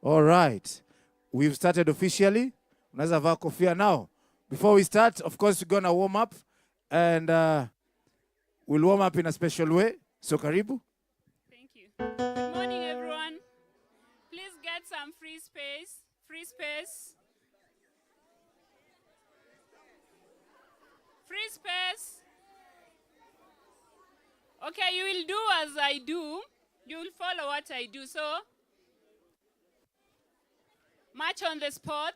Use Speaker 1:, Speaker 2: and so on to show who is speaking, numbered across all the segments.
Speaker 1: All right. We've started officially. Unaweza vaa kofia now. Before we start, of course, we're going to warm up. And we'll warm up in a special way. So karibu.
Speaker 2: Thank you. Good morning, everyone. Please get some free space. Free space. Free space. Okay, you will do as I do. You will follow what I do. So, march on the spot.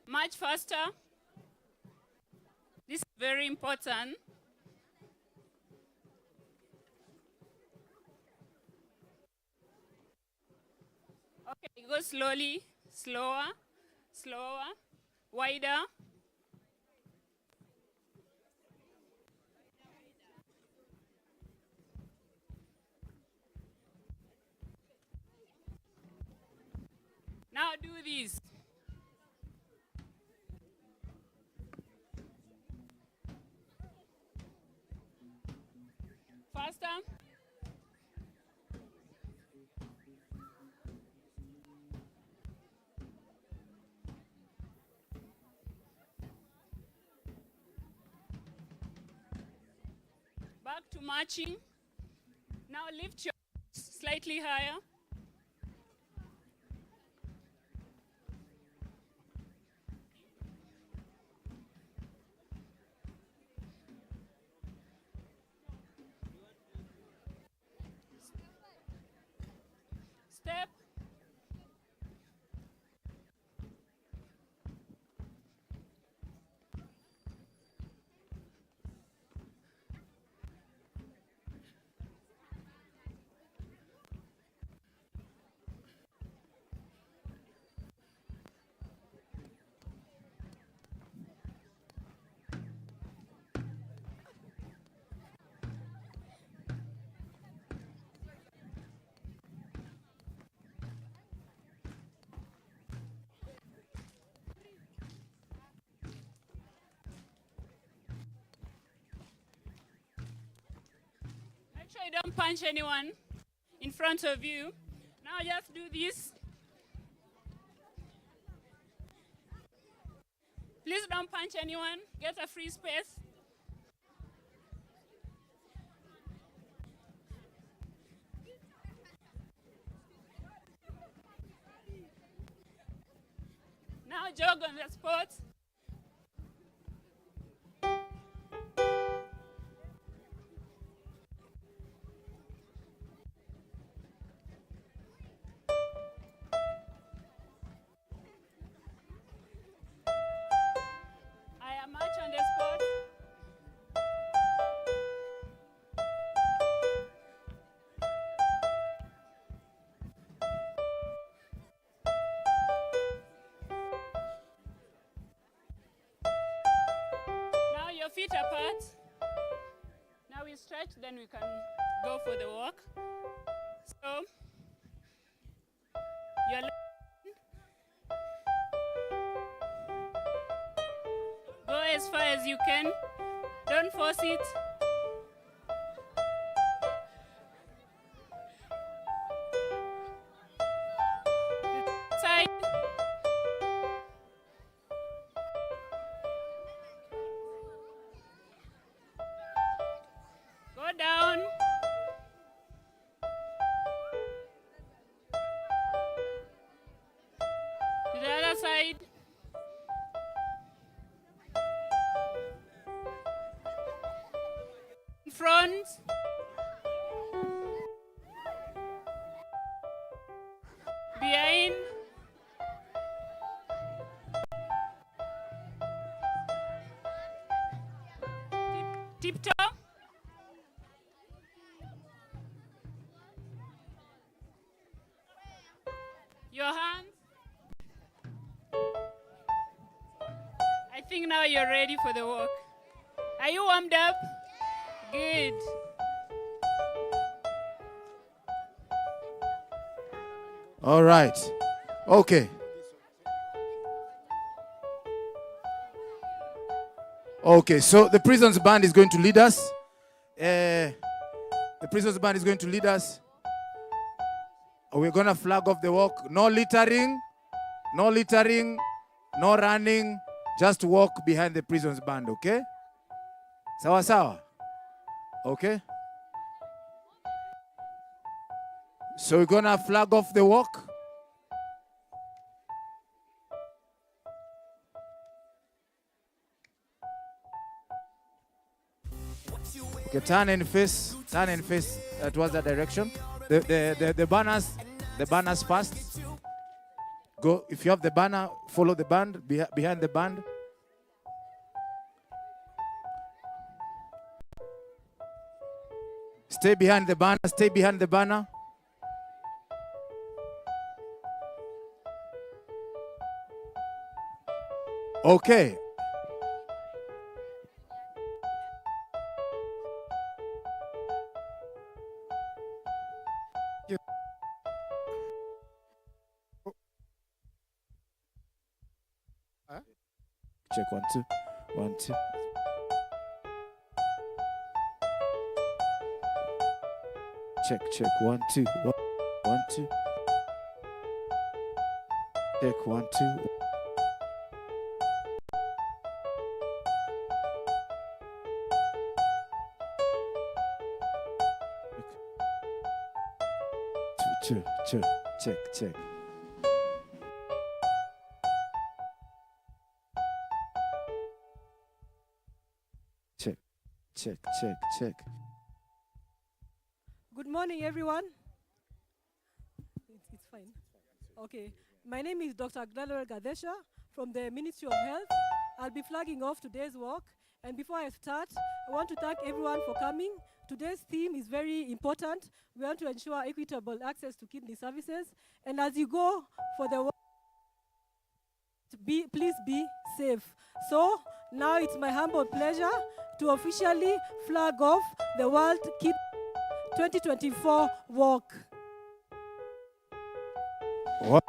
Speaker 2: March faster. This is very important. Okay, go slowly, slower, slower, wider. Now do this. Faster. Back to marching. Now lift your arms slightly higher. Step. Make sure you don't punch anyone in front of you. Now just do this. Please don't punch anyone. Get a free space. Now jog on the spot. I march on the spot. Now your feet apart. Now we stretch, then we can go for the walk. So, your left go as far as you can. Don't force it. Side. Go down. To the other side. In front. Behind. Tiptoe. Your hands. I think now you're ready for the walk. Are you warmed up? Good.
Speaker 1: All right. Okay. Okay, so the prisons band is going to lead us. The prisons band is going to lead us. We're going to flag off the walk. No littering, no littering, no running. Just walk behind the prisons band, okay? Sawa sawa? Okay? So we're going to flag off the walk. Okay, turn and face towards that direction. The banners first. Go, if you have the banner, follow the band, behind the band. Stay behind the banner, stay behind the banner. Okay. Check 1 2 1 2. Check 1 2 1 2. Check 1 2. Check. Check.
Speaker 3: Good morning, everyone. It's fine. Okay. My name is Dr. Gladwell Gadesha from the Ministry of Health. I'll be flagging off today's walk. And before I start, I want to thank everyone for coming. Today's theme is very important. We want to ensure equitable access to kidney services. And as you go for the walk, please be safe. So now it's my humble pleasure to officially flag off the World Kidney 2024 walk.
Speaker 1: What?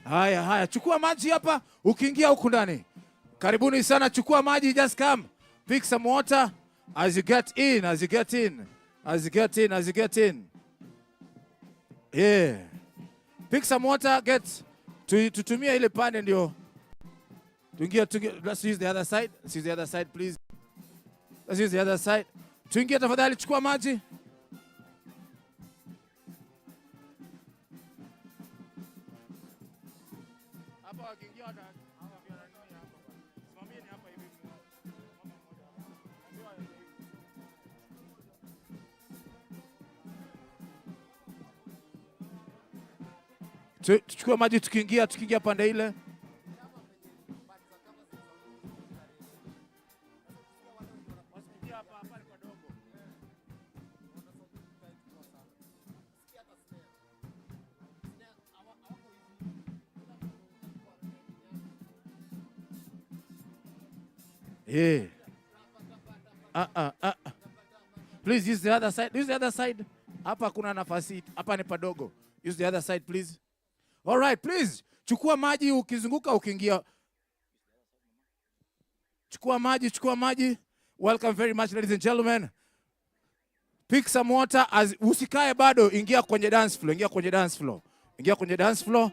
Speaker 1: Haya, chukua maji hapa ukiingia huku ndani. Karibuni sana, chukua maji, just come. Pick some water as you get in, as you get in. As you get in, as you get in. Yeah. Pick some water, tutumia ile pande ndio. Tuingia, let's use the other side. Let's use the other side, please. Let's use the other side. Tuingia tafadhali, chukua maji. Tuchukue maji tukiingia pande ile. Yeah. Please use the other side. Use the other side. Hapa kuna nafasi. Hapa ni padogo. Use the other side, please. All right, please. Chukua maji ukizunguka ukiingia. Chukua maji. Welcome very much, ladies and gentlemen. Pick some water. Usikae bado, ingia kwenye dance floor.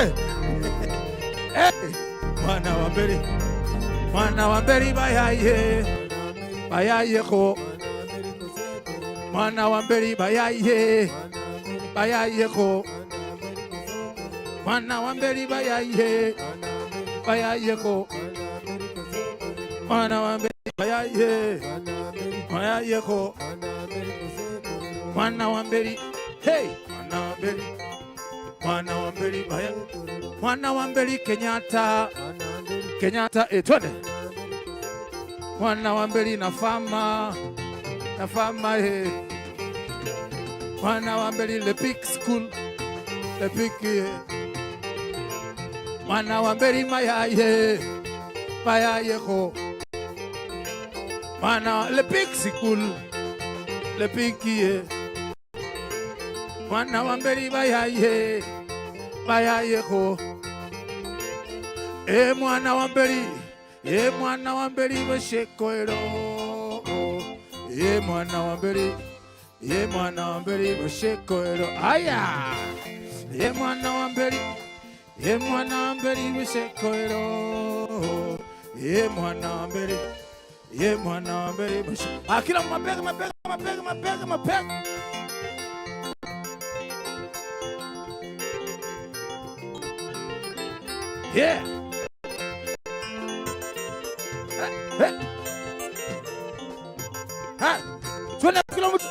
Speaker 1: Hey! Hey! Mwana wa mberi. Mwana wa mberi bayaye. Bayaye ko. Mwana wa mberi bayaye. Bayaye ko. Mwana wa mberi bayaye. Bayaye ko. Mwana wa mberi bayaye. Bayaye ko. Mwana wa mberi. Hey! Mwana wa mberi. Mwana wa mberi bayaye. Mwana wa mberi Kenyatta. Kenyatta twende. Mwana wa mberi na fama Mwana wa mberi le big school le big Mwana wa mberi mayaye ko. Mwana le big school le big Mwana wa mberi mayaye ko. Mwana wa mberi, mwana wa mberi bashekero. Mwana wa mberi, mwana wa mberi bashekero. Aya! Mwana wa mberi, mwana wa mberi bashekero. Mwana wa mberi, mwana wa mberi bashekero. Kila mapega. Yeah. Twende kila mtu.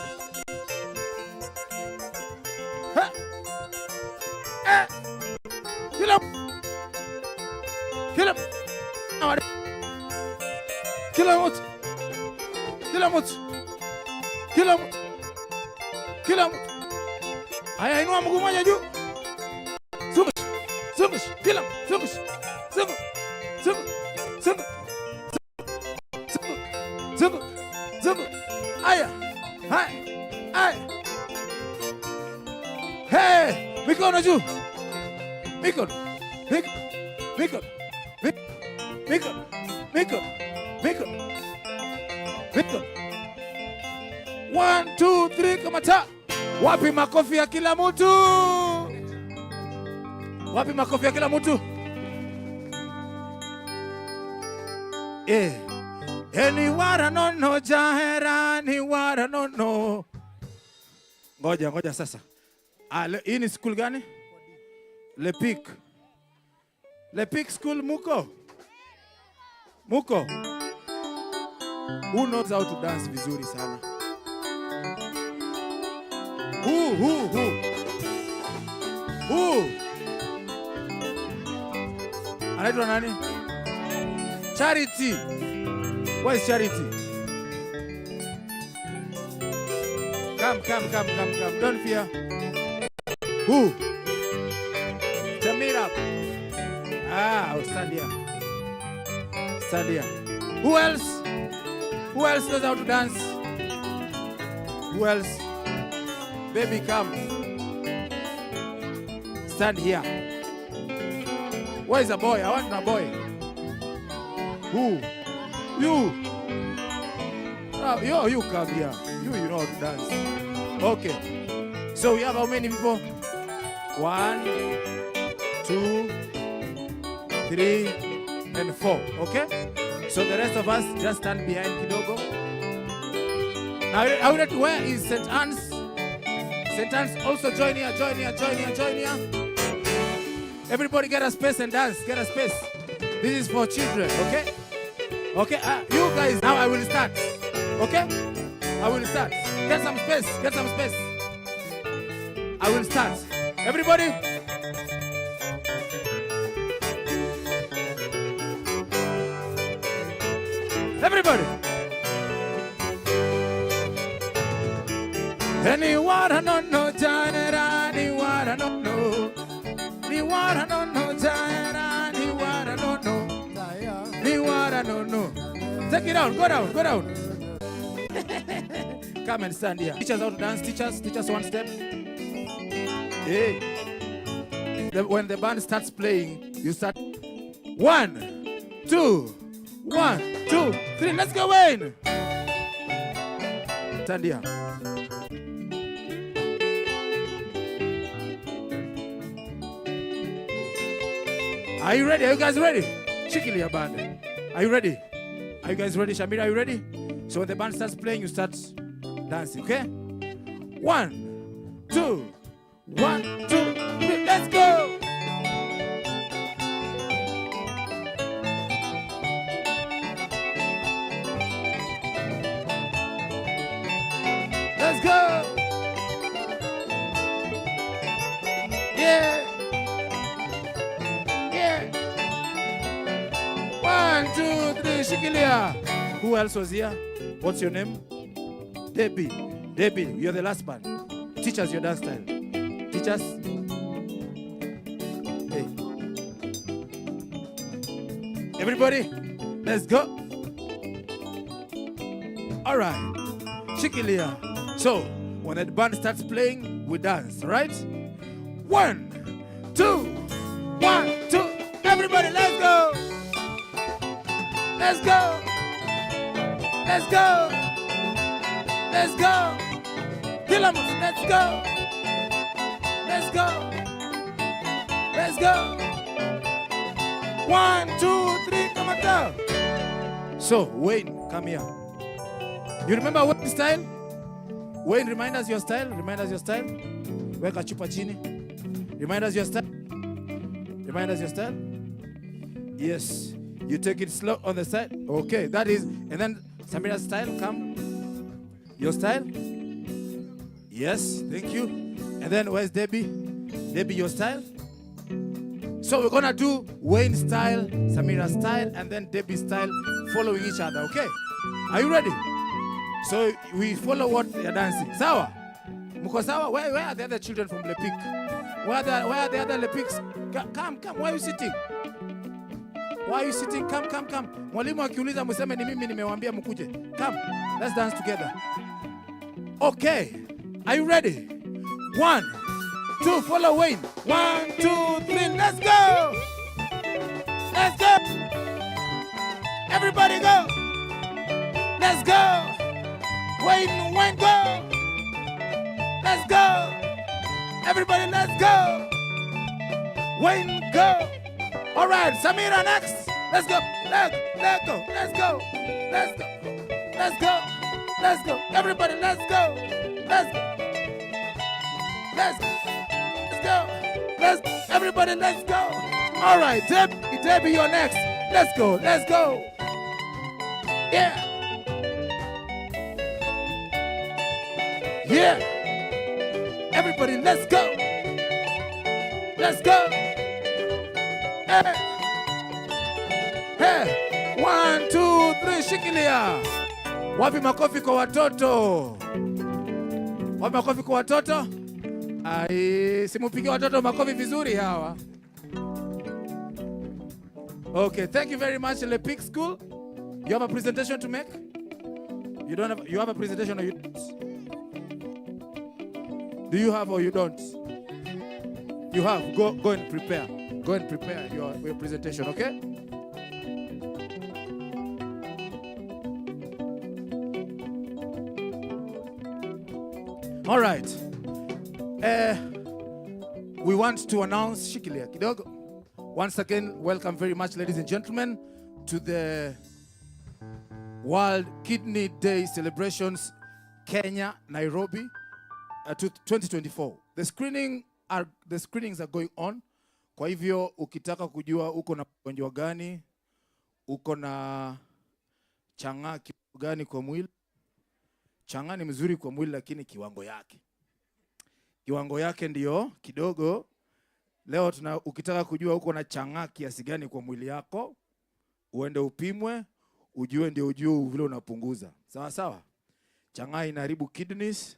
Speaker 1: Kila mtu. Haya, inua mguu mmoja juu. Zungush. Kila zungush. Aya. Hey, mikono juu. Mikono. 1, 2, 3 kama ta. Wapi makofi ya kila mtu? Wapi makofi ya kila mtu? Ni wara no jahera ni wara no. Ngoja sasa. Hii ni school gani? Le Peak school muko? Who knows how to dance vizuri sana? Who? Anaitwa nani? Charity. Where is Charity? Come. Don't fear. Who? Jamira. Stand here. Who else knows how to dance? Who else? Baby, come. Stand here. Where is a boy? I want a boy. Who? You. You come here. You know how to dance. Okay. So we have how many people? 1, 2, 3, and 4. Okay? So the rest of us just stand behind kidogo. Now, where is St. Anne's? St. Anne's also join here. Everybody get a space and dance. Get a space. This is for children, okay? Okay, you guys, now I will start. Okay? I will start. Get some space. I will start. Everybody? Everybody! Ni wara no jaira, ni wara no. Ni wara no jaira, ni wara no. Ni wara no. Take it down, go down. Come and stand here. Teach us how to dance. Teach us one step. Hey. When the band starts playing, you start 1, 2, 1, 2, 3. Let's go, Wayne. Stand here. Are you ready? Are you guys ready? Shikilia band. Are you ready? Are you guys ready? Shamira, are you ready? So when the band starts playing, you start dancing, okay? 1, 2, 1, 2, 3, let's go! Let's go! Yeah! Yeah! 1, 2, 3, Shikilia! Who else was here? What's your name? Debbie. Debbie, you're the last band. Teach us your dance style. Teach us. Hey. Everybody, let's go. All right. Shikilia. So, when the band starts playing, we dance, right? 1, 2, 1, 2. Everybody, let's go. Let's go. Let's go. Let's go. Kilamos, let's go. Let's go. Let's go. 1, 2, 3, come on down. So, Wayne, come here. You remember Wayne's style? Wayne, remind us your style. Remind us your style. Weka chupa chini. Remind us your style. Remind us your style. Yes. You take it slow on the side. Okay, that is. And then Samira's style, come. Your style. Yes, thank you. And then where's Debbie? Debbie, your style. So we're gonna do Wayne's style, Samira's style, and then Debbie's style following each other, okay? Are you ready? So we follow what they're dancing. Sawa? Muko sawa? Where are the other children from Lepik? Where are the other Lepiks? Come. Why are you sitting? Why are you sitting? Come. Mwalimu akiuliza museme ni mimi nimewaambia mkuje. Come, let's dance together. Okay, are you ready? 1, 2, follow Wayne. 1, 2, 3, let's go! Let's go! Everybody go! Let's go! Wayne, go! Let's go! Everybody, let's go! Wayne, go! All right, Samira next. Let's go. Let's go. Let's go. Let's go. Let's go. Let's go. Everybody, let's go. Let's go. Let's go. Let's go. Let's go. Everybody, let's go. All right, Debbie, you're next. Let's go. Let's go. Yeah. Yeah. Everybody, let's go. Let's go. Hey. Hey. 1, 2, 3, shikilia. Wapi makofi kwa watoto? Wapi makofi kwa watoto? Ai, simupige watoto makofi vizuri hawa. Okay, thank you very much, Le Peak School. You have a presentation to make? You don't have, you have a presentation or you don't? Do you have or you don't? You have. Go and prepare. Go and prepare your presentation, okay? All right. We want to announce shikilia kidogo. Once again, welcome very much, ladies and gentlemen, to the World Kidney Day celebrations, Kenya, Nairobi, 2024. The screenings are going on. Kwa hivyo ukitaka kujua uko na ugonjwa gani, uko na chang'aa gani kwa mwili. Chang'aa ni mzuri kwa mwili lakini kiwango yake. Kiwango yake ndio kidogo. Leo ukitaka kujua uko na chang'aa kiasi gani kwa mwili yako, uende upimwe, ujue ndio ujue vile unapunguza. Sawa sawa? Chang'aa inaharibu kidneys.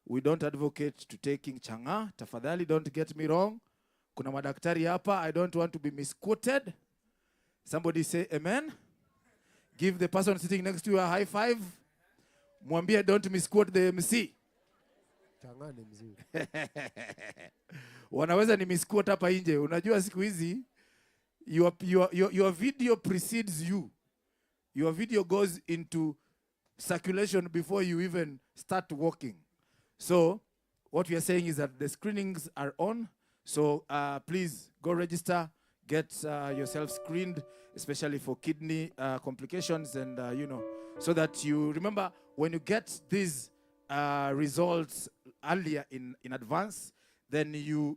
Speaker 1: We don't advocate to taking chang'aa. Tafadhali, don't get me wrong. Kuna madaktari hapa. I don't want to be misquoted. Somebody say amen. Give the person sitting next to you a high five. Mwambie don't misquote the MC.
Speaker 4: Chang'aa ni mzuri.
Speaker 1: Wanaweza ni misquote hapa nje. Unajua siku hizi your video precedes you. Your video goes into circulation before you even start walking. So what we are saying is that the screenings are on. So please go register, get yourself screened, especially for kidney complications, and so that you remember when you get these results earlier in advance, then you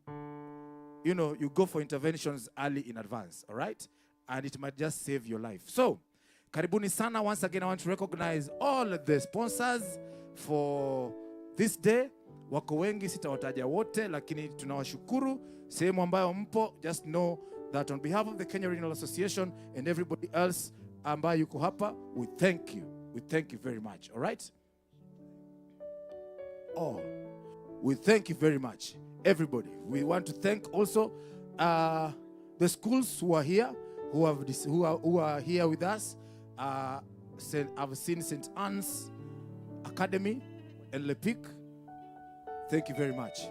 Speaker 1: go for interventions early in advance, all right? And it might just save your life. So, karibuni sana. Once again, I want to recognize all of the sponsors for this day. Wako wengi, sitawataja wote, lakini tunawashukuru sehemu ambayo mpo. Just know that on behalf of the Kenya Renal Association and everybody else ambayo yuko hapa, we thank you. We thank you very much, all right? Oh, we thank you very much, everybody. We want to thank also the schools who are here, who are here with us. I've seen St. Anne's Academy and Le Pic. Thank you very much.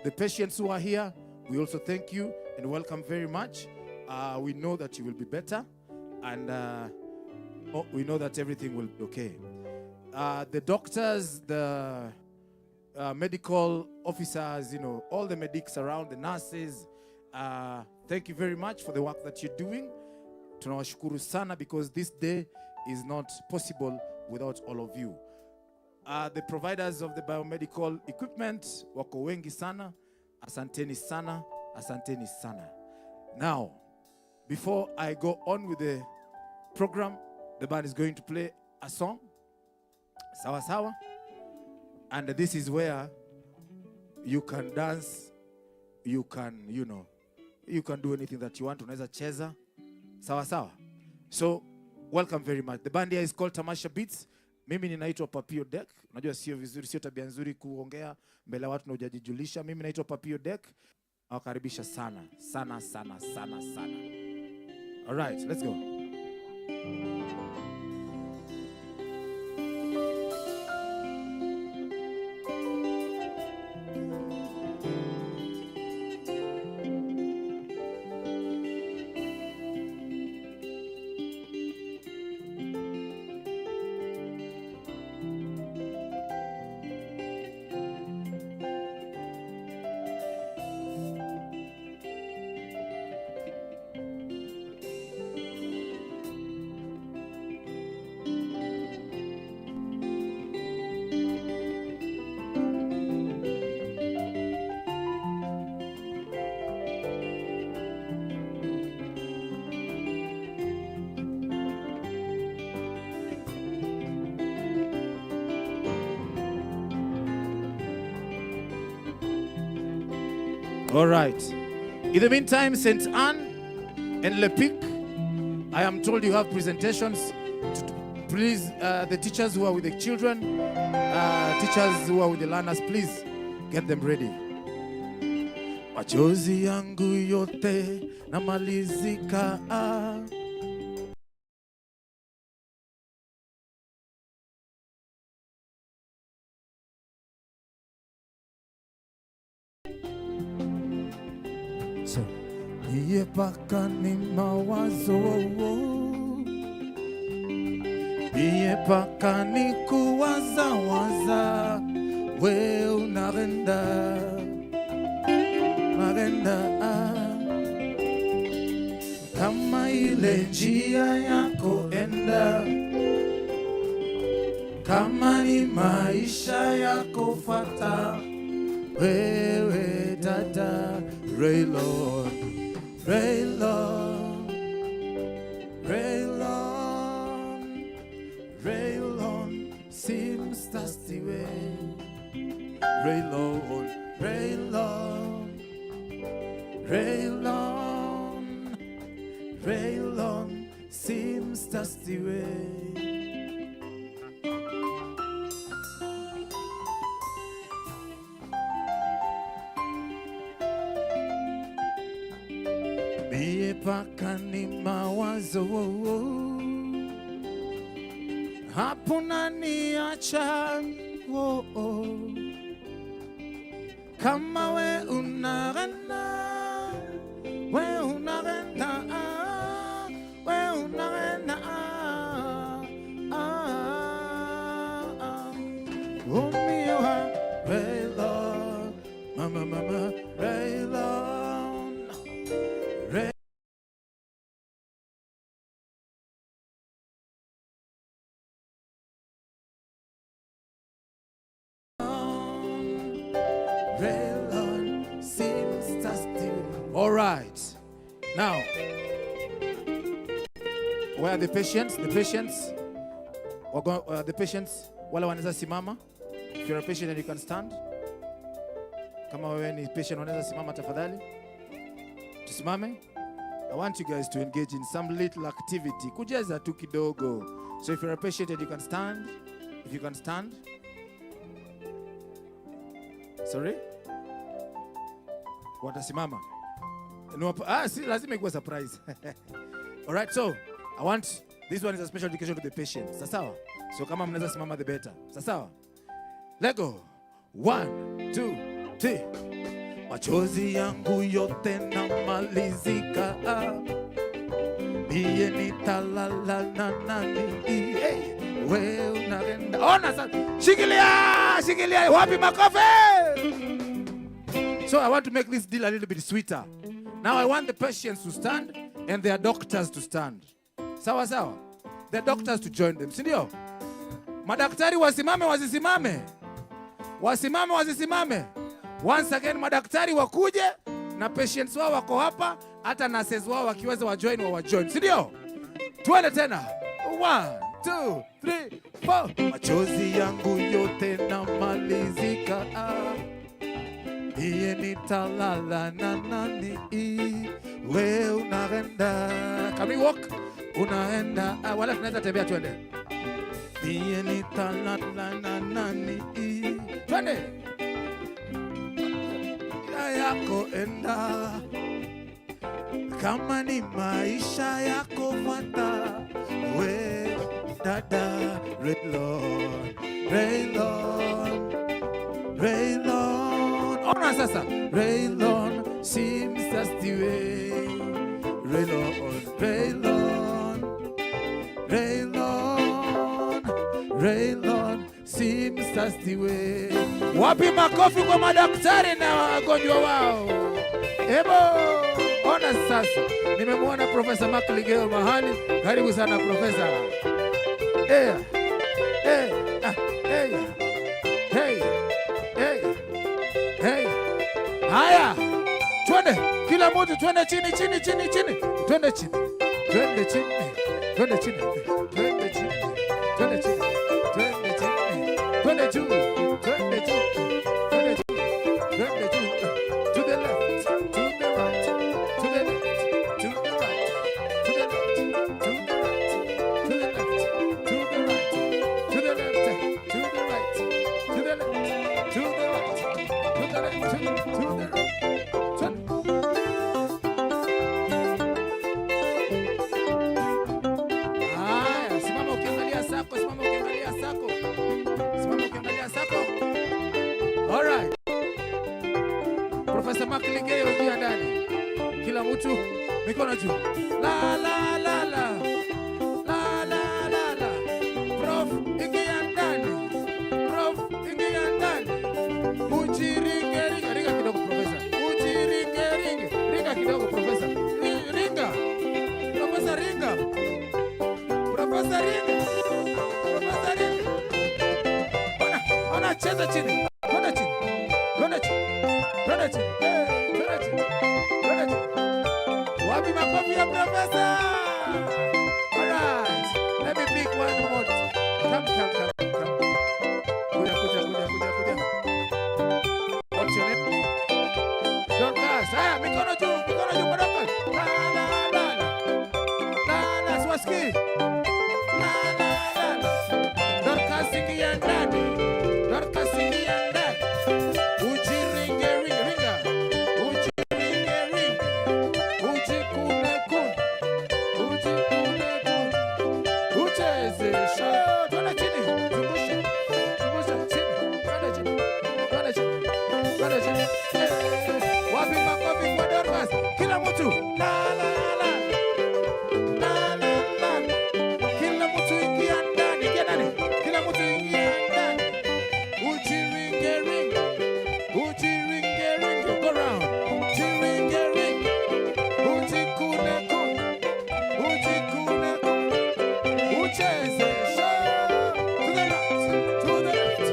Speaker 1: The patients who are here, we also thank you and welcome very much. We know that you will be better, and we know that everything will be okay. The doctors, the medical officers, all the medics around, the nurses, thank you very much for the work that you're doing. Tunawashukuru sana, because this day is not possible without all of you. The providers of the biomedical equipment, wako wengi sana. Asanteni sana, asanteni sana. Now, before I go on with the program, the band is going to play a song, Sawa Sawa. And this is where you can dance, you can, you can do anything that you want. Unaweza cheza, sawa sawa. So, welcome very much. The band here is called Tamasha Beats. Mimi ninaitwa Papio Deck. Unajua sio vizuri, sio tabia nzuri kuongea mbele ya watu na hujajijulisha. Mimi naitwa Papio Deck. Nawakaribisha sana, sana, sana, sana, sana. All right, let's go. All right. In the meantime, St. Anne and Le Pic, I am told you have presentations. Please, the teachers who are with the children, teachers who are with the learners, please get them ready. Machozi yangu yote namalizika. Iye paka ni mawazo, iye paka ni kuwaza waza, we unarenda, kama ile njia yako enda, kama ni maisha yako fata, wewe dada, Rail on, rail on, rail on, rail on, seems that's the way. Rail on, rail on, rail on, rail on, seems that's the way. Mie paka ni mawazo, hapo naniacha, kama we unarenda, umiwa, rail on, mama, rail on. All right. Now, where are the patients? The patients. The patients. Wale wanaweza simama. If you're a patient and you can stand. Kama wewe ni patient wanaweza simama tafadhali. Tusimame. I want you guys to engage in some little activity. Kujaza tu kidogo. So if you're a patient and you can stand. If you can stand. Sorry? Watasimama. No, see, lazima ikuwe surprise. All right, so I want, this one is a special education to the patient. Sasawa? So kama mnaweza simama the better. Sasawa? Let go. 1, 2, 3. Machozi yangu yote na malizika. Mie nitalala na nani. Hey, wewe unaenda. Ona sasa. Shikilia. Wapi makofi? So I want to make this deal a little bit sweeter. Now I want the patients to stand and their doctors to stand. Sawa sawa. The doctors to join them. Sindio? Madaktari wasimame wasisimame. Wasimame. Once again madaktari wakuje na patients wao wako hapa, hata nurses wao wakiweza wajoin. Sindio? Tuende tena. 1, 2, 3, 4. Machozi yangu yote na malizika. Iye nitalala na nani. We unaenda. Can we walk? Unaenda. Wala tunaweza tembea tuende. Iye nitalala na nani. Twende. Yako enda. Kama ni maisha yako fata. We dada. Raylon. Ona sasa. Raylon seems that's the way. Raylon seems that's the way. Wapi makofi kwa madaktari na wagonjwa wao. Ebo. Ona sasa. Nimemwona Professor Makligeo mahali. Karibu sana Professor. Hey. Haya. Twende. Kila mtu twende chini. Twende chini. Twende juu. To the left, to the right, to the left, to the right, to the left, to the right, to the left, to the right, to the left, to the right, to the left, to the right, to the left, to the right. All right. Professor Makligeo ingia ndani. Kila mtu mikono juu. La. Prof ingia ndani. Ringa kidogo Professor. Ringa kidogo Professor. Professor ringa. Ona cheza chini. Twende chini. Wapi makofi ya Professor? All right. Let me pick one more. Come. Kuja. What's your name? Dorcas. Haya, mikono juu Dorcas. La, swaski. La. Dorcas ingia ndani. Wapi makofi kwa Dorcas? Kila mtu. La. Kila mtu ingia ndani. Kila mtu ingia ndani. Ujiringe. Go round. Ujiringe. Ujikune. Ucheze. To the right. To the right.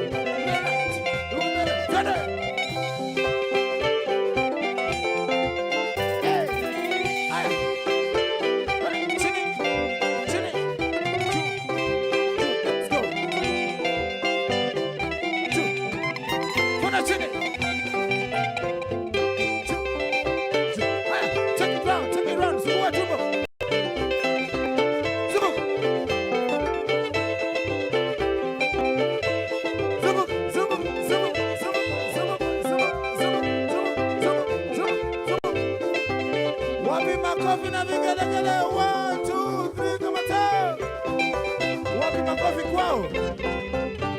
Speaker 1: tena vigelegele. 1, 2, 3, kama tao. Wapi makofi kwao?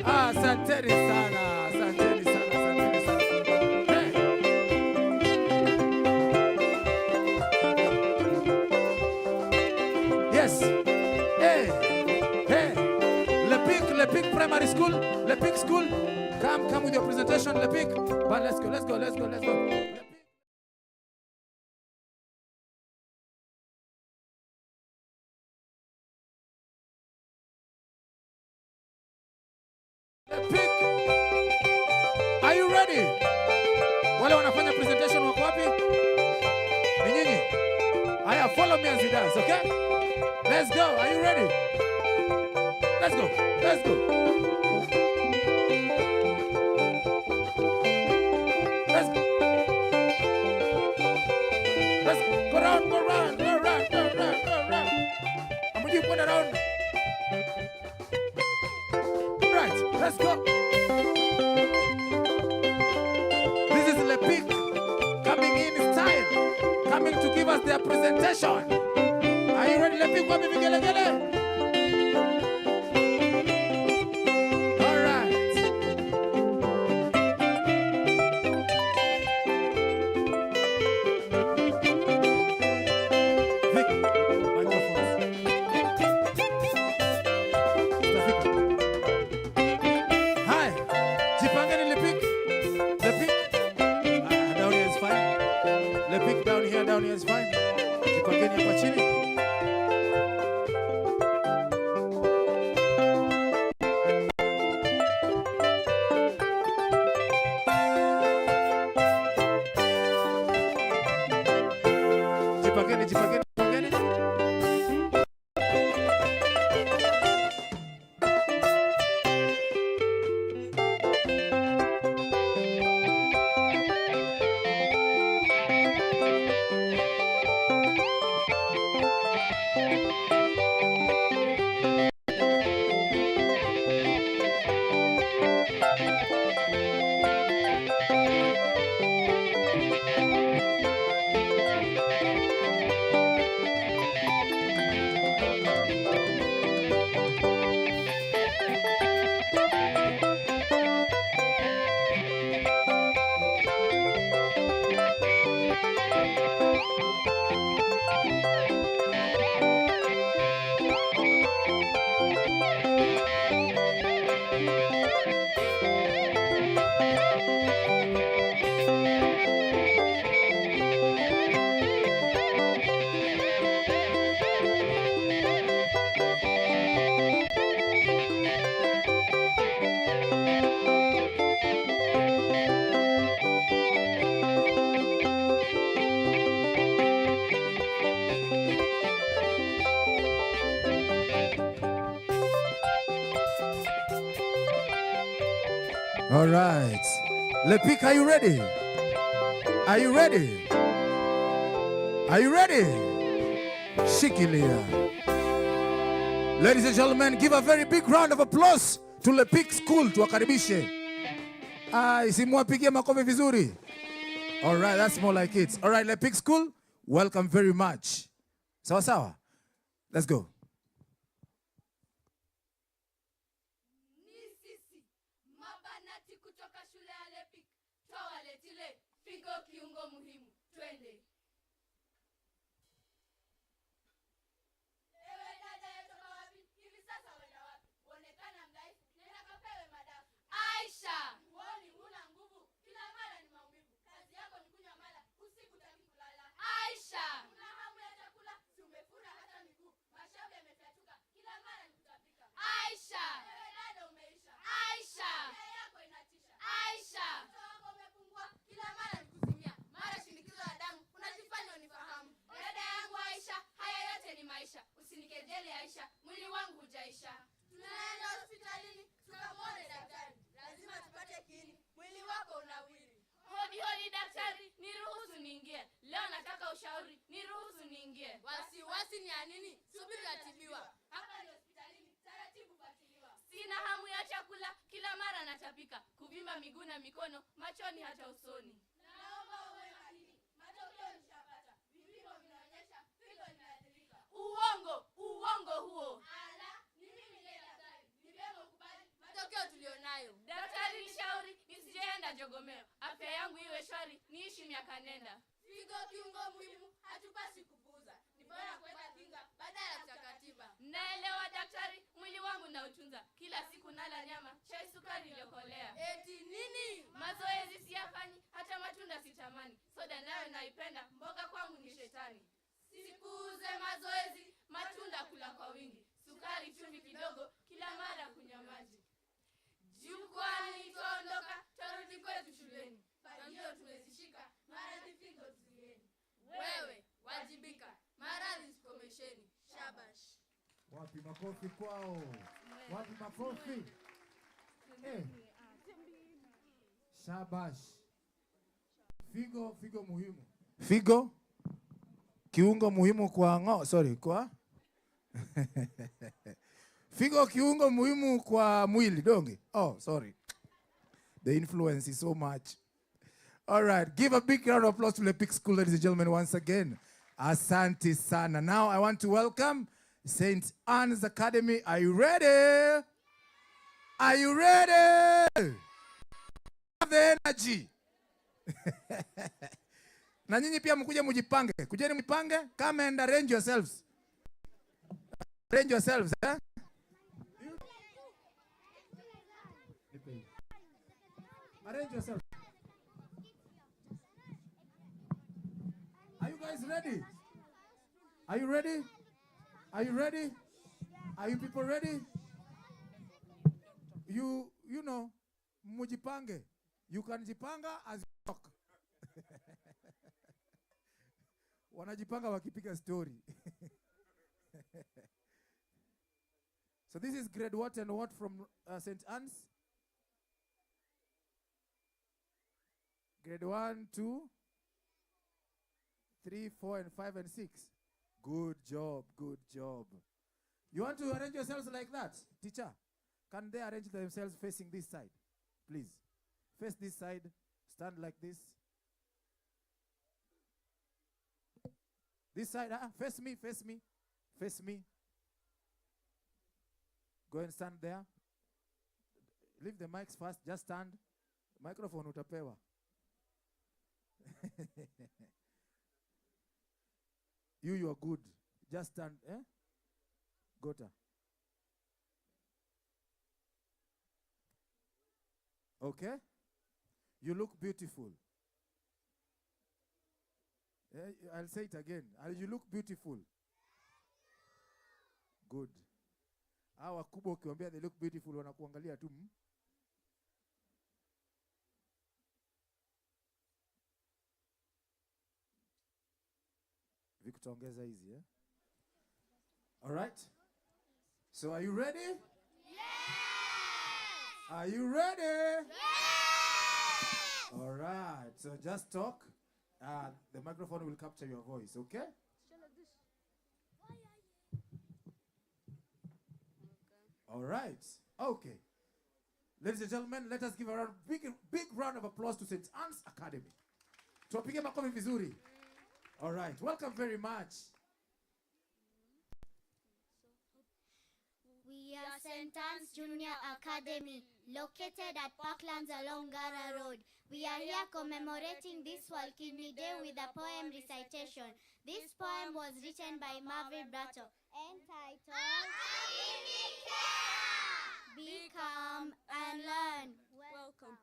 Speaker 1: Asanteni sana, asanteni sana, asanteni sana. Hey. Yes. Hey. Hey. Lepik Primary School. Lepik School. Come with your presentation, Lepik. But let's go. Lepik. Are you ready? Wale wanafanya presentation wako wapi? Ni nyinyi? Aya, follow me as he does, okay? Let's go. Are you ready? Let's go. Let's go. Let's go. Let's go round, go round, go round, go round, go round. I'm going to put it around. Right, let's go. This is Lepik coming in style, coming to give us their presentation. Are you ready, Lepik? Wapi vigelegele? All right. Vic, microphones. Mr. Vic. Hi, jipangeni Lepik. Lepik. Down here is fine. Lepik down here is fine. Jipangeni hapa chini. Jipangeni. All right. Lepik, are you ready? Are you ready? Are you ready? Shikilia. Ladies and gentlemen, give a very big round of applause to Lepik School. Tuwakaribishe. Isimuwapigie makofi vizuri. All right, that's more like it. All right, Lepik School, welcome very much. Sawa sawa. Let's go.
Speaker 5: Wasiwasi ni ya nini? Subiri atibiwa. Hapa ni hospitalini, taratibu fuatiliwa. Sina hamu ya chakula, kila mara natapika, kuvimba miguu na mikono, machoni hata usoni. Naomba uwe makini. Matokeo nishapata. Vipimo vinaonyesha figo kinyogomeo. Afya yangu iwe shwari, niishi miaka nenda. Figo kiungo muhimu, hatupasi kupuuza. Ni bora kuweka kinga badala ya kutiba. Naelewa daktari, mwili wangu na utunza. Kila siku nala nyama, chai sukari iliyokolea. Eti nini? Mazoezi siyafanyi, hata matunda sitamani. Soda nayo naipenda, mboga kwangu ni shetani. Sikuuze mazoezi, matunda kula kwa wingi. Sukari chumvi kidogo, kila mara kunywa maji. Jukwani tuondoka, tarudi kwetu shuleni. Fagio tumezishika, maradhi figo tuzieni. Wewe, wajibika, maradhi sikomesheni. Shabash.
Speaker 1: Wapi makofi kwao? Wapi makofi? Shabash. Figo muhimu. Figo kiungo muhimu kwa kwa Figo kiungo muhimu kwa mwili, donge. Oh, sorry. The influence is so much. All right, give a big round of applause to the Peak School, ladies and gentlemen, once again. Asante sana. Now I want to welcome St. Anne's Academy. Are you ready? Are you ready? Have the energy. Na nyinyi pia mkuje mujipange. Kujeni mjipange. Come and arrange yourselves. Arrange yourselves, eh? Arrange yourselves. Are you guys ready? Are you ready? Are you ready? Are you people ready? You know, mujipange. You can jipanga as you talk. Wanajipanga wakipiga story. So this is grade what and what from St. Anne's? Grade 1, 2, 3, 4, and 5, and 6. Good job, good job. You want to arrange yourselves like that? Teacher, can they arrange themselves facing this side? Please. Face this side. Stand like this. This side, face me, face me, face me. Go and stand there. Leave the mics first, just stand. Microphone utapewa. You are good. Just stand, eh? Gota. Okay? You look beautiful. I'll say it again. You look beautiful. Good. Hawa kubwa ukiwaambia they look beautiful wanakuangalia tu. Vikutaongeza hizi, eh? All right. So are you ready?
Speaker 5: Yes!
Speaker 1: Are you ready?
Speaker 5: Yes!
Speaker 1: All right. So just talk. The microphone will capture your voice, okay? All right. Okay. Ladies and gentlemen, let us give a big round of applause to St. Anne's Academy. Tuwapige makofi vizuri. All right. Welcome very much.
Speaker 6: We are St. Anne's Junior Academy, located at Parklands along Gara Road. We are here commemorating this World Kidney Day with a poem recitation. This poem was written by Marvin Bratto, entitled Be Calm and Learn. Welcome.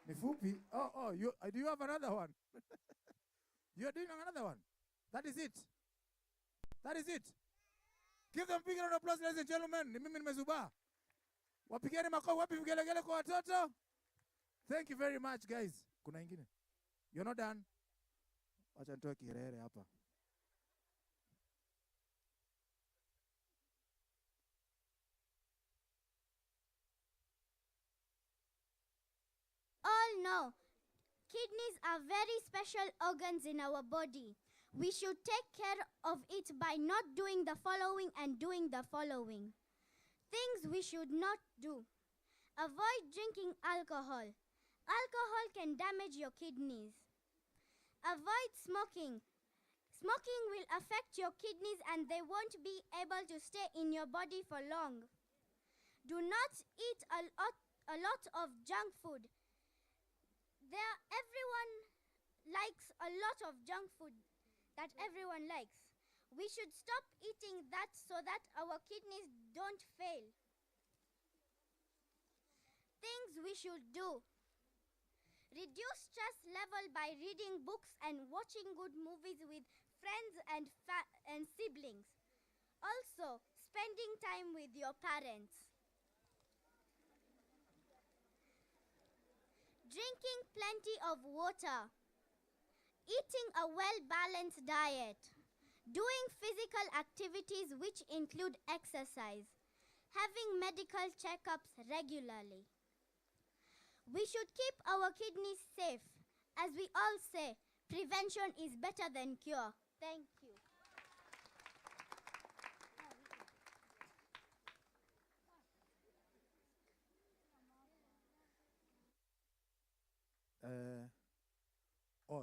Speaker 1: Nifupi. Oh, do you have another one? You are doing another one. That is it. That is it. Give them a big round of applause, ladies and gentlemen. Ni mimi nimezubaa. Wapigeni makofi, wapi vigelegele kwa watoto? Thank you very much guys. Kuna ingine? You're not done? Acha nitoe kirere hapa.
Speaker 6: All know, kidneys are very special organs in our body. We should take care of it by not doing the following and doing the following. Things we should not do. Avoid drinking alcohol. Alcohol can damage your kidneys. Avoid smoking. Smoking will affect your kidneys and they won't be able to stay in your body for long. Do not eat a lot of junk food. Everyone likes a lot of junk food that everyone likes. We should stop eating that so that our kidneys don't fail. Things we should do. Reduce stress level by reading books and watching good movies with friends and siblings. Also, spending time with your parents. Drinking plenty of water. Eating a well-balanced diet. Doing physical activities which include exercise. Having medical checkups regularly. We should keep our kidneys safe. As we all say, prevention is better than cure. Thank you.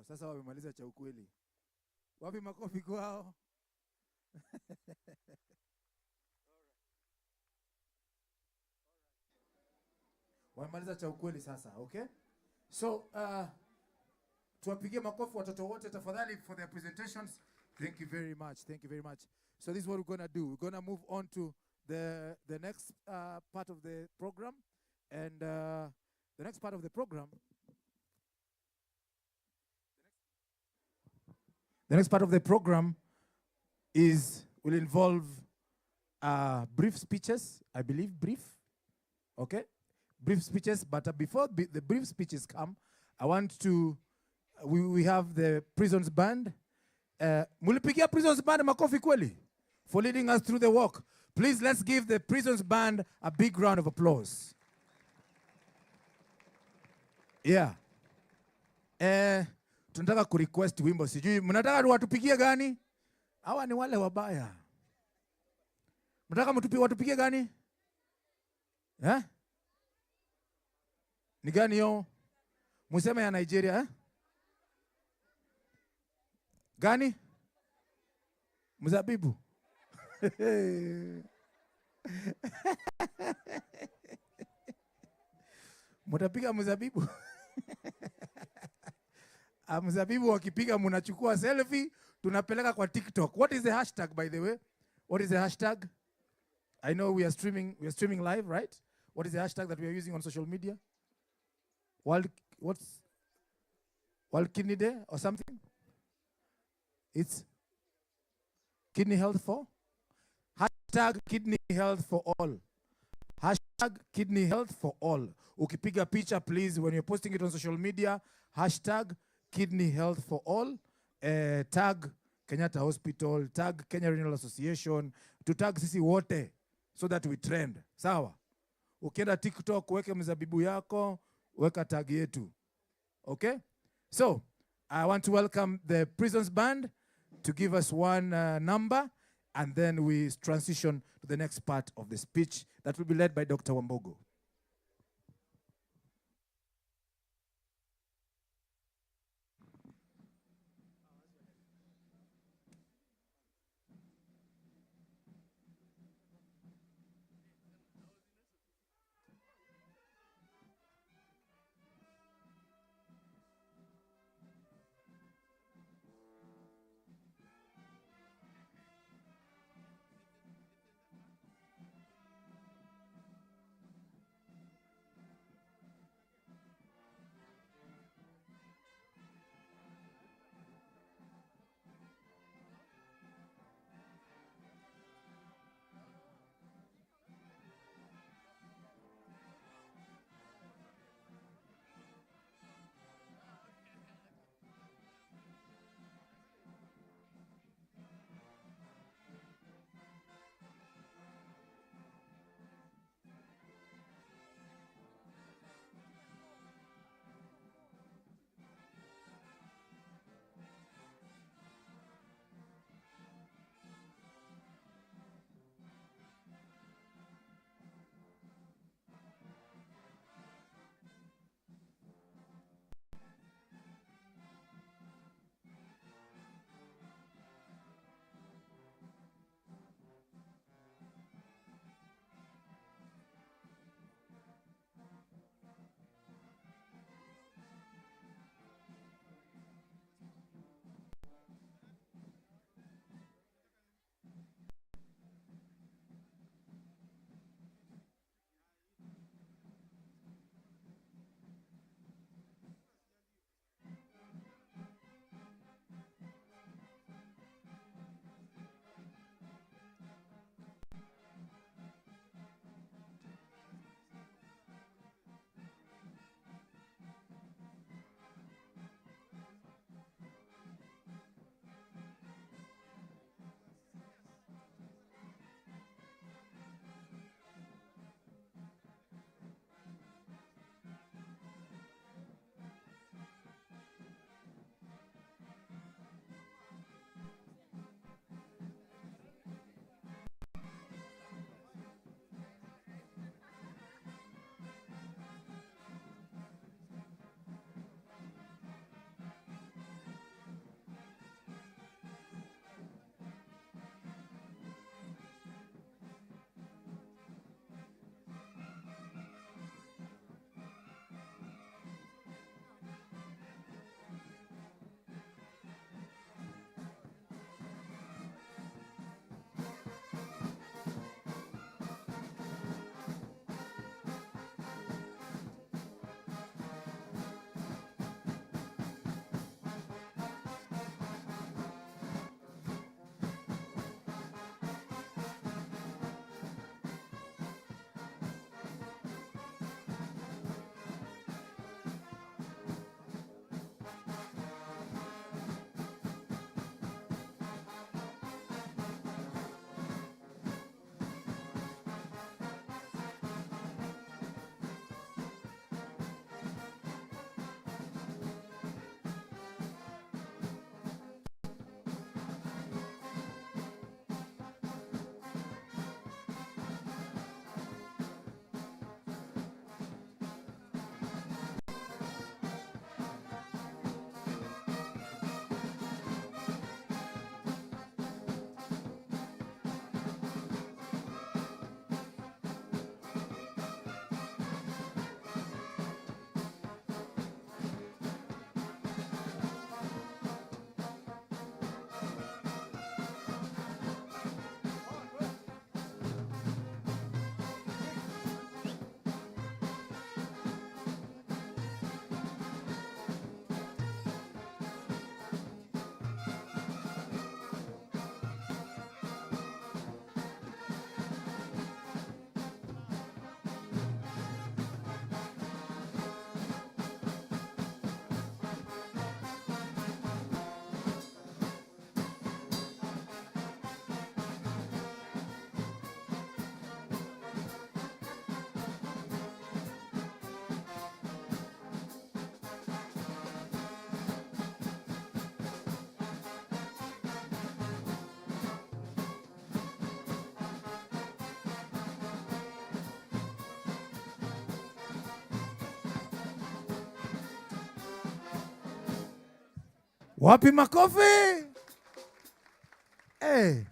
Speaker 1: Sasa wamemaliza cha ukweli. Wapi makofi kwao? Wamemaliza cha ukweli sasa, okay? So, tuwapigie makofi watoto wote tafadhali for their presentations. Thank you very much. Thank you very much. So this is what we're going to do. We're going to move on to the next part of the program. And the next part of the program will involve brief speeches, I believe, brief. Okay? Brief speeches, but before the brief speeches come, I want to, we have the Prisons Band. Mulipigia Prisons Band makofi kweli for leading us through the walk. Please, let's give the Prisons Band a big round of applause. Yeah. Tunataka kurequest wimbo, sijui mnataka watupigie gani? Hawa ni wale wabaya. Mnataka watupigie gani? Eh? Ni gani yo? Museme ya Nigeria, eh? Gani? Mzabibu. Mutapiga mzabibu. Mzabibu wakipiga munachukua selfie, tunapeleka kwa TikTok. What is the hashtag, by the way? What is the hashtag? I know we are streaming live, right? What is the hashtag that we are using on social media? World Kidney Day or something? It's Kidney Health for? Hashtag Kidney Health for all. Hashtag Kidney Health for all. Ukipiga picha, please, when you're posting it on social media, hashtag Kidney Health for all. Tag Kenyatta Hospital, tag Kenya Renal Association, to tag sisi wote so that we trend. Sawa? Ukienda TikTok, weke mzabibu yako, weka tag yetu. Okay? So, I want to welcome the Prisons Band to give us one number, and then we transition to the next part of the speech that will be led by Dr. Wambogo. Wapi makofi? Hey,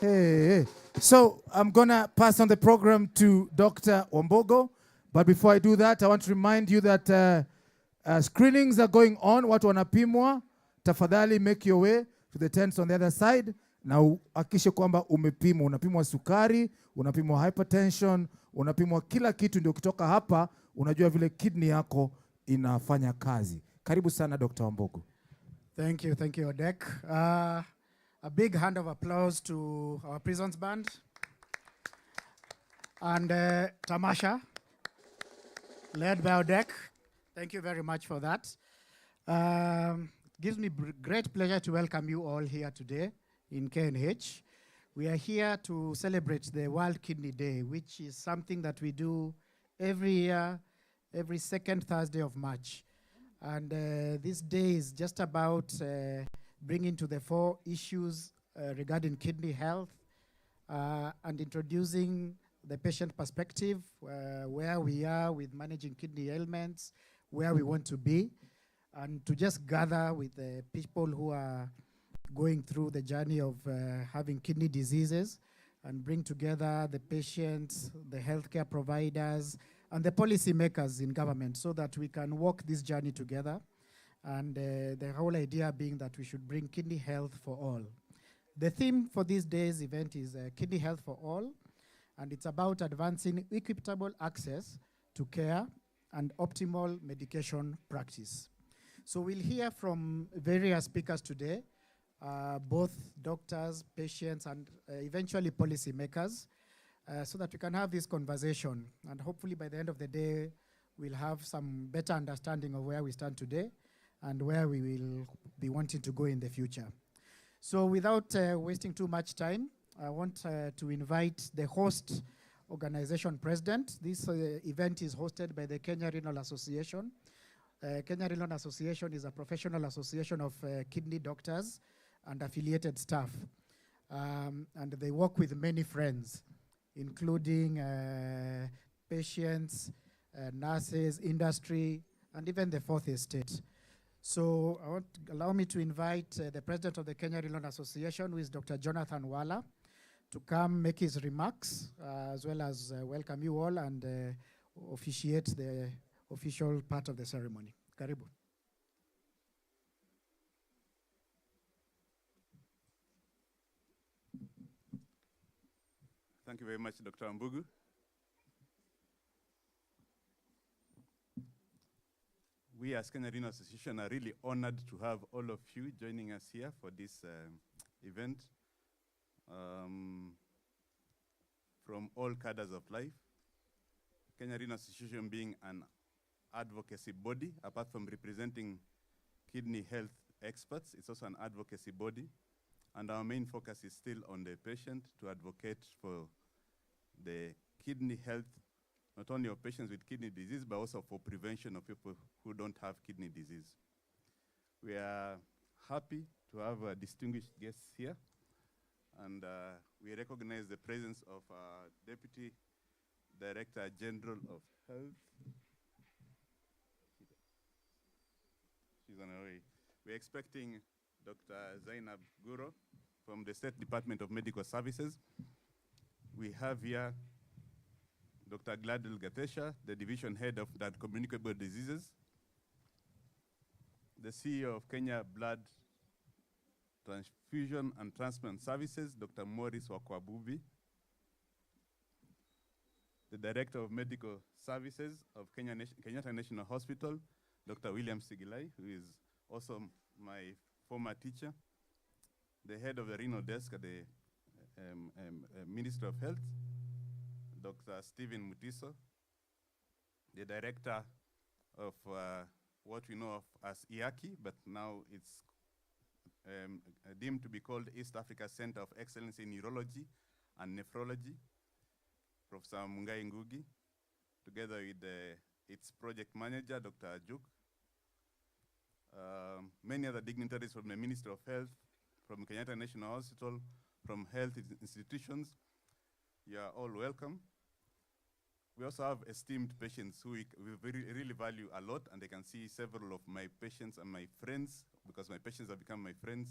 Speaker 1: hey. So I'm gonna pass on the program to Dr. Wambogo. But before I do that, I want to remind you that screenings are going on. Watu wanapimwa. Tafadhali make your way to the tents on the other side. Na uhakikishe kwamba umepimwa. Unapimwa sukari, unapimwa hypertension, unapimwa kila kitu, ndio ukitoka hapa unajua vile kidney yako inafanya kazi. Karibu sana Dr. Wambogo.
Speaker 7: Thank you, Odek. A big hand of applause to our prisons band and Tamasha, led by Odek. Thank you very much for that. Gives me great pleasure to welcome you all here today in KNH. We are here to celebrate the World Kidney Day, which is something that we do every year, every second Thursday of March. And this day is just about bringing to the fore issues regarding kidney health and introducing the patient perspective, where we are with managing kidney ailments, where we want to be, and to just gather with the people who are going through the journey of having kidney diseases and bring together the patients, the healthcare providers, and the policy makers in government so that we can walk this journey together. And the whole idea being that we should bring kidney health for all. The theme for this day's event is Kidney Health for All, and it's about advancing equitable access to care and optimal medication practice. So we'll hear from various speakers today, both doctors, patients, and eventually policy makers, so that we can have this conversation. And hopefully by the end of the day, we'll have some better understanding of where we stand today and where we will be wanting to go in the future. So without wasting too much time, I want to invite the host organization president. This event is hosted by the Kenya Renal Association. Kenya Renal Association is a professional association of kidney doctors and affiliated staff. And they work with many friends, including patients, nurses, industry, and even the fourth estate. So allow me to invite the president of the Kenya Renal Association, who is Dr. Jonathan Wala, to come make his remarks, as well as welcome you all and officiate the official part of the ceremony. Karibu.
Speaker 8: Thank you very much, Dr. Wambogo. We as Kenya Renal Association are really honored to have all of you joining us here for this event from all cadres of life. Kenya Renal Association being an advocacy body, apart from representing kidney health experts, it's also an advocacy body. And our main focus is still on the patient, to advocate for the kidney health, not only of patients with kidney disease, but also for prevention of people who don't have kidney disease. We are happy to have distinguished guests here. And we recognize the presence of Deputy Director General of Health. She's on her way. We're expecting Dr. Zainab Guro from the State Department of Medical Services. We have here Dr. Gladel Gatesha, the Division Head of Non-Communicable Diseases, the CEO of Kenya Blood Transfusion and Transplant Services, Dr. Morris Wakwabubi, the Director of Medical Services of Kenyatta National Hospital, Dr. William Sigilai, who is also my former teacher, the head of the renal desk at the Ministry of Health, Dr. Stephen Mutiso, the director of what we know of as IAKI, but now it's deemed to be called East Africa Center of Excellence in Neurology and Nephrology, Professor Mungai Ngugi, together with its project manager, Dr. Ajuk, many other dignitaries from the Ministry of Health, from Kenyatta National Hospital, from health institutions. You are all welcome. We also have esteemed patients who we really value a lot, and I can see several of my patients and my friends because my patients have become my friends.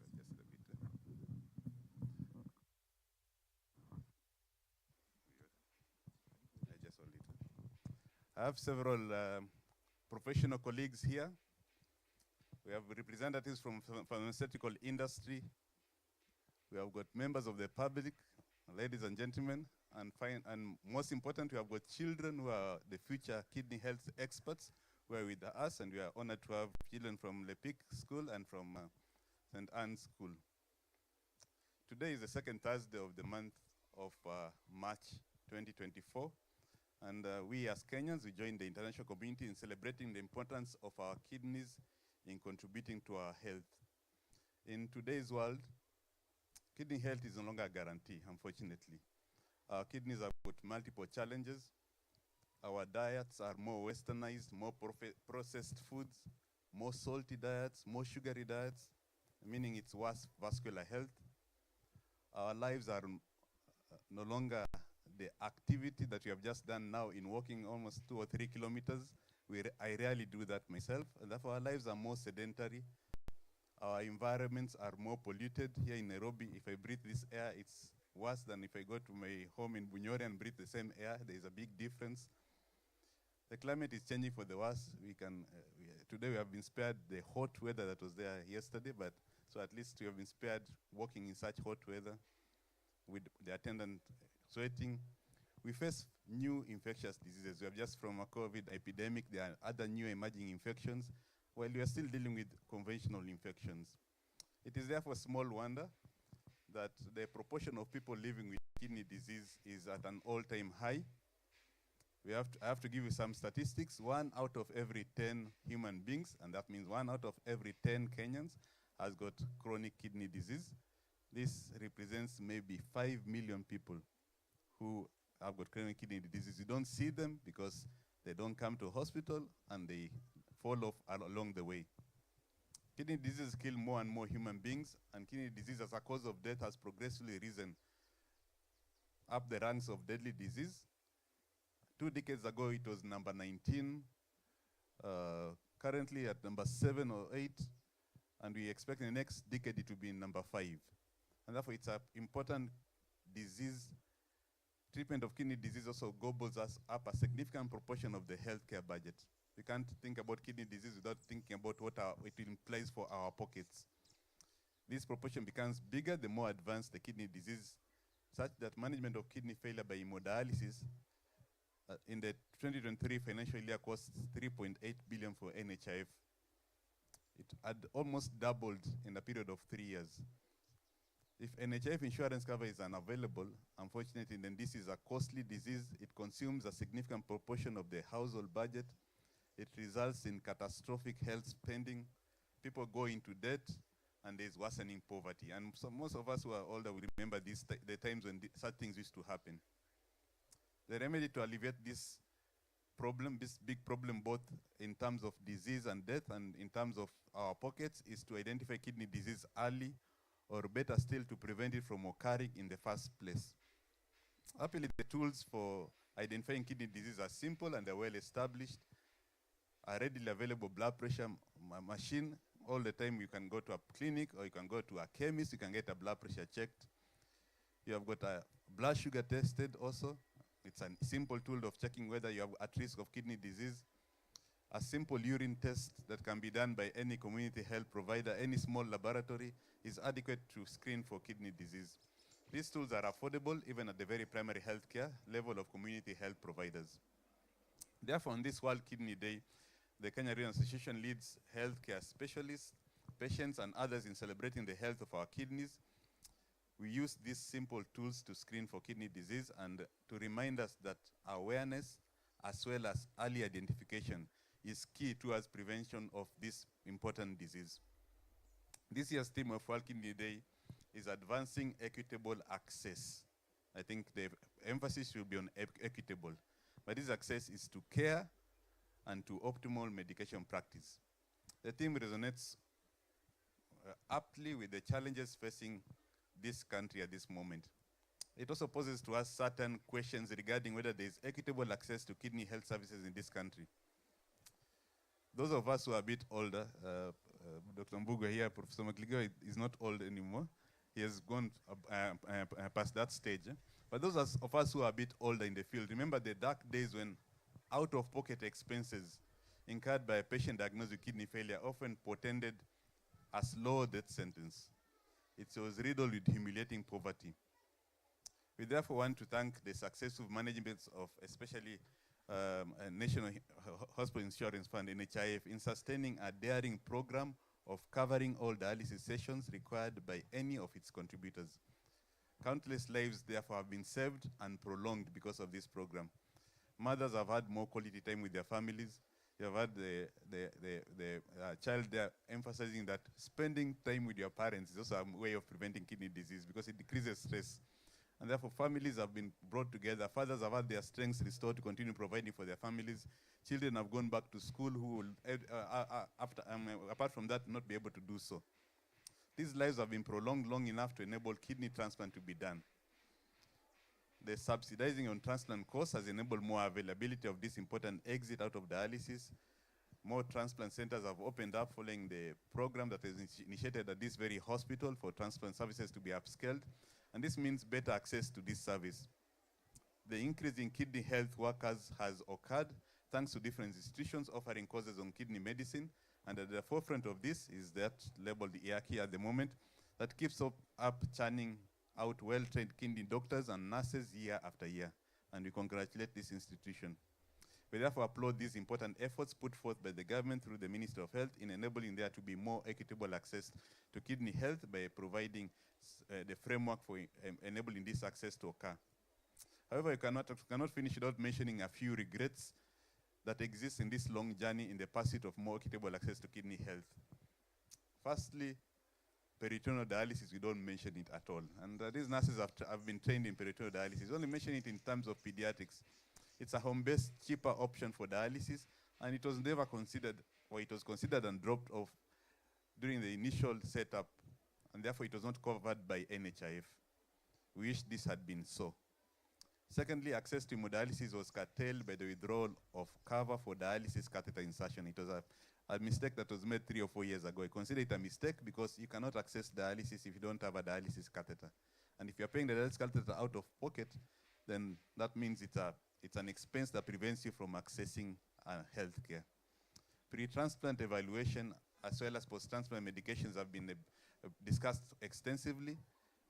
Speaker 8: Just a bit. Just a little. I have several professional colleagues here. We have representatives from pharmaceutical industry. We have got members of the public, ladies and gentlemen, and most important, we have got children who are the future kidney health experts who are with us, and we are honored to have children from Lepik School and from St. Anne's School. Today is the second Thursday of the month of March 2024, and we as Kenyans, we join the international community in celebrating the importance of our kidneys in contributing to our health. In today's world, kidney health is no longer a guarantee, unfortunately. Our kidneys have got multiple challenges. Our diets are more westernized, more processed foods, more salty diets, more sugary diets, meaning it's worse vascular health. Our lives are no longer the activity that we have just done now in walking almost 2 or 3 kilometers. I rarely do that myself, and therefore our lives are more sedentary. Our environments are more polluted. Here in Nairobi, if I breathe this air, it's worse than if I go to my home in Bunyore and breathe the same air. There is a big difference. The climate is changing for the worse. Today we have been spared the hot weather that was there yesterday, but so at least we have been spared walking in such hot weather with the attendant sweating. We face new infectious diseases. We have just from a COVID epidemic, there are other new emerging infections, while we are still dealing with conventional infections. It is therefore small wonder that the proportion of people living with kidney disease is at an all-time high. I have to give you some statistics. 1 out of every 10 human beings, and that means 1 out of every 10 Kenyans, has got chronic kidney disease. This represents maybe 5 million people who have got chronic kidney disease. You don't see them because they don't come to hospital and they fall off along the way. Kidney disease kill more and more human beings, and kidney disease as a cause of death has progressively risen up the ranks of deadly disease. 2 decades ago, it was number 19, currently at number 7 or 8, and we expect in the next decade it will be in number 5. And therefore, it's an important disease. Treatment of kidney disease also gobbles us up a significant proportion of the healthcare budget. We can't think about kidney disease without thinking about what it implies for our pockets. This proportion becomes bigger the more advanced the kidney disease, such that management of kidney failure by hemodialysis in the 2023 financial year costs 3.8 billion for NHIF. It had almost doubled in a period of 3 years. If NHIF insurance cover is unavailable, unfortunately, then this is a costly disease. It consumes a significant proportion of the household budget. It results in catastrophic health spending. People go into debt, and there's worsening poverty. And so most of us who are older will remember the times when such things used to happen. The remedy to alleviate this problem, this big problem, both in terms of disease and death and in terms of our pockets, is to identify kidney disease early, or better still, to prevent it from occurring in the first place. Happily, the tools for identifying kidney disease are simple and they're well established. A readily available blood pressure machine. All the time you can go to a clinic or you can go to a chemist, you can get a blood pressure checked. You have got a blood sugar tested also. It's a simple tool of checking whether you are at risk of kidney disease. A simple urine test that can be done by any community health provider, any small laboratory, is adequate to screen for kidney disease. These tools are affordable even at the very primary healthcare level of community health providers. Therefore, on this World Kidney Day, the Kenya Renal Association leads healthcare specialists, patients, and others in celebrating the health of our kidneys. We use these simple tools to screen for kidney disease and to remind us that awareness as well as early identification is key towards prevention of this important disease. This year's theme of World Kidney Day is advancing equitable access. I think the emphasis should be on equitable, but this access is to care and to optimal medication practice. The theme resonates aptly with the challenges facing this country at this moment. It also poses to us certain questions regarding whether there is equitable access to kidney health services in this country. those of us who are a bit older, Dr. Mbuga here, Professor Makligo is not old anymore. He has gone past that stage. But those of us who are a bit older in the field, remember the dark days when out-of-pocket expenses incurred by a patient diagnosed with kidney failure often portended a slow death sentence. It was riddled with humiliating poverty. We therefore want to thank the successful management of especially National Hospital Insurance Fund, NHIF, in sustaining a daring program of covering all dialysis sessions required by any of its contributors. Countless lives therefore have been saved and prolonged because of this program. Mothers have had more quality time with their families. You have had the child there emphasizing that spending time with your parents is also a way of preventing kidney disease because it decreases stress. And therefore, families have been brought together. Fathers have had their strengths restored to continue providing for their families. Children have gone back to school who will, apart from that, not be able to do so. These lives have been prolonged long enough to enable kidney transplant to be done. The subsidizing on transplant costs has enabled more availability of this important exit out of dialysis. More transplant centers have opened up following the program that is initiated at this very hospital for transplant services to be upscaled. And this means better access to this service. The increase in kidney health workers has occurred thanks to different institutions offering courses on kidney medicine. And at the forefront of this is that labeled IAKI at the moment that keeps up churning out well-trained kidney doctors and nurses year after year. And we congratulate this institution. We therefore applaud these important efforts put forth by the government through the Ministry of Health in enabling there to be more equitable access to kidney health by providing the framework for enabling this access to occur. However, you cannot finish without mentioning a few regrets that exist in this long journey in the pursuit of more equitable access to kidney health. Firstly, peritoneal dialysis, we don't mention it at all. And these nurses have been trained in peritoneal dialysis. We only mention it in terms of pediatrics. It's a home-based, cheaper option for dialysis, and it was never considered, or it was considered and dropped off during the initial setup, and therefore it was not covered by NHIF. We wish this had been so. Secondly, access to hemodialysis was curtailed by the withdrawal of cover for dialysis catheter insertion. It was a mistake that was made 3 or 4 years ago. I consider it a mistake because you cannot access dialysis if you don't have a dialysis catheter. And if you're paying the dialysis catheter out of pocket, then that means it's an expense that prevents you from accessing health care. Pre-transplant evaluation as well as post-transplant medications have been discussed extensively,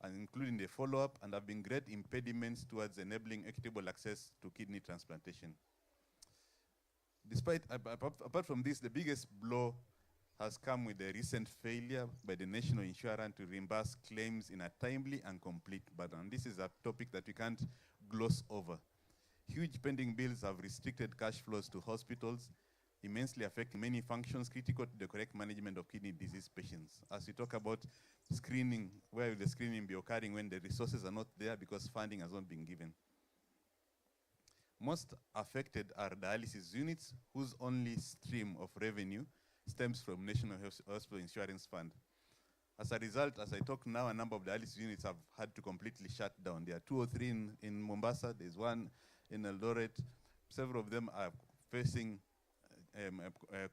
Speaker 8: and including the follow-up, and have been great impediments towards enabling equitable access to kidney transplantation. Apart from this, the biggest blow has come with the recent failure by the national insurer to reimburse claims in a timely and complete manner. And this is a topic that we can't gloss over. Huge pending bills have restricted cash flows to hospitals, immensely affecting many functions critical to the correct management of kidney disease patients. As we talk about screening, where will the screening be occurring when the resources are not there because funding has not been given? Most affected are dialysis units whose only stream of revenue stems from National Hospital Insurance Fund. As a result, as I talk now, a number of dialysis units have had to completely shut down. There are 2 or 3 in Mombasa, there's one in Eldoret. Several of them are facing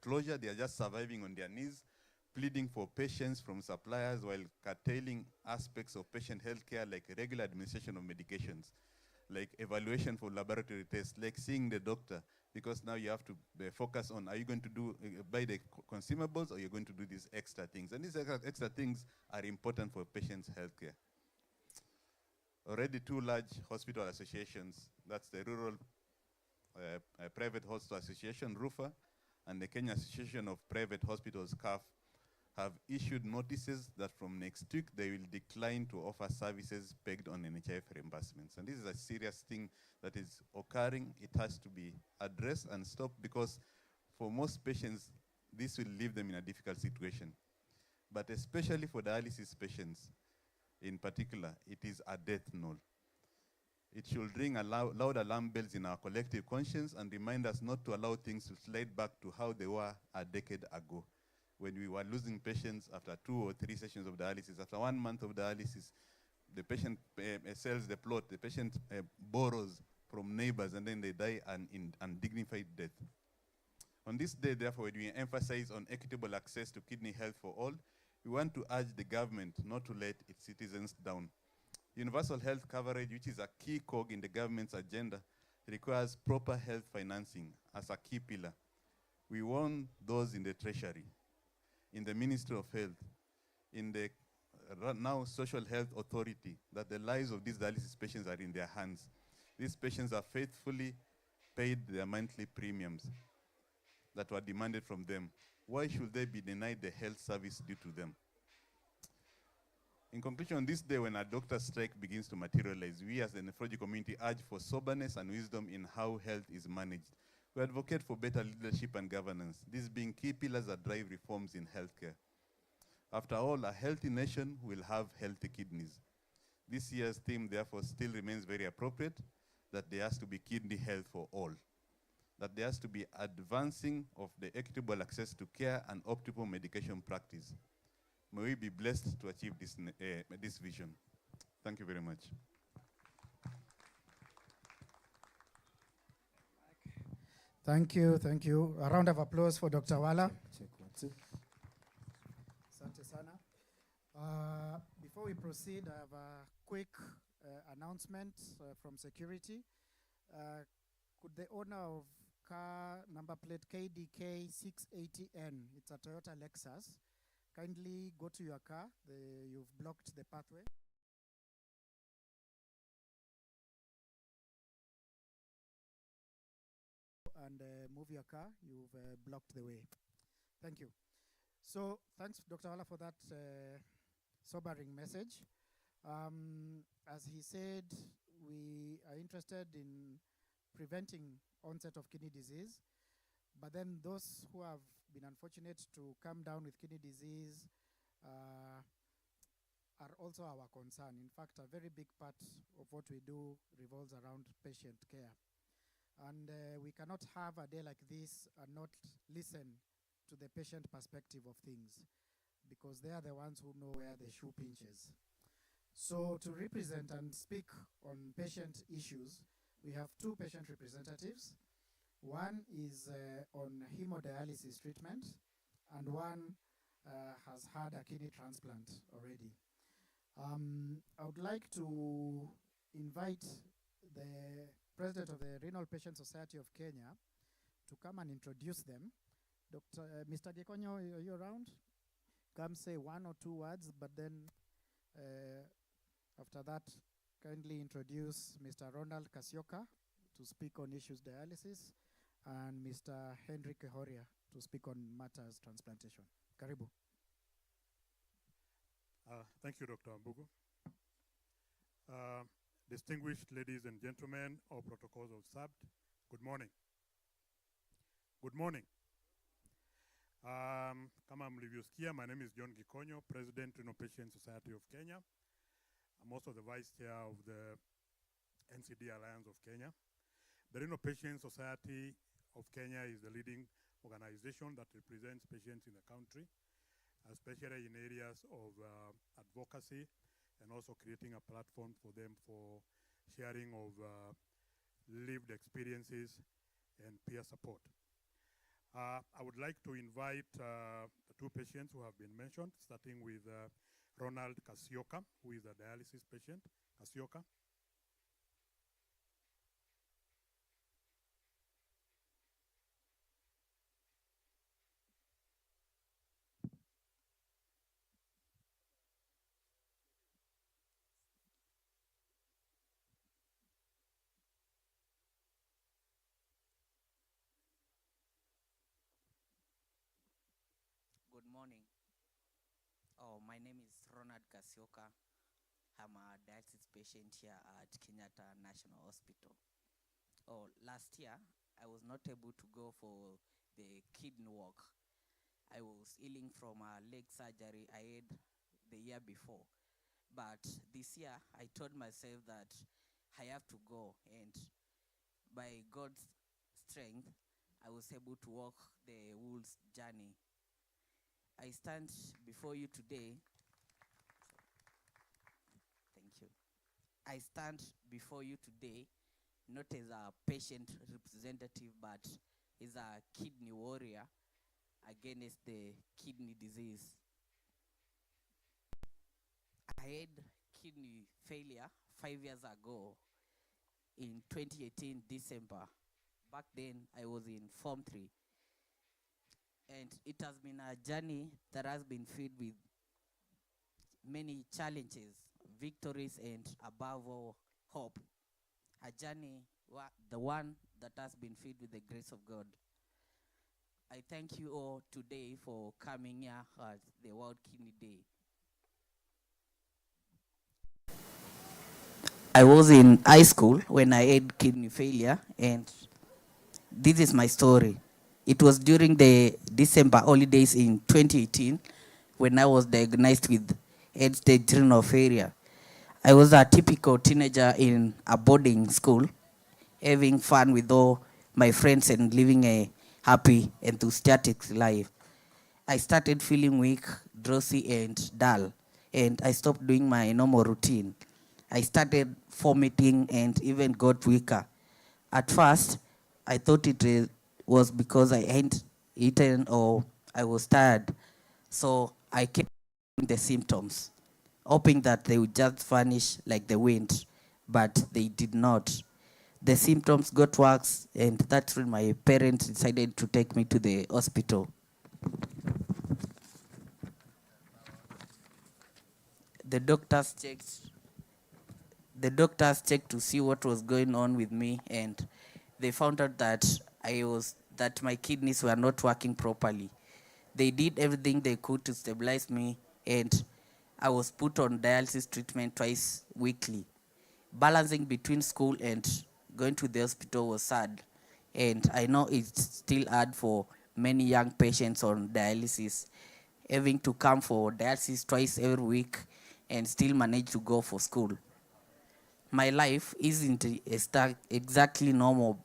Speaker 8: closure. They are just surviving on their knees, pleading for patience from suppliers while curtailing aspects of patient health care like regular administration of medications, like evaluation for laboratory tests, like seeing the doctor, because now you have to focus on, are you going to buy the consumables or you're going to do these extra things? And these extra things are important for patients' health care. Already 2 large hospital associations, that's the Rural Private Hospital Association, RUFA, and the Kenya Association of Private Hospitals, CAF, have issued notices that from next week they will decline to offer services pegged on NHIF reimbursements. And this is a serious thing that is occurring. It has to be addressed and stopped because for most patients, this will leave them in a difficult situation. But especially for dialysis patients in particular, it is a death knell. It should ring loud alarm bells in our collective conscience and remind us not to allow things to slide back to how they were a decade ago, when we were losing patients after 2 or 3 sessions of dialysis. After 1 month of dialysis, the patient sells the plot, the patient borrows from neighbors, and then they die an undignified death. On this day, therefore, when we emphasize on equitable access to kidney health for all, we want to urge the government not to let its citizens down. Universal health coverage, which is a key cog in the government's agenda, requires proper health financing as a key pillar. We warn those in the Treasury, in the Ministry of Health, in the now Social Health Authority, that the lives of these dialysis patients are in their hands. These patients are faithfully paid their monthly premiums that were demanded from them. Why should they be denied the health service due to them? In conclusion, on this day when a doctor's strike begins to materialize, we as the nephrology community urge for soberness and wisdom in how health is managed. We advocate for better leadership and governance, these being key pillars that drive reforms in healthcare. After all, a healthy nation will have healthy kidneys. This year's theme, therefore, still remains very appropriate, that there has to be kidney health for all, that there has to be advancing of the equitable access to care and optimal medication practice. May we be blessed to achieve this vision. Thank you very much.
Speaker 7: Thank you, thank you. A round of applause for Dr. Wala.
Speaker 4: Check 1, 2.
Speaker 7: Asante sana. Before we proceed, I have a quick announcement from security. Could the owner of car number plate KDK 680N, it's a Toyota Lexus, kindly go to your car. You've blocked the pathway. And move your car. You've blocked the way. Thank you. So thanks, Dr. Wala, for that sobering message. As he said, we are interested in preventing onset of kidney disease, but then those who have been unfortunate to come down with kidney disease are also our concern. In fact, a very big part of what we do revolves around patient care. And we cannot have a day like this and not listen to the patient perspective of things, because they are the ones who know where the shoe pinches. So to represent and speak on patient issues, we have two patient representatives. One is on hemodialysis treatment, and one has had a kidney transplant already. I would like to invite the president of the Renal Patient Society of Kenya to come and introduce them. Mr. Gekonyo, are you around? Come say one or two words, but then after that, kindly introduce Mr. Ronald Kasioka to speak on issues dialysis, and Mr. Henry Kehoria to speak on matters transplantation. Karibu.
Speaker 9: Thank you, Dr. Mbugu. Distinguished ladies and gentlemen, all protocols observed, good morning. Good morning. Kama mlivyosikia, my name is John Gikonyo, President, Renal Patient Society of Kenya. I'm also the Vice Chair of the NCD Alliance of Kenya. The Renal Patient Society of Kenya is the leading organization that represents patients in the country, especially in areas of advocacy, and also creating a platform for them for sharing of lived experiences and peer support. I would like to invite the two patients who have been mentioned, starting with Ronald Kasioka, who is a dialysis patient. Kasioka.
Speaker 10: Good morning. My name is Ronald Kasioka. I'm a dialysis patient here at Kenyatta National Hospital. Last year, I was not able to go for the kidney walk. I was healing from a leg surgery I had the year before. But this year, I told myself that I have to go, and by God's strength, I was able to walk the whole journey. I stand before you today. Thank you. I stand before you today, not as a patient representative, but is a kidney warrior against the kidney disease. I had kidney failure 5 years ago in 2018 December. Back then I was in Form 3. And it has been a journey that has been filled with many challenges, victories, and above all, hope. A journey, the one that has been filled with the grace of God. I thank you all today for coming here at the World Kidney Day. I was in high school when I had kidney failure, and this is my story. It was during the December holidays in 2018 when I was diagnosed with end-stage renal failure. I was a typical teenager in a boarding school, having fun with all my friends and living a happy, enthusiastic life. I started feeling weak, drowsy, and dull, and I stopped doing my normal routine. I started vomiting and even got weaker. At first, I thought it was because I hadn't eaten or I was tired, so I kept the symptoms, hoping that they would just vanish like the wind, but they did not. The symptoms got worse, and that's when my parents decided to take me to the hospital. The doctors checked to see what was going on with me, and they found out that my kidneys were not working properly. They did everything they could to stabilize me, and I was put on dialysis treatment twice weekly. Balancing between school and going to the hospital was sad, and I know it's still hard for many young patients on dialysis, having to come for dialysis twice every week and still manage to go for school. My life isn't exactly normal.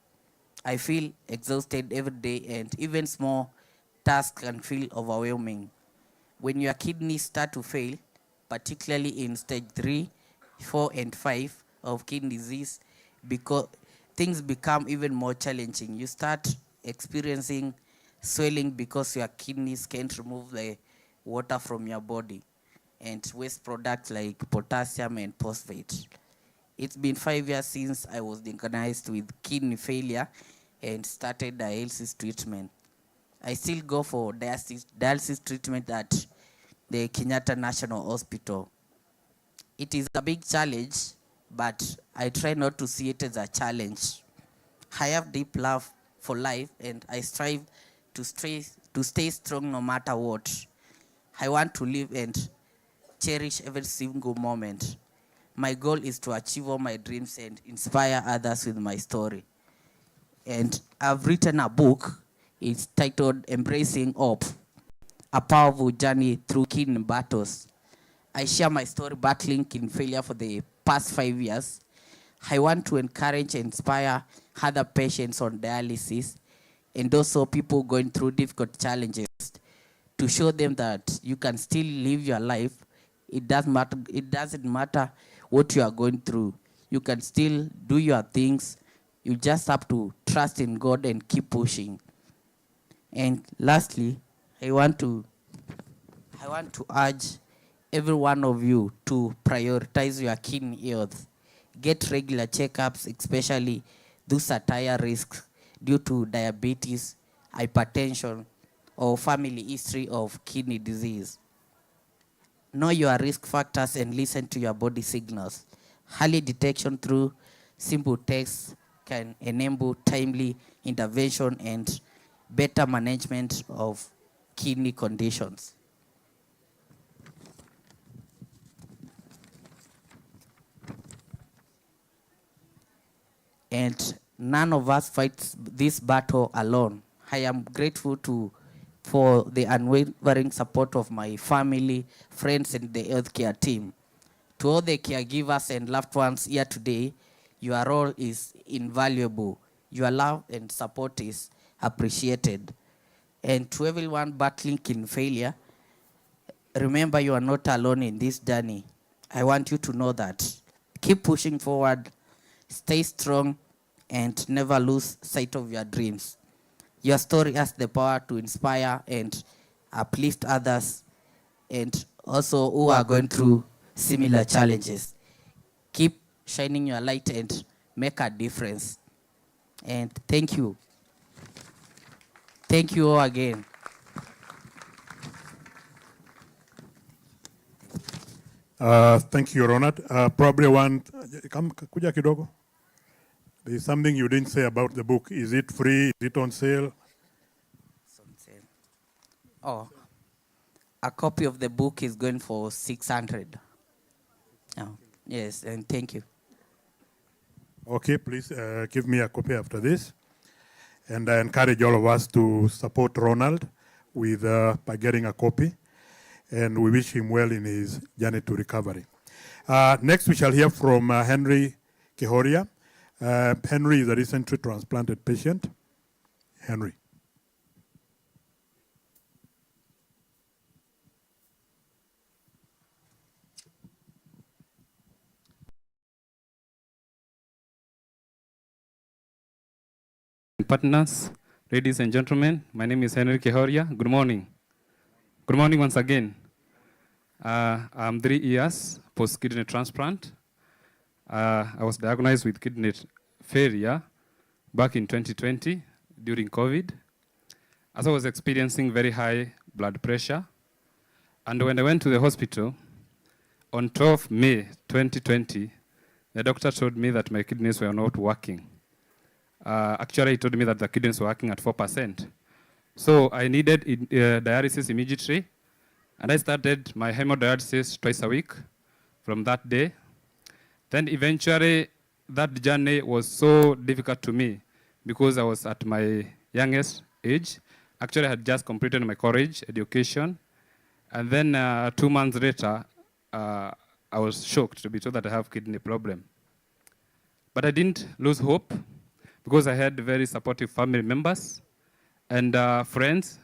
Speaker 10: I feel exhausted every day, and even small tasks can feel overwhelming. When your kidneys start to fail, particularly in stage 3, 4, and 5 of kidney disease, because things become even more challenging. You start experiencing swelling because your kidneys can't remove the water from your body, and waste products like potassium and phosphate. It's been 5 years since I was diagnosed with kidney failure and started dialysis treatment. I still go for dialysis treatment at the Kenyatta National Hospital. It is a big challenge, but I try not to see it as a challenge. I have deep love for life, and I strive to stay strong no matter what. I want to live and cherish every single moment. My goal is to achieve all my dreams and inspire others with my story. And I've written a book. It's titled Embracing Hope, a powerful journey through kidney battles. I share my story battling kidney failure for the past 5 years. I want to encourage and inspire other patients on dialysis and also people going through difficult challenges to show them that you can still live your life. It doesn't matter what you are going through. You can still do your things. You just have to trust in God and keep pushing. And lastly, I want to urge every one of you to prioritize your kidney health. Get regular checkups, especially those at higher risk due to diabetes, hypertension, or family history of kidney disease. Know your risk factors and listen to your body signals. Early detection through simple tests can enable timely intervention and better management of kidney conditions. And none of us fights this battle alone. I am grateful for the unwavering support of my family, friends, and the healthcare team. To all the caregivers and loved ones here today, your role is invaluable. Your love and support is appreciated. And to everyone battling kidney failure, remember you are not alone in this journey. I want you to know that. Keep pushing forward, stay strong, and never lose sight of your dreams. Your story has the power to inspire and uplift others, and also who are going through similar challenges. Keep shining your light and make a difference. And thank you. Thank you all again.
Speaker 9: Thank you, Ronald. Probably kuja kidogo. There is something you didn't say about the book. Is it free? Is it on sale?
Speaker 10: Oh, a copy of the book is going for 600. Oh, yes, and thank you.
Speaker 9: Okay, please give me a copy after this. And I encourage all of us to support Ronald with by getting a copy. And we wish him well in his journey to recovery. Next, we shall hear from Henry Kehoria. Henry is a recently transplanted patient. Henry.
Speaker 11: Partners, ladies and gentlemen, my name is Henry Kehoria. Good morning. Good morning once again. I'm 3 years post-kidney transplant. I was diagnosed with kidney failure back in 2020 during COVID, as I was experiencing very high blood pressure. And when I went to the hospital on 12 May 2020, the doctor told me that my kidneys were not working. Actually, he told me that the kidneys were working at 4%. So I needed dialysis immediately, and I started my hemodialysis twice a week from that day. Then eventually, that journey was so difficult to me because I was at my youngest age. Actually, I had just completed my college education. And then 2 months later, I was shocked to be told that I have kidney problem. But I didn't lose hope because I had very supportive family members and friends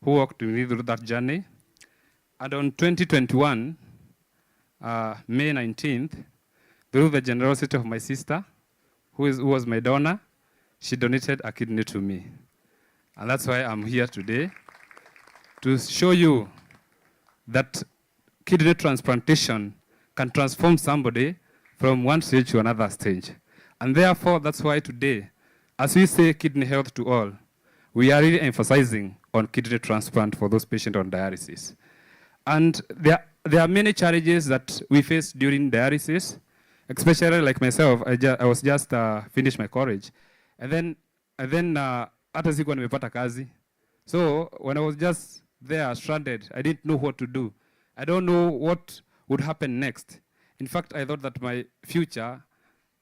Speaker 11: who walked with me through that journey. And on 2021, May 19th, through the generosity of my sister, who was my donor, she donated a kidney to me. And that's why I'm here today, to show you that kidney transplantation can transform somebody from one stage to another stage. And therefore, that's why today, as we say kidney health to all, we are really emphasizing on kidney transplant for those patients on dialysis. And there are many challenges that we face during dialysis, especially like myself. I was just finished my college, and then hata sikuwa nimepata kazi. So when I was just there stranded, I didn't know what to do. I don't know what would happen next. In fact, I thought that my future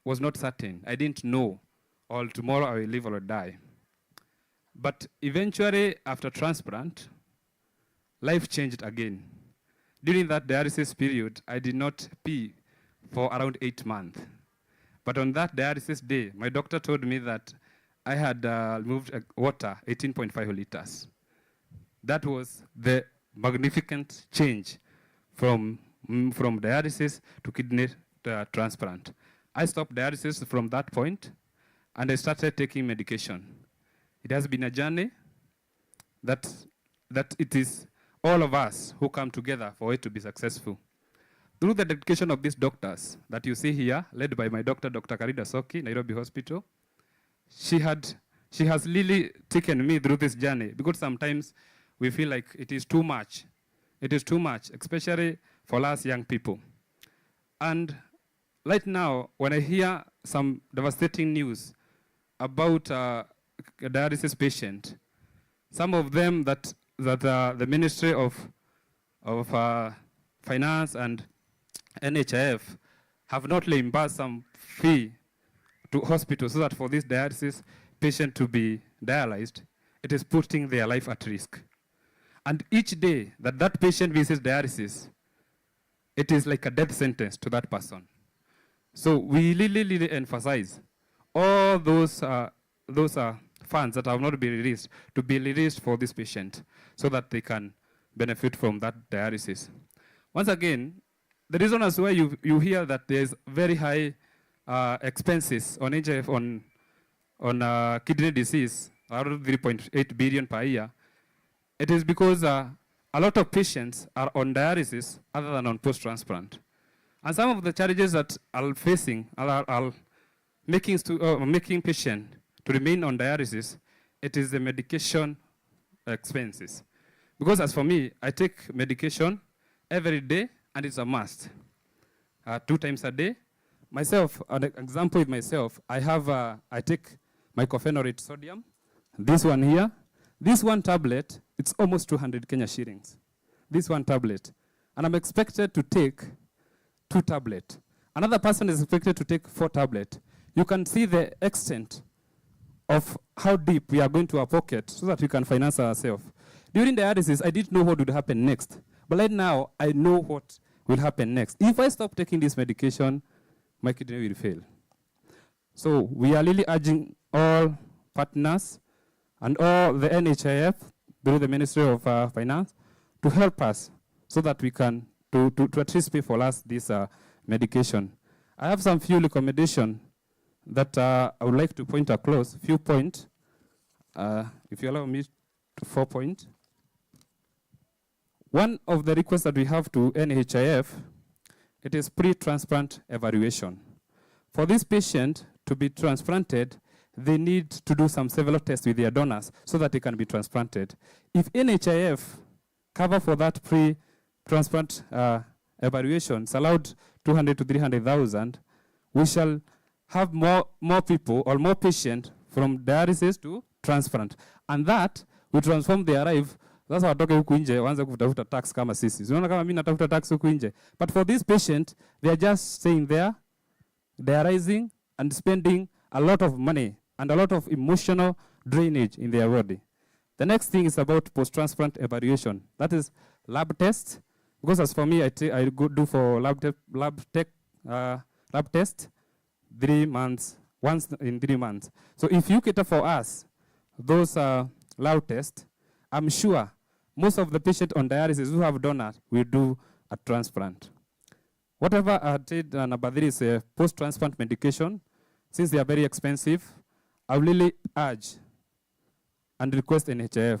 Speaker 11: was not certain. I didn't know, or tomorrow I will live or die. But eventually, after transplant, life changed again. During that dialysis period, I did not pee for around 8 months. But on that dialysis day, my doctor told me that I had moved water 18.5 liters. That was the magnificent change from dialysis to kidney transplant. I stopped dialysis from that point, and I started taking medication. It has been a journey that it is all of us who come together for it to be successful. Through the dedication of these doctors that you see here, led by my doctor, Dr. Karida Soki, Nairobi Hospital, she has really taken me through this journey, because sometimes we feel like it is too much. It is too much, especially for us young people. And right now, when I hear some devastating news about a dialysis patient, some of them that the Ministry of Finance and NHIF have not reimbursed some fee to hospitals so that for this dialysis patient to be dialyzed, it is putting their life at risk. And each day that that patient visits dialysis, it is like a death sentence to that person. So we really emphasize all those funds that have not been released to be released for this patient so that they can benefit from that dialysis. Once again, the reason as why you hear that there's very high expenses on NHIF on kidney disease around 3.8 billion per year, it is because a lot of patients are on dialysis other than on post-transplant. And some of the challenges that are facing are making patients to remain on dialysis, it is the medication expenses. Because as for me, I take medication every day, and it's a must. 2 times a day. Myself, an example with myself, I take mycophenolate sodium, this one here. This one tablet, it's almost 200 Kenya shillings. This one tablet. And I'm expected to take 2 tablets. Another person is expected to take 4 tablets. You can see the extent of how deep we are going to our pocket so that we can finance ourselves. During dialysis, I didn't know what would happen next. But right now, I know what will happen next. If I stop taking this medication, my kidney will fail. So we are really urging all partners and all the NHIF, through the Ministry of Finance, to help us so that we can to at least pay for us this medication. I have some few recommendations that I would like to point across, few points. If you allow me to 4 points. One of the requests that we have to NHIF, it is pre-transplant evaluation. For this patient to be transplanted, they need to do some several tests with their donors so that they can be transplanted. If NHIF cover for that pre-transplant evaluations allowed 200 to 300,000, we shall have more people or more patients from dialysis to transplant. And that will transform their life. Sasa watoke huku nje waanze kutafuta tax kama sisi. Unaona kama mimi natafuta tax huku nje. But for this patient, they are just staying there, dialyzing and spending a lot of money and a lot of emotional drainage in their body. The next thing is about post-transplant evaluation. That is lab tests. Because as for me, I go do for lab test 3 months, once in 3 months. So if you cater for us those lab tests, I'm sure most of the patients on dialysis who have donors will do a transplant. Whatever I did about this post-transplant medication, since they are very expensive, I really urge and request NHIF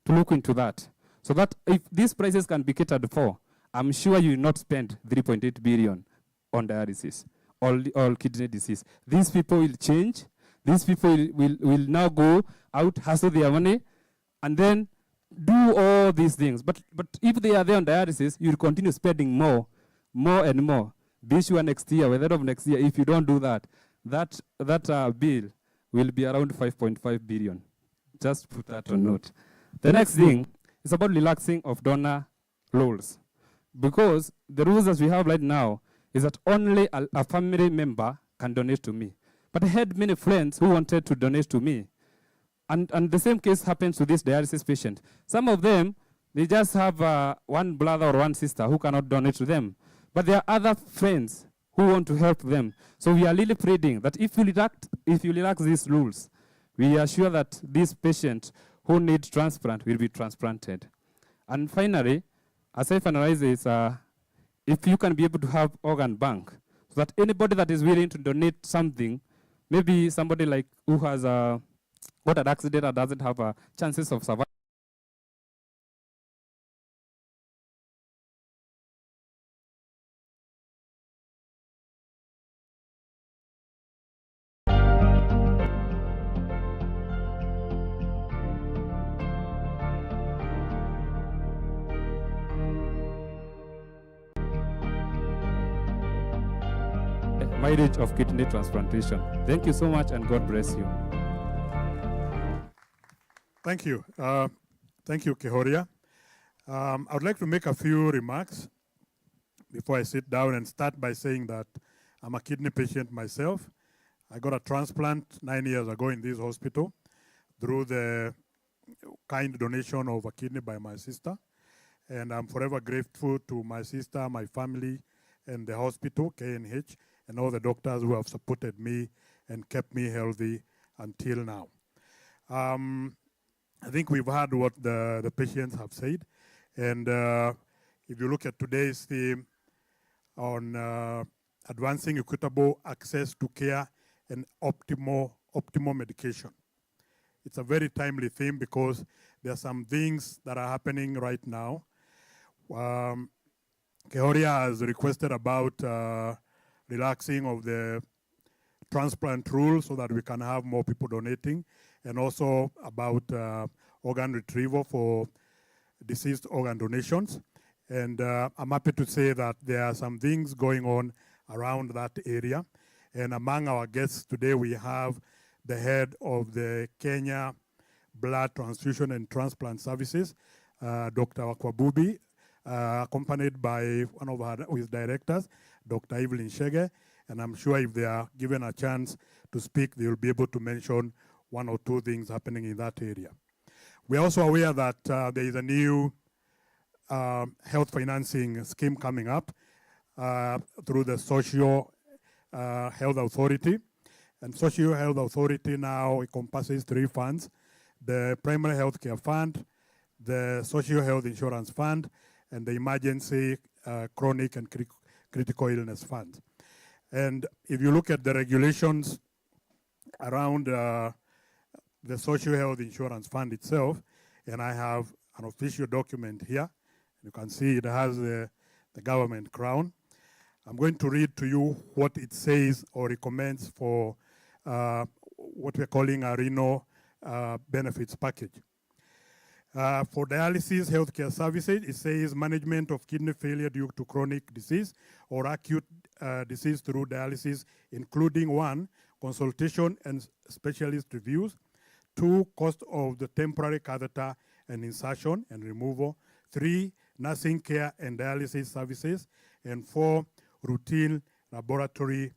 Speaker 11: to look into that. So that if these prices can be catered for, I'm sure you will not spend 3.8 billion on dialysis, all kidney disease. These people will change. These people will now go out, hustle their money, and then do all these things. But if they are there on dialysis, you'll continue spending more and more. This year, next year, whether of next year, if you don't do that, that bill will be around 5.5 billion. Just put that on note. The next thing is about relaxing of donor rules. Because the rules that we have right now is that only a family member can donate to me. But I had many friends who wanted to donate to me. And the same case happens to this dialysis patient. Some of them, they just have one brother or one sister who cannot donate to them. But there are other friends who want to help them. So we are really pleading that if you relax these rules, we are sure that this patient who needs transplant will be transplanted. And finally, as I finalize this, if you can be able to have organ bank, so that anybody that is willing to donate something, maybe somebody like who has got an accident and doesn't have chances of survival. Mileage of kidney transplantation. Thank you so much, and God bless you.
Speaker 9: Thank you. Thank you, Kehoria. I would like to make a few remarks before I sit down and start by saying that I'm a kidney patient myself. I got a transplant 9 years ago in this hospital through the kind donation of a kidney by my sister. And I'm forever grateful to my sister, my family, and the hospital, KNH, and all the doctors who have supported me and kept me healthy until now. I think we've heard what the patients have said. And if you look at today's theme on advancing equitable access to care and optimal medication, it's a very timely theme because there are some things that are happening right now. Kehoria has requested about relaxing of the transplant rule so that we can have more people donating, and also about organ retrieval for deceased organ donations. And I'm happy to say that there are some things going on around that area. And among our guests today, we have the head of the Kenya Blood Transfusion and Transplant Services, Dr. Wakwabubi, accompanied by one of his directors, Dr. Evelyn Shege. And I'm sure if they are given a chance to speak, they will be able to mention one or two things happening in that area. We're also aware that there is a new health financing scheme coming up through the Social Health Authority. And Social Health Authority now encompasses 3 funds: the Primary Health Care Fund, the Social Health Insurance Fund, and the Emergency Chronic and Critical Illness Fund. And if you look at the regulations around the Social Health Insurance Fund itself, and I have an official document here. You can see it has the government crown. I'm going to read to you what it says or recommends for what we're calling a renal benefits package. For dialysis healthcare services, it says management of kidney failure due to chronic disease or acute disease through dialysis, including 1, consultation and specialist reviews; 2, cost of the temporary catheter and insertion and removal; 3, nursing care and dialysis services; and 4, routine laboratory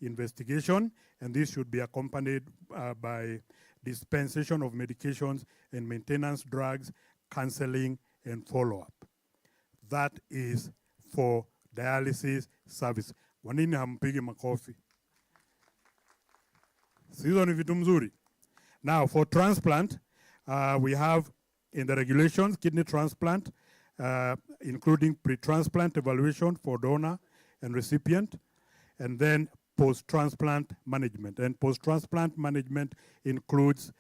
Speaker 9: investigation. And this should be accompanied by dispensation of medications and maintenance drugs, counseling, and follow-up. That is for dialysis service. Wanini hampigi makofi? Sizo ni vitu mzuri. Now, for transplant, we have in the regulations kidney transplant, including pre-transplant evaluation for donor and recipient, and then post-transplant management. And post-transplant management includes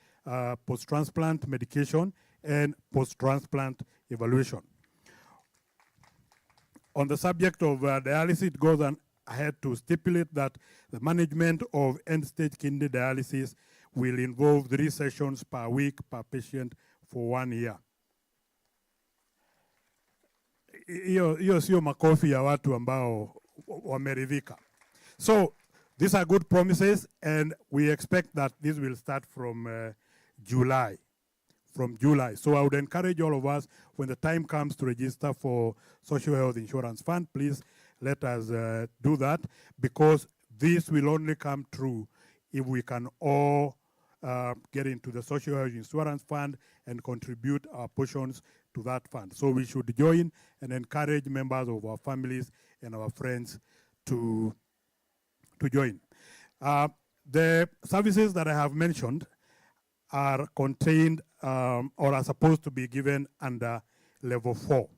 Speaker 9: post-transplant medication and post-transplant evaluation. On the subject of dialysis, it goes on ahead to stipulate that the management of end-stage kidney dialysis will involve 3 sessions per week per patient for 1 year. Hiyo sio makofi ya watu ambao wameridhika. So these are good promises, and we expect that this will start from July. So I would encourage all of us, when the time comes to register for Social Health Insurance Fund, please let us do that, because this will only come true if we can all get into the Social Health Insurance Fund and contribute our portions to that fund. So we should join and encourage members of our families and our friends to join. The services that I have mentioned are contained or are supposed to be given under level 4.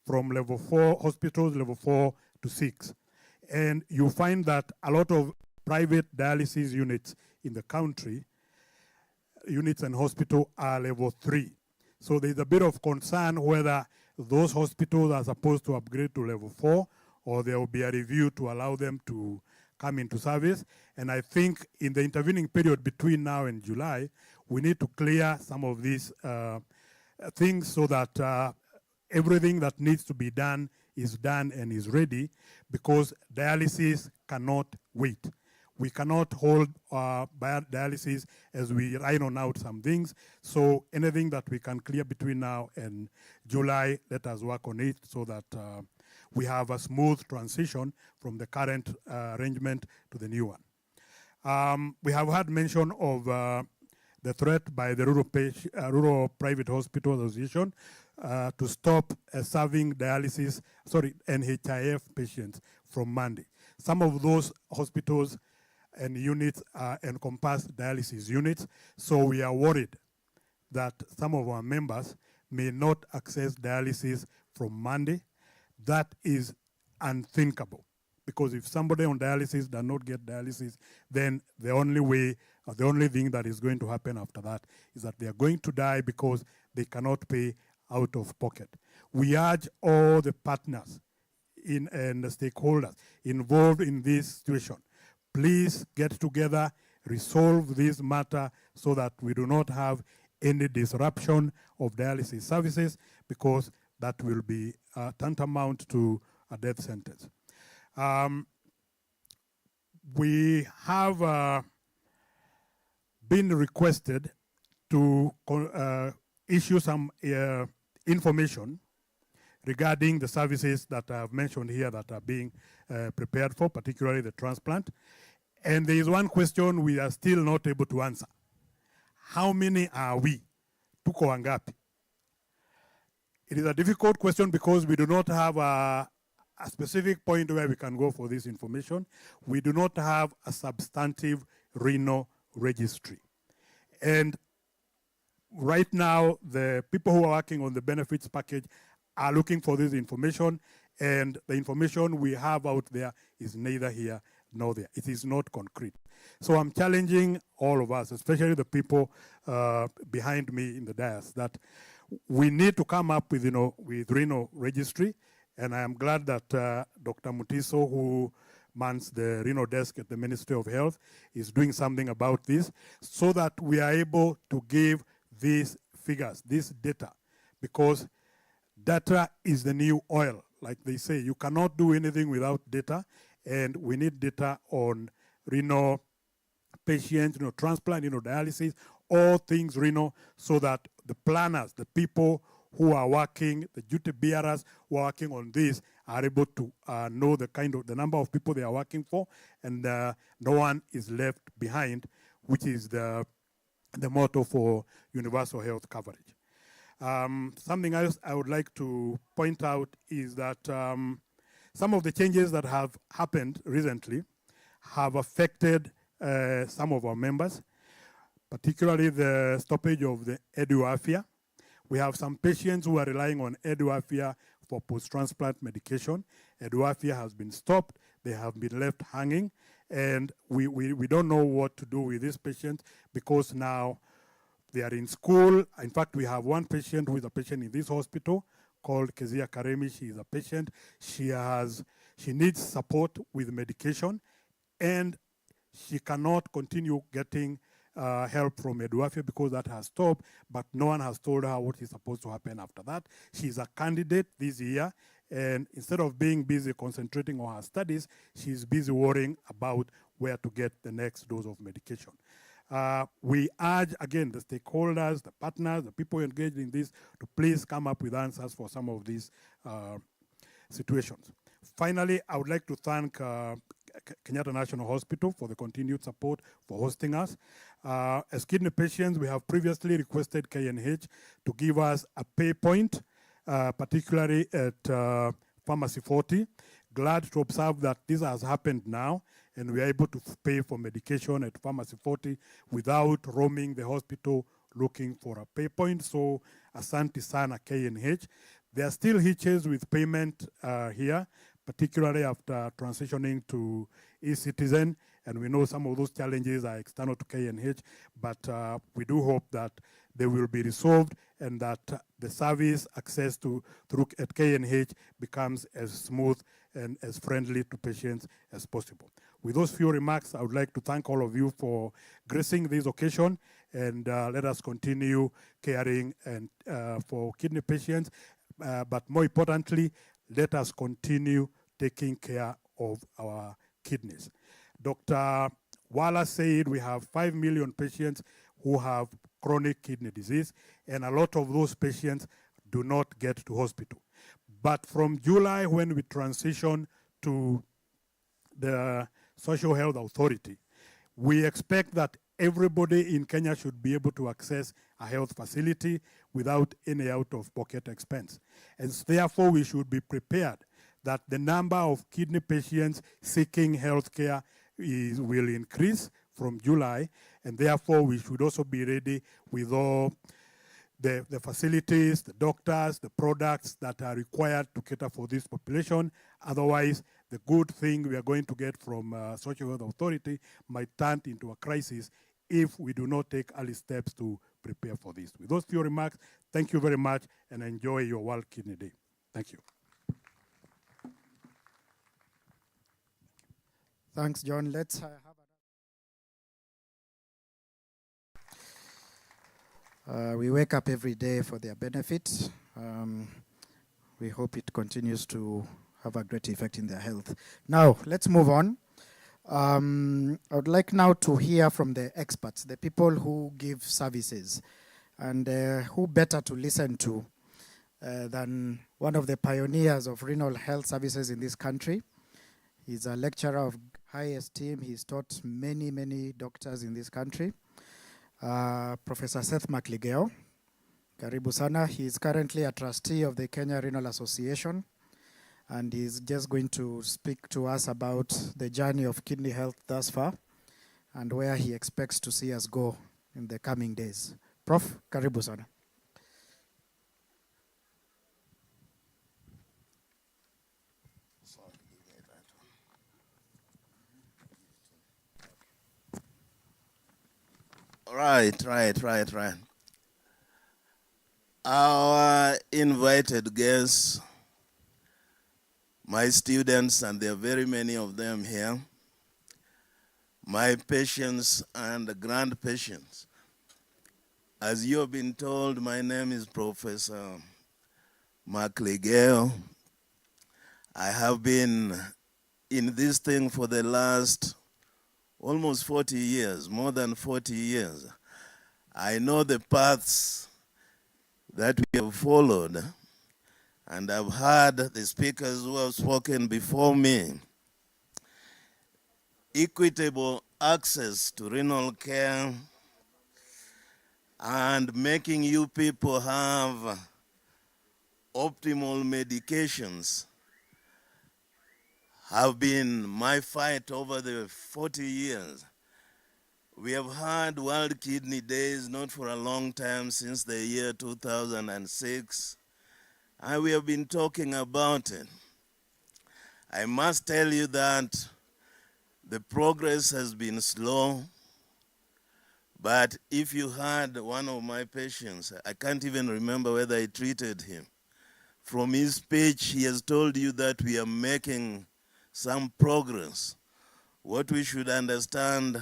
Speaker 9: From level 4 hospitals, level 4 to 6. And you find that a lot of private dialysis units in the country, units and hospital, are level 3. So there's a bit of concern whether those hospitals are supposed to upgrade to level 4, or there will be a review to allow them to come into service. And I think in the intervening period between now and July, we need to clear some of these things so that everything that needs to be done is done and is ready, because dialysis cannot wait. We cannot hold dialysis as we iron out some things. So anything that we can clear between now and July, let us work on it so that we have a smooth transition from the current arrangement to the new one. We have had mention of the threat by the Rural Private Hospital Association to stop serving NHIF patients from Monday. Some of those hospitals and units encompass dialysis units, so we are worried that some of our members may not access dialysis from Monday. That is unthinkable, because if somebody on dialysis does not get dialysis, then the only way The only thing that is going to happen after that is that they are going to die because they cannot pay out of pocket. We urge all the partners and the stakeholders involved in this situation, please get together, resolve this matter so that we do not have any disruption of dialysis services, because that will be tantamount to a death sentence. We have been requested to issue some information regarding the services that I have mentioned here that are being prepared for, particularly the transplant. And there is one question we are still not able to answer. How many are we? Tuko wangapi? It is a difficult question because we do not have a specific point where we can go for this information. We do not have a substantive renal registry. And right now, the people who are working on the benefits package are looking for this information, and the information we have out there is neither here nor there. It is not concrete. So I'm challenging all of us, especially the people behind me in the dais, that we need to come up with, with renal registry. And I am glad that Dr. Mutiso, who mans the renal desk at the Ministry of Health, is doing something about this so that we are able to give these figures, this data, because data is the new oil. Like they say, you cannot do anything without data, and we need data on renal patients, transplant, dialysis, all things renal, so that the planners, the people who are working, the duty bearers who are working on this are able to know the number of people they are working for, and no one is left behind, which is the motto for universal health coverage. Something else I would like to point out is that some of the changes that have happened recently have affected some of our members, particularly the stoppage of the Eduafia. We have some patients who are relying on Eduafia for post-transplant medication. Eduafia has been stopped. They have been left hanging. And we don't know what to do with these patients because now they are in school. In fact, we have one patient who is a patient in this hospital called Kezia Karemi. She is a patient. She needs support with medication, and she cannot continue getting help from Eduafia because that has stopped, but no one has told her what is supposed to happen after that. She's a candidate this year, and instead of being busy concentrating on her studies, she's busy worrying about where to get the next dose of medication. We urge, again, the stakeholders, the partners, the people engaged in this to please come up with answers for some of these situations. Finally, I would like to thank Kenyatta National Hospital for the continued support for hosting us. As kidney patients, we have previously requested KNH to give us a pay point, particularly at Pharmacy 40. Glad to observe that this has happened now, and we are able to pay for medication at Pharmacy 40 without roaming the hospital looking for a pay point. So, asante sana KNH. There are still hitches with payment here, particularly after transitioning to e-citizen, and we know some of those challenges are external to KNH, but we do hope that they will be resolved and that the service access through at KNH becomes as smooth and as friendly to patients as possible. With those few remarks, I would like to thank all of you for gracing this occasion, and let us continue caring and for kidney patients, but more importantly, let us continue taking care of our kidneys. Dr. Wala said we have 5 million patients who have chronic kidney disease, and a lot of those patients do not get to hospital. But from July, when we transition to the Social Health Authority, we expect that everybody in Kenya should be able to access a health facility without any out-of-pocket expense. And therefore, we should be prepared that the number of kidney patients seeking health care will increase from July, and therefore we should also be ready with all the facilities, the doctors, the products that are required to cater for this population. Otherwise, the good thing we are going to get from Social Health Authority might turn into a crisis if we do not take early steps to prepare for this. With those few remarks, thank you very much and enjoy your World Kidney Day. Thank you.
Speaker 7: Thanks, John. Let's have we wake up every day for their benefit. We hope it continues to have a great effect in their health. Now, let's move on. I would like now to hear from the experts, the people who give services, and who better to listen to than one of the pioneers of renal health services in this country. He's a lecturer of high esteem. He's taught many, many doctors in this country. Professor Seth Makligeo, karibu sana. He's currently a trustee of the Kenya Renal Association, and he's just going to speak to us about the journey of kidney health thus far and where he expects to see us go in the coming days. Prof, karibu sana.
Speaker 12: Right. Our invited guests, my students, and there are very many of them here, my patients and grandpatients. As you have been told, my name is Professor Makligeo. I have been in this thing for the last almost 40 years, more than 40 years. I know the paths that we have followed, and I've heard the speakers who have spoken before me. Equitable access to renal care and making you people have optimal medications have been my fight over the 40 years. We have had World Kidney Days not for a long time, since the year 2006, and we have been talking about it. I must tell you that the progress has been slow, but if you had one of my patients, I can't even remember whether I treated him. From his speech, he has told you that we are making some progress. What we should understand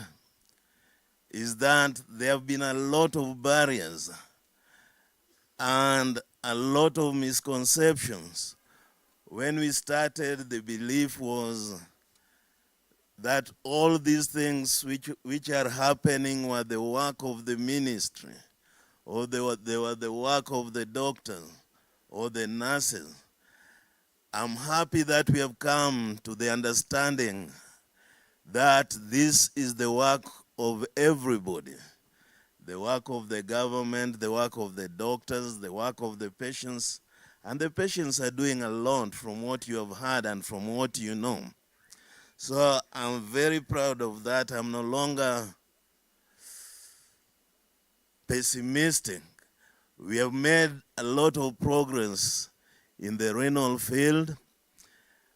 Speaker 12: is that there have been a lot of barriers and a lot of misconceptions. When we started, the belief was that all these things which are happening were the work of the ministry, or they were the work of the doctors or the nurses. I'm happy that we have come to the understanding that this is the work of everybody. The work of the government, the work of the doctors, the work of the patients. And the patients are doing a lot from what you have heard and from what you know. So I'm very proud of that. I'm no longer pessimistic. We have made a lot of progress in the renal field.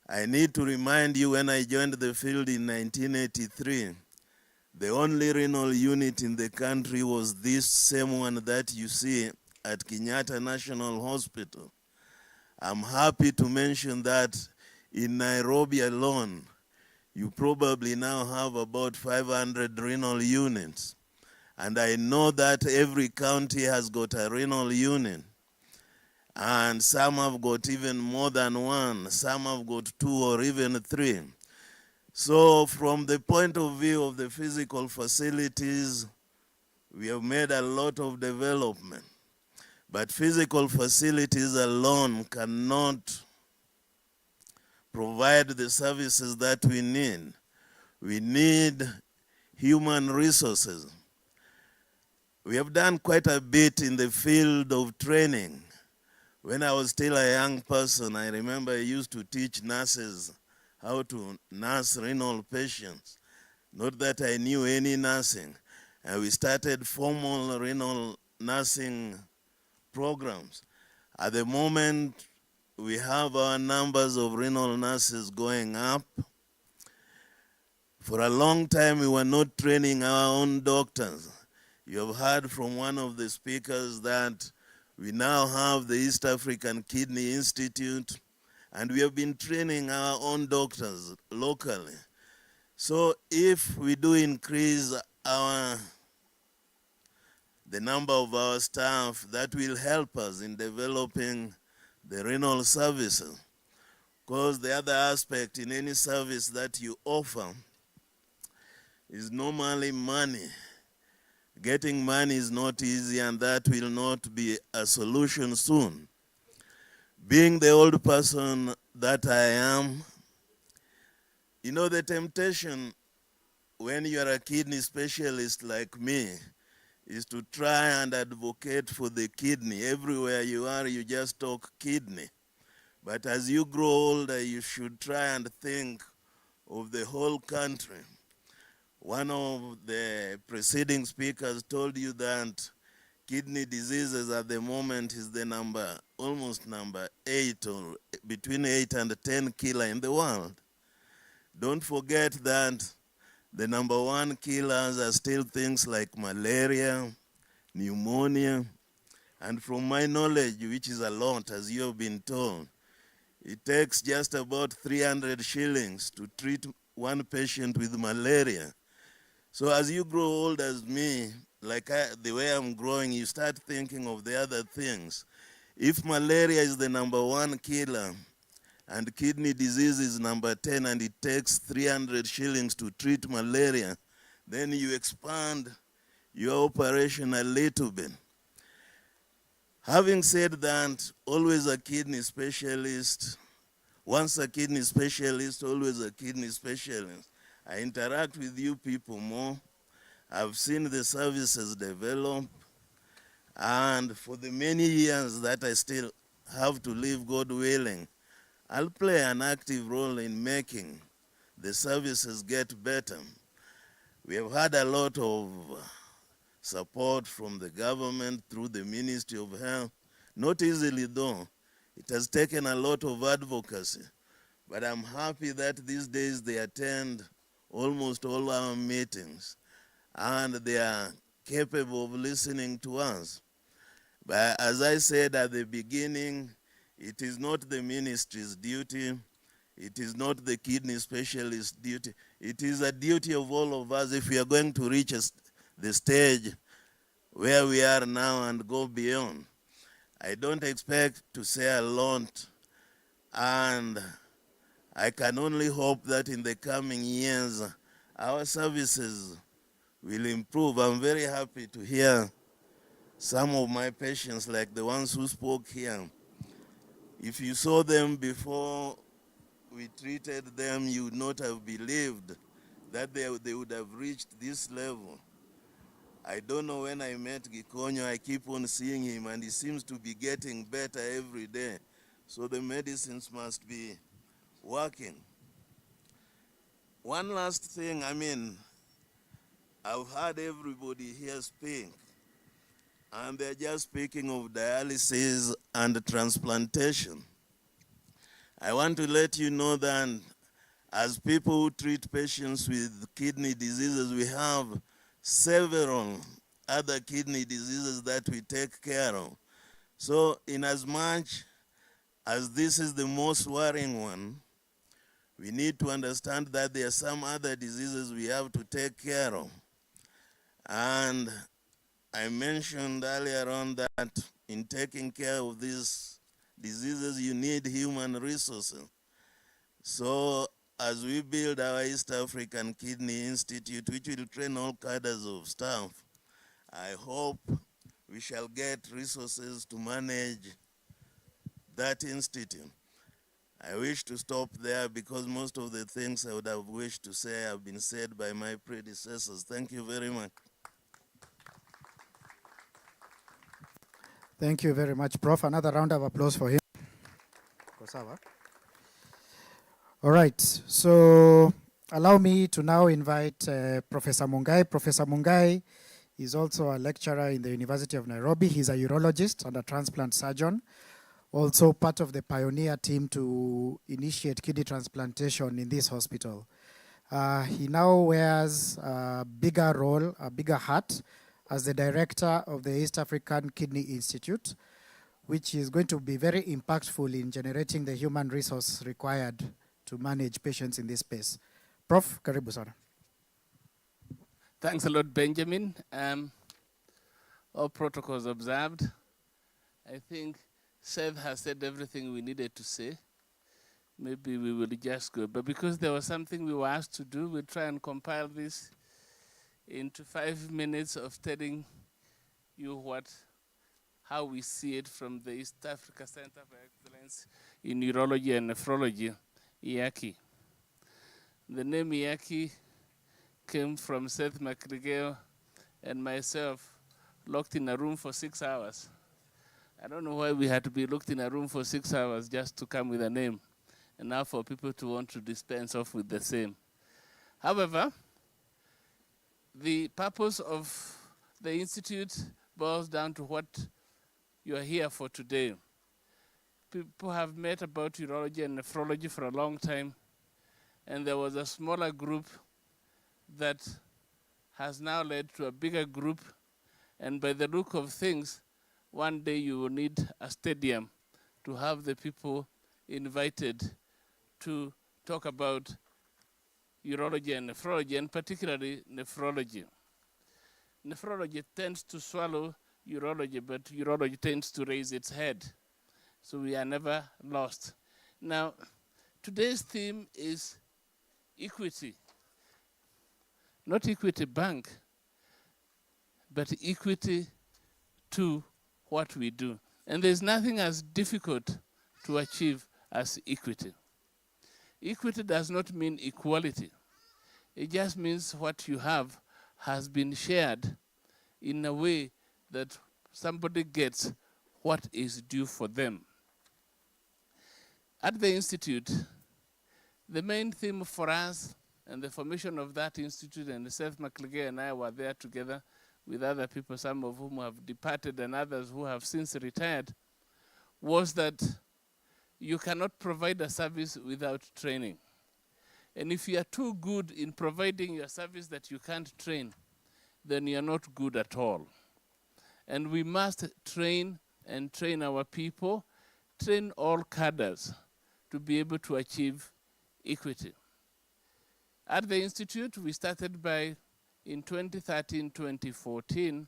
Speaker 12: I need to remind you, when I joined the field in 1983, the only renal unit in the country was this same one that you see at Kenyatta National Hospital. I'm happy to mention that in Nairobi alone, you probably now have about 500 renal units. And I know that every county has got a renal unit. And some have got even more than one. Some have got 2 or even 3. So from the point of view of the physical facilities, we have made a lot of development. But physical facilities alone cannot provide the services that we need. We need human resources. We have done quite a bit in the field of training. When I was still a young person, I remember I used to teach nurses how to nurse renal patients. Not that I knew any nursing. And we started formal renal nursing programs. At the moment, we have our numbers of renal nurses going up. For a long time, we were not training our own doctors. You have heard from one of the speakers that we now have the East African Kidney Institute, and we have been training our own doctors locally. So if we do increase the number of our staff, that will help us in developing the renal services. Because the other aspect in any service that you offer is normally money. Getting money is not easy, and that will not be a solution soon. Being the old person that I am, you know, the temptation when you are a kidney specialist like me is to try and advocate for the kidney. Everywhere you are, you just talk kidney. But as you grow older, you should try and think of the whole country. One of the preceding speakers told you that kidney diseases at the moment is the almost number 8, or between 8 and 10 killer in the world. Don't forget that the number 1 killers are still things like malaria, pneumonia, and from my knowledge, which is a lot, as you have been told, it takes just about 300 shillings to treat one patient with malaria. So as you grow old as me, the way I'm growing, you start thinking of the other things. If malaria is the number 1 killer, and kidney disease is number 10, and it takes 300 shillings to treat malaria, then you expand your operation a little bit. Having said that, always a kidney specialist. Once a kidney specialist, always a kidney specialist. I interact with you people more. I've seen the services develop, and for the many years that I still have to live, God willing, I'll play an active role in making the services get better. We have had a lot of support from the government through the Ministry of Health. Not easily though. It has taken a lot of advocacy. But I'm happy that these days they attend almost all our meetings, and they are capable of listening to us. But as I said at the beginning, it is not the ministry's duty, it is not the kidney specialist's duty, it is a duty of all of us if we are going to reach the stage where we are now and go beyond. I don't expect to say a lot, and I can only hope that in the coming years, our services will improve. I'm very happy to hear some of my patients, like the ones who spoke here. If you saw them before we treated them, you would not have believed that they would have reached this level. I don't know, when I met Gikonyo, I keep on seeing him, and he seems to be getting better every day. So the medicines must be working. One last thing, I've heard everybody here speak, and they're just speaking of dialysis and transplantation. I want to let you know that as people who treat patients with kidney diseases, we have several other kidney diseases that we take care of. So in as much as this is the most worrying one, we need to understand that there are some other diseases we have to take care of. And I mentioned earlier on that in taking care of these diseases, you need human resources. So as we build our East African Kidney Institute, which will train all cadres of staff, I hope we shall get resources to manage that institute. I wish to stop there because most of the things I would have wished to say have been said by my predecessors. Thank you very much.
Speaker 7: Thank you very much, Prof. Another round of applause for him. All right, so allow me to now invite Professor Mungai. Professor Mungai is also a lecturer in the University of Nairobi. He's a urologist and a transplant surgeon, also part of the pioneer team to initiate kidney transplantation in this hospital. He now wears a bigger role, a bigger hat, as the director of the East African Kidney Institute, which is going to be very impactful in generating the human resource required to manage patients in this space. Prof, karibu sana.
Speaker 13: Thanks a lot, Benjamin. All protocols observed. I think Seth has said everything we needed to say. Maybe we will just go. But because there was something we were asked to do, we'll try and compile this into 5 minutes of telling you how we see it from the East Africa Center for Excellence in Urology and Nephrology, IACI. The name IACI came from Seth McLeod and myself locked in a room for 6 hours. I don't know why we had to be locked in a room for 6 hours just to come with a name, and now for people to want to dispense off with the same. However, the purpose of the Institute boils down to what you are here for today. People have met about urology and nephrology for a long time, and there was a smaller group that has now led to a bigger group, and by the look of things, one day you will need a stadium to have the people invited to talk about urology and nephrology, and particularly nephrology. Nephrology tends to swallow urology, but urology tends to raise its head. So we are never lost. Now, today's theme is equity. Not Equity Bank, but equity to what we do. And there's nothing as difficult to achieve as equity. Equity does not mean equality. It just means what you have has been shared in a way that somebody gets what is due for them. At the Institute, the main theme for us and the formation of that institute, and Seth McLeod and I were there together with other people, some of whom have departed and others who have since retired, was that you cannot provide a service without training. And if you are too good in providing your service that you can't train, then you're not good at all. And we must train and train our people, train all cadres to be able to achieve equity. At the Institute, we started by, in 2013-2014,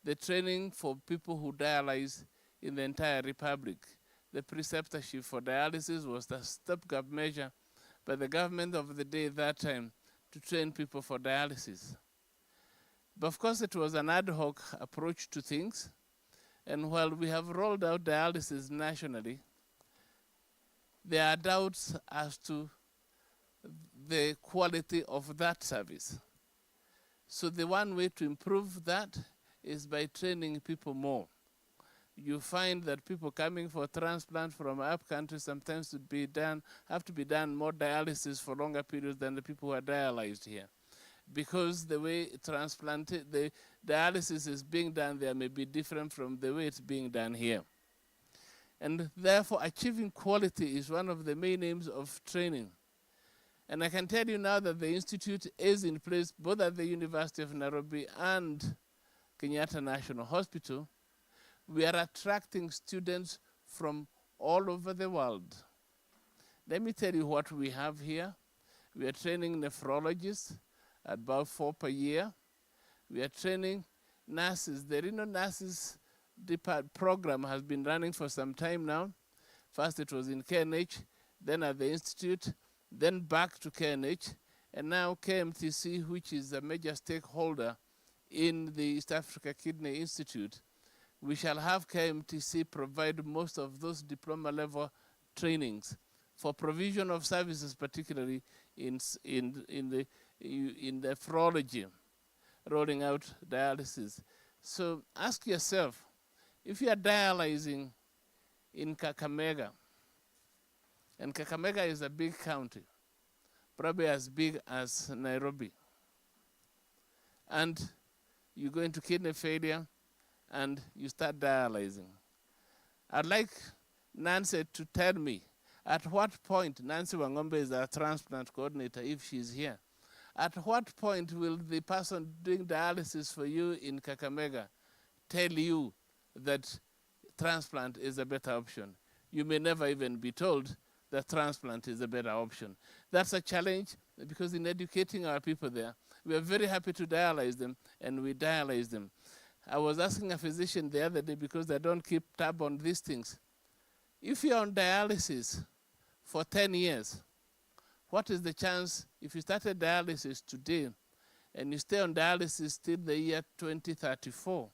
Speaker 13: the training for people who dialyze in the entire Republic. The preceptorship for dialysis was the stopgap measure by the government of the day at that time to train people for dialysis. But of course, it was an ad hoc approach to things. And while we have rolled out dialysis nationally, there are doubts as to the quality of that service. So the one way to improve that is by training people more. You find that people coming for transplant from up countries sometimes have to be done more dialysis for longer periods than the people who are dialyzed here. Because the way the dialysis is being done there may be different from the way it's being done here. And therefore, achieving quality is one of the main aims of training. And I can tell you now that the Institute is in place both at the University of Nairobi and Kenyatta National Hospital. We are attracting students from all over the world. Let me tell you what we have here. We are training nephrologists at about 4 per year. We are training nurses. The renal nurses program has been running for some time now. First it was in KNH, then at the Institute, then back to KNH, and now KMTC, which is a major stakeholder in the East Africa Kidney Institute. We shall have KMTC provide most of those diploma level trainings for provision of services, particularly in nephrology, rolling out dialysis. So ask yourself, if you are dialyzing in Kakamega, and Kakamega is a big county, probably as big as Nairobi, and you go into kidney failure and you start dialyzing. I'd like Nancy to tell me at what point, Nancy Wangombe is our transplant coordinator, if she's here, At what point will the person doing dialysis for you in Kakamega tell you that transplant is a better option? You may never even be told that transplant is a better option. That's a challenge, because in educating our people there, we are very happy to dialyze them, and we dialyze them. I was asking a physician the other day, because they don't keep tab on these things. If you're on dialysis for 10 years, what is the chance if you started dialysis today and you stay on dialysis till the year 2034?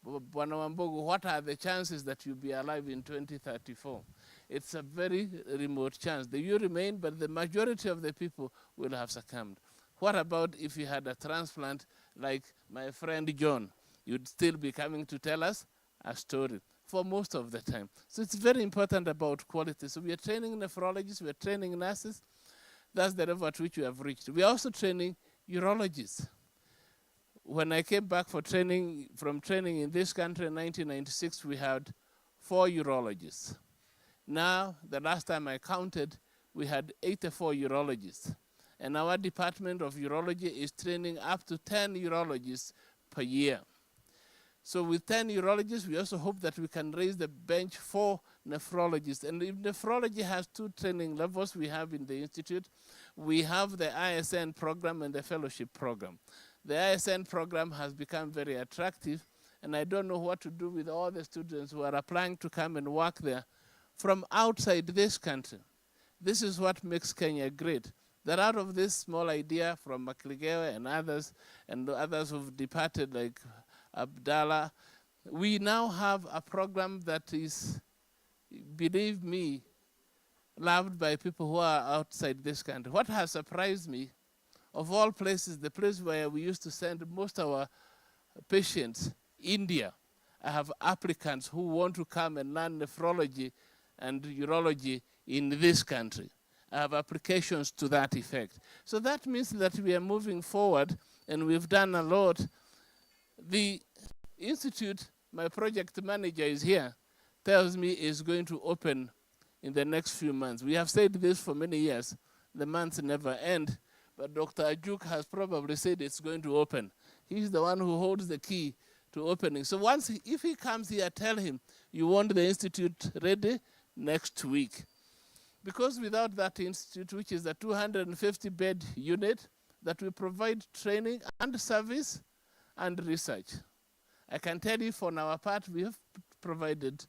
Speaker 13: Bwana Wambogo, what are the chances that you'll be alive in 2034? It's a very remote chance. You remain, but the majority of the people will have succumbed. What about if you had a transplant like my friend John? You'd still be coming to tell us a story for most of the time. So it's very important about quality. So we are training nephrologists, we are training nurses. That's the level at which we have reached. We are also training urologists. When I came back from training in this country in 1996, we had 4 urologists. Now, the last time I counted, we had 84 urologists. And our Department of Urology is training up to 10 urologists per year. So with 10 urologists, we also hope that we can raise the bench for nephrologists. And if nephrology has 2 training levels we have in the Institute, we have the ISN program and the fellowship program. The ISN program has become very attractive, and I don't know what to do with all the students who are applying to come and work there from outside this country. This is what makes Kenya great. That out of this small idea from Makligewe and others who've departed like Abdallah, we now have a program that is, believe me, loved by people who are outside this country. What has surprised me, of all places, the place where we used to send most of our patients, India, I have applicants who want to come and learn nephrology and urology in this country. I have applications to that effect. So that means that we are moving forward, and we've done a lot. The institute, my project manager is here, tells me is going to open in the next few months. We have said this for many years. The months never end, but Dr. Ajuk has probably said it's going to open. He's the one who holds the key to opening. So if he comes here, tell him you want the institute ready next week. Because without that institute, which is a 250-bed unit that will provide training and service and research, I can tell you for our part, we have provided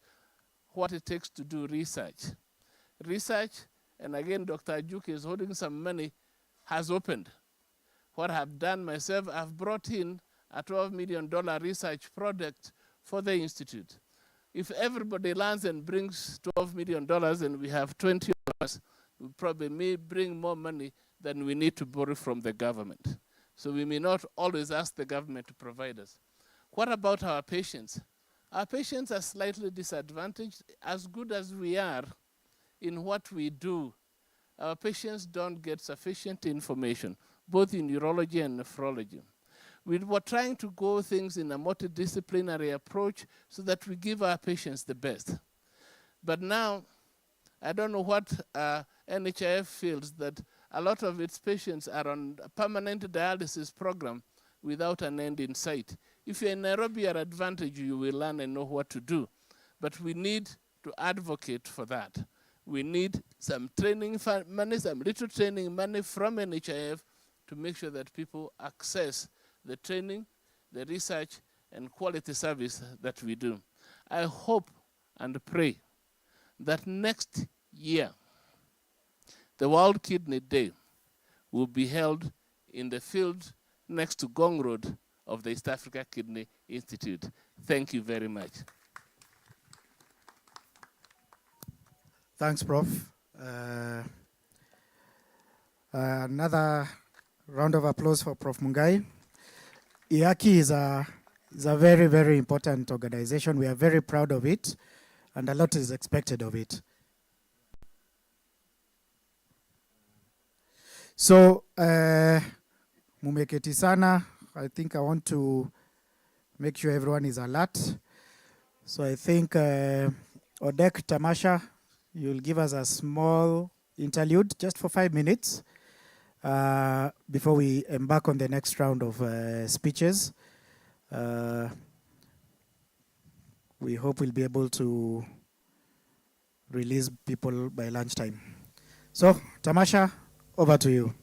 Speaker 13: what it takes to do research. Research, and again, Dr. Ajuk is holding some money, has opened. What I've done myself, I've brought in a $12 million research project for the institute. If everybody lands and brings $12 million and we have 20 of us, we probably may bring more money than we need to borrow from the government. So we may not always ask the government to provide us. What about our patients? Our patients are slightly disadvantaged. As good as we are in what we do, our patients don't get sufficient information, both in urology and nephrology. We were trying to go things in a multidisciplinary approach so that we give our patients the best. But now, I don't know what NHIF feels that a lot of its patients are on a permanent dialysis program without an end in sight. If you're in Nairobi, you're advantaged, you will learn and know what to do. But we need to advocate for that. We need some training money, some little training money from NHIF to make sure that people access the training, the research, and quality service that we do. I hope and pray that next year, the World Kidney Day will be held in the field next to Gong Road of the East Africa Kidney Institute. Thank you very much.
Speaker 7: Thanks, Prof. Another round of applause for Prof. Mungai. IAKI is a very, very important organization. We are very proud of it, and a lot is expected of it. So, mumeketi sana. I think I want to make sure everyone is alert. So I think Odek Tamasha, you'll give us a small interlude just for 5 minutes. before we embark on the next round of speeches. We hope we'll be able to release people by lunchtime. So, Tamasha, over to you.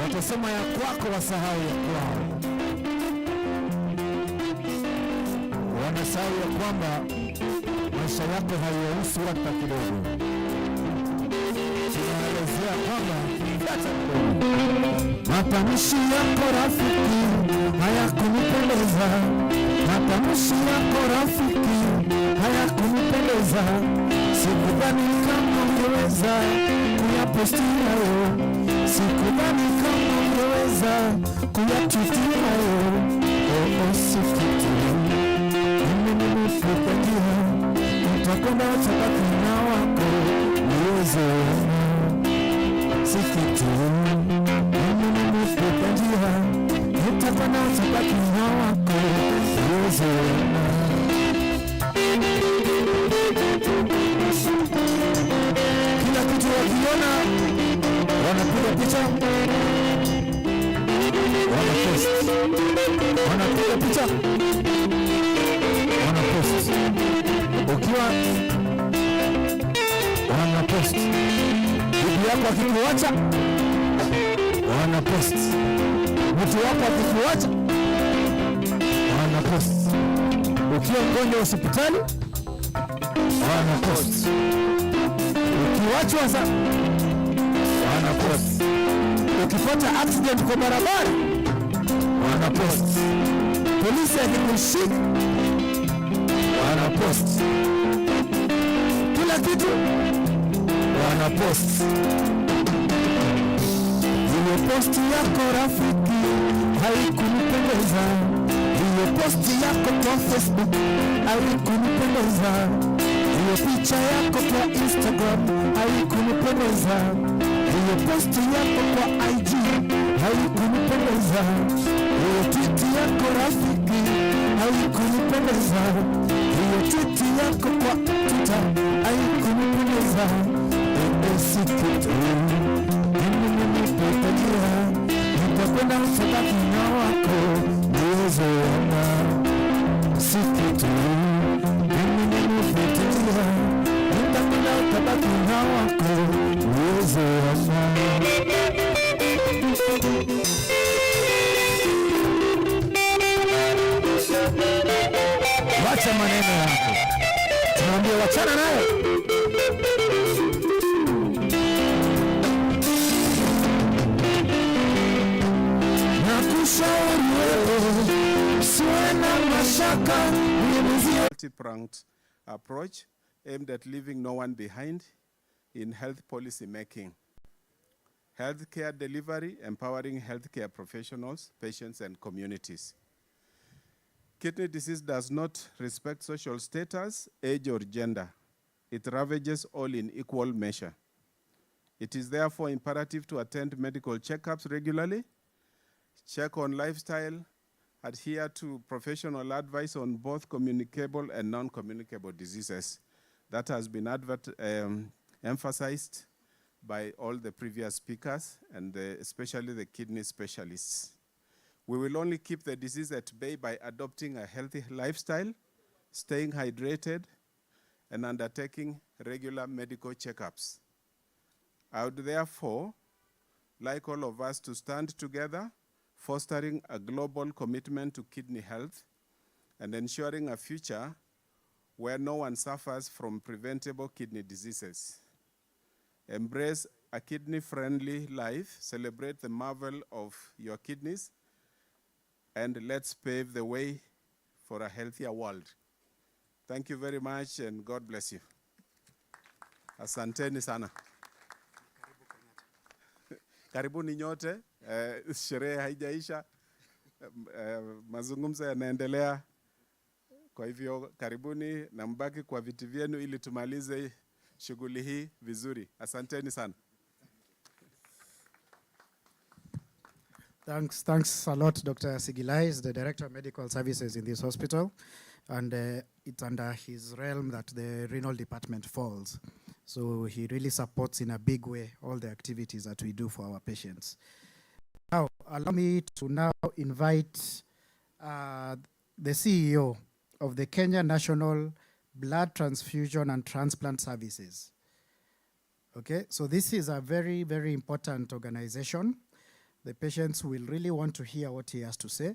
Speaker 14: Watasema ya kwako wasahau ya kwao. Wanasahau ya kwamba maisha yako haiwahusu hata kidogo. Tunaelezea kwamba hata kidogo. Matamshi yako rafiki hayakunipendeza. Matamshi yako rafiki hayakunipendeza. Sikudhani kama ungeweza kuyaposti hayo. Sikudhani kama ungeweza kuyatutia hayo. Sikutiri mimi nimekupangia. Utakwenda utabaki na wako uwezo. Sikutiri mimi nimekupangia. Utakwenda utabaki na wako uwezo. Kila kitu wakiona wanapiga picha, wanapost, wanapiga picha, wanapost. Ukiwa wanapost, bibi yako akikuacha wanapost, mtu wako akikuacha wanapost, ukiwa mgonjwa hospitali wanapost, ukiwachwa za wanapost, ukipata accident kwa barabara wanapost, polisi akikushika wanapost, kila kitu wanapost. Hiyo posti yako rafiki haikunipendeza. Hiyo posti yako kwa Facebook haikunipendeza. Hiyo picha yako kwa Instagram haikunipendeza. Hiyo posti yako kwa IG haikunipendeza. Hiyo tweet yako rafiki haikunipendeza. Hiyo tweet yako kwa Twitter haikunipendeza. Sikutiri mimi nimekupangia. Nitakwenda utabaki na wako uwezo wangu. Sikutiri mimi nimekupangia. Nitakwenda utabaki na wako uwezo wangu. Wacha maneno yako, tunaambia wachana nayo. kushauri wewe, usiwe na mashaka,
Speaker 15: multi-pronged approach aimed at leaving no one behind in health policy making. Healthcare delivery, empowering healthcare professionals, patients, and communities. Kidney disease does not respect social status, age, or gender. It ravages all in equal measure. It is therefore imperative to attend medical checkups regularly, check on lifestyle, adhere to professional advice on both communicable and non-communicable diseases. That has been emphasized by all the previous speakers, and especially the kidney specialists. We will only keep the disease at bay by adopting a healthy lifestyle, staying hydrated, and undertaking regular medical checkups. I would therefore like all of us to stand together, fostering a global commitment to kidney health and ensuring a future where no one suffers from preventable kidney diseases. Embrace a kidney-friendly life, celebrate the marvel of your kidneys, and let's pave the way for a healthier world. Thank you very much, and God bless you. Asanteni sana. Karibuni nyote, sherehe haijaisha, mazungumzo yanaendelea. Kwa hivyo karibuni na mbaki kwa viti vyenu ili tumalize shughuli hii vizuri. Asanteni sana.
Speaker 7: Thanks a lot, Dr. Sigilai is the Director of Medical Services in this hospital, and it's under his realm that the renal department falls. So he really supports in a big way all the activities that we do for our patients. Now, allow me to now invite the CEO of the Kenya National Blood Transfusion and Transplant Services. Okay, so this is a very, very important organization. The patients will really want to hear what he has to say.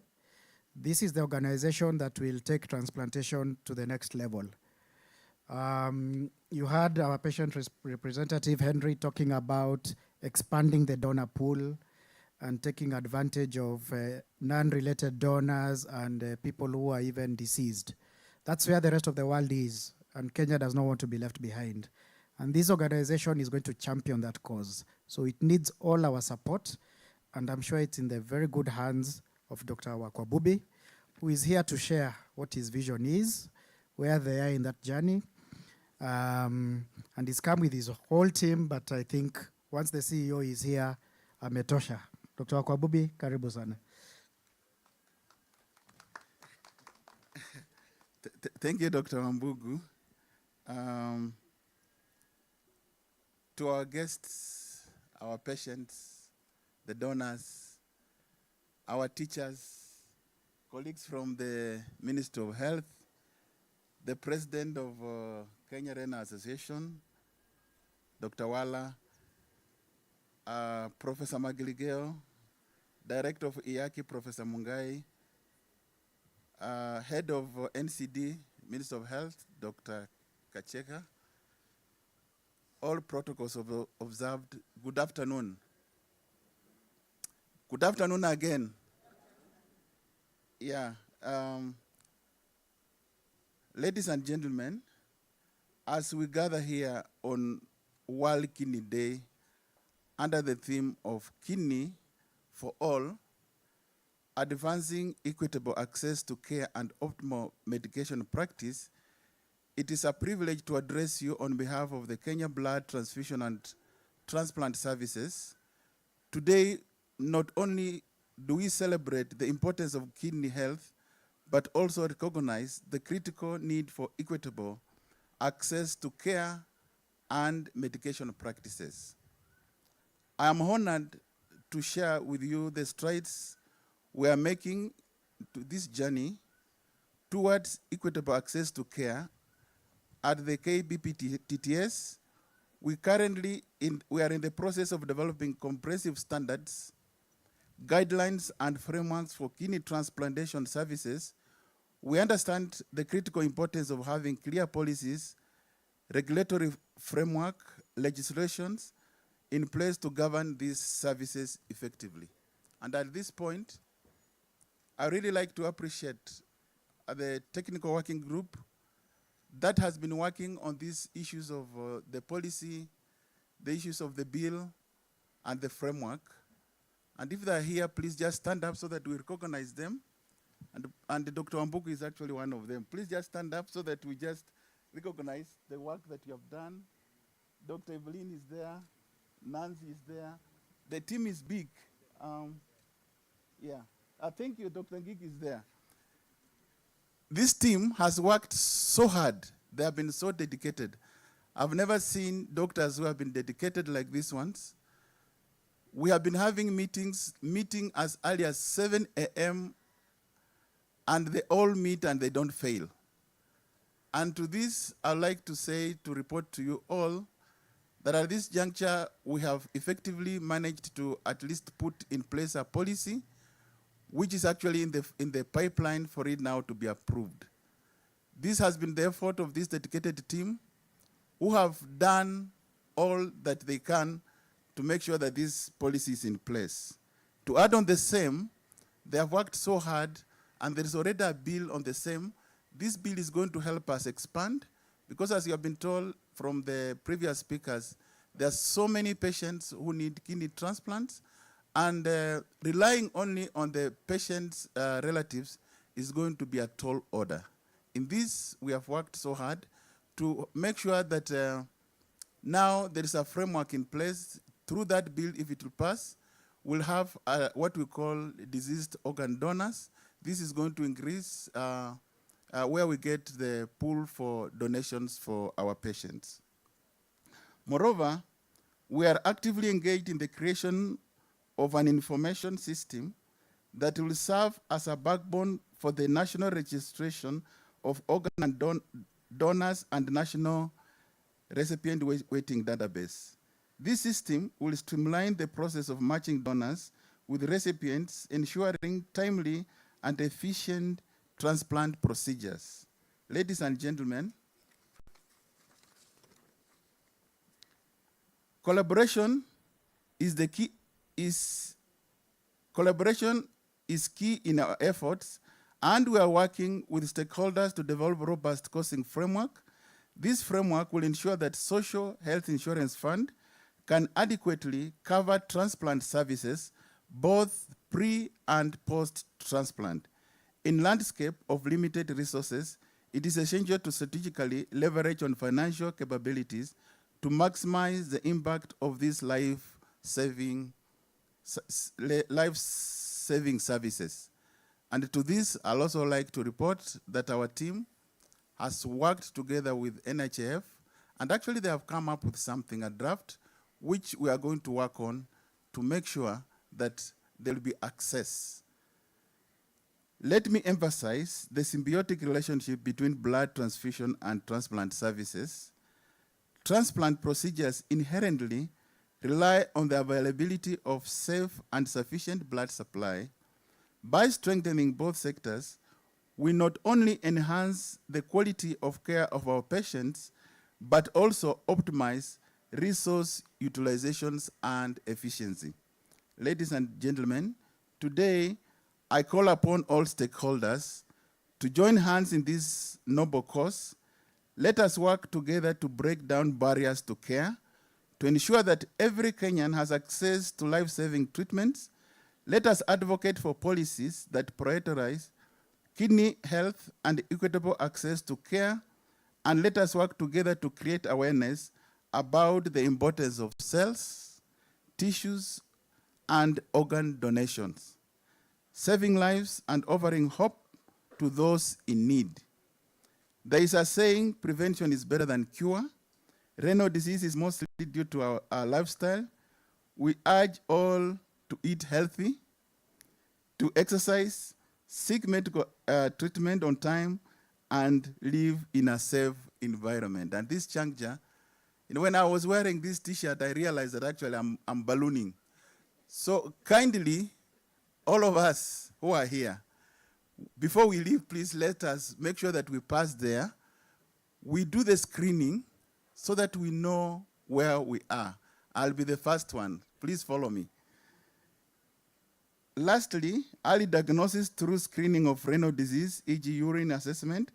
Speaker 7: This is the organization that will take transplantation to the next level. You heard our patient representative, Henry, talking about expanding the donor pool and taking advantage of non-related donors and people who are even deceased. That's where the rest of the world is, and Kenya does not want to be left behind. And this organization is going to champion that cause. So it needs all our support, and I'm sure it's in the very good hands of Dr. Wakwabubi, who is here to share what his vision is, where they are in that journey. And he's come with his whole team, but I think once the CEO is here, ametosha. Dr. Wakwabubi, karibu sana.
Speaker 16: Thank you, Dr. Wambugu. To our guests, our patients, the donors, our teachers, colleagues from the Ministry of Health, the President of Kenya Renal Association, Dr. Wala, Professor Magiligeo, Director of IACI, Professor Mungai, Head of NCD, Minister of Health, Dr. Kacheka, all protocols observed. Good afternoon. Good afternoon again. Yeah. Ladies and gentlemen, as we gather here on World Kidney Day under the theme of Kidney for All, advancing equitable access to care and optimal medication practice, it is a privilege to address you on behalf of the Kenya Blood Transfusion and Transplant Services. Today, not only do we celebrate the importance of kidney health, but also recognize the critical need for equitable access to care and medication practices. I am honored to share with you the strides we are making to this journey towards equitable access to care at the KBPTTS. We are in the process of developing comprehensive standards, guidelines, and frameworks for kidney transplantation services. We understand the critical importance of having clear policies, regulatory framework, legislations in place to govern these services effectively. And at this point, I really like to appreciate the technical working group that has been working on these issues of the policy, the issues of the bill, and the framework. And if they're here, please just stand up so that we recognize them. And Dr. Wambuku is actually one of them. Please just stand up so that we just recognize the work that you have done. Dr. Evelyn is there. Nancy is there. The team is big. Thank you, Dr. Ngik is there. This team has worked so hard. They have been so dedicated. I've never seen doctors who have been dedicated like these ones. We have been having meeting as early as 7 a.m. and they all meet and they don't fail. And to this, I'd like to say, to report to you all, that at this juncture, we have effectively managed to at least put in place a policy which is actually in the pipeline for it now to be approved. This has been the effort of this dedicated team who have done all that they can to make sure that this policy is in place. To add on the same, they have worked so hard, and there is already a bill on the same. This bill is going to help us expand, because as you have been told from the previous speakers, there are so many patients who need kidney transplants, and relying only on the patient's relatives is going to be a tall order. In this, we have worked so hard to make sure that now there is a framework in place. Through that bill, if it will pass, we'll have what we call diseased organ donors. This is going to increase where we get the pool for donations for our patients. Moreover, we are actively engaged in the creation of an information system that will serve as a backbone for the national registration of organ donors and national recipient waiting database. This system will streamline the process of matching donors with recipients, ensuring timely and efficient transplant procedures. Ladies and gentlemen, collaboration is key in our efforts, and we are working with stakeholders to develop a robust costing framework. This framework will ensure that Social Health Insurance Fund can adequately cover transplant services, both pre and post-transplant. In landscape of limited resources, it is essential to strategically leverage on financial capabilities to maximize the impact of these life-saving services. And to this, I'll also like to report that our team has worked together with NHIF, and actually they have come up with something, a draft, which we are going to work on to make sure that there will be access. Let me emphasize the symbiotic relationship between blood transfusion and transplant services. Transplant procedures inherently rely on the availability of safe and sufficient blood supply. By strengthening both sectors, we not only enhance the quality of care of our patients, but also optimize resource utilizations and efficiency. Ladies and gentlemen, today I call upon all stakeholders to join hands in this noble cause. Let us work together to break down barriers to care, to ensure that every Kenyan has access to life-saving treatments. Let us advocate for policies that prioritize kidney health and equitable access to care, and let us work together to create awareness about the importance of cells, tissues, and organ donations, saving lives and offering hope to those in need. There is a saying, prevention is better than cure. Renal disease is mostly due to our lifestyle. We urge all to eat healthy, to exercise, seek medical treatment on time, and live in a safe environment. And this juncture, when I was wearing this t-shirt, I realized that actually I'm ballooning. So kindly, all of us who are here, before we leave, please let us make sure that we pass there. We do the screening so that we know where we are. I'll be the first one. Please follow me. Lastly, early diagnosis through screening of renal disease, e.g. urine assessment,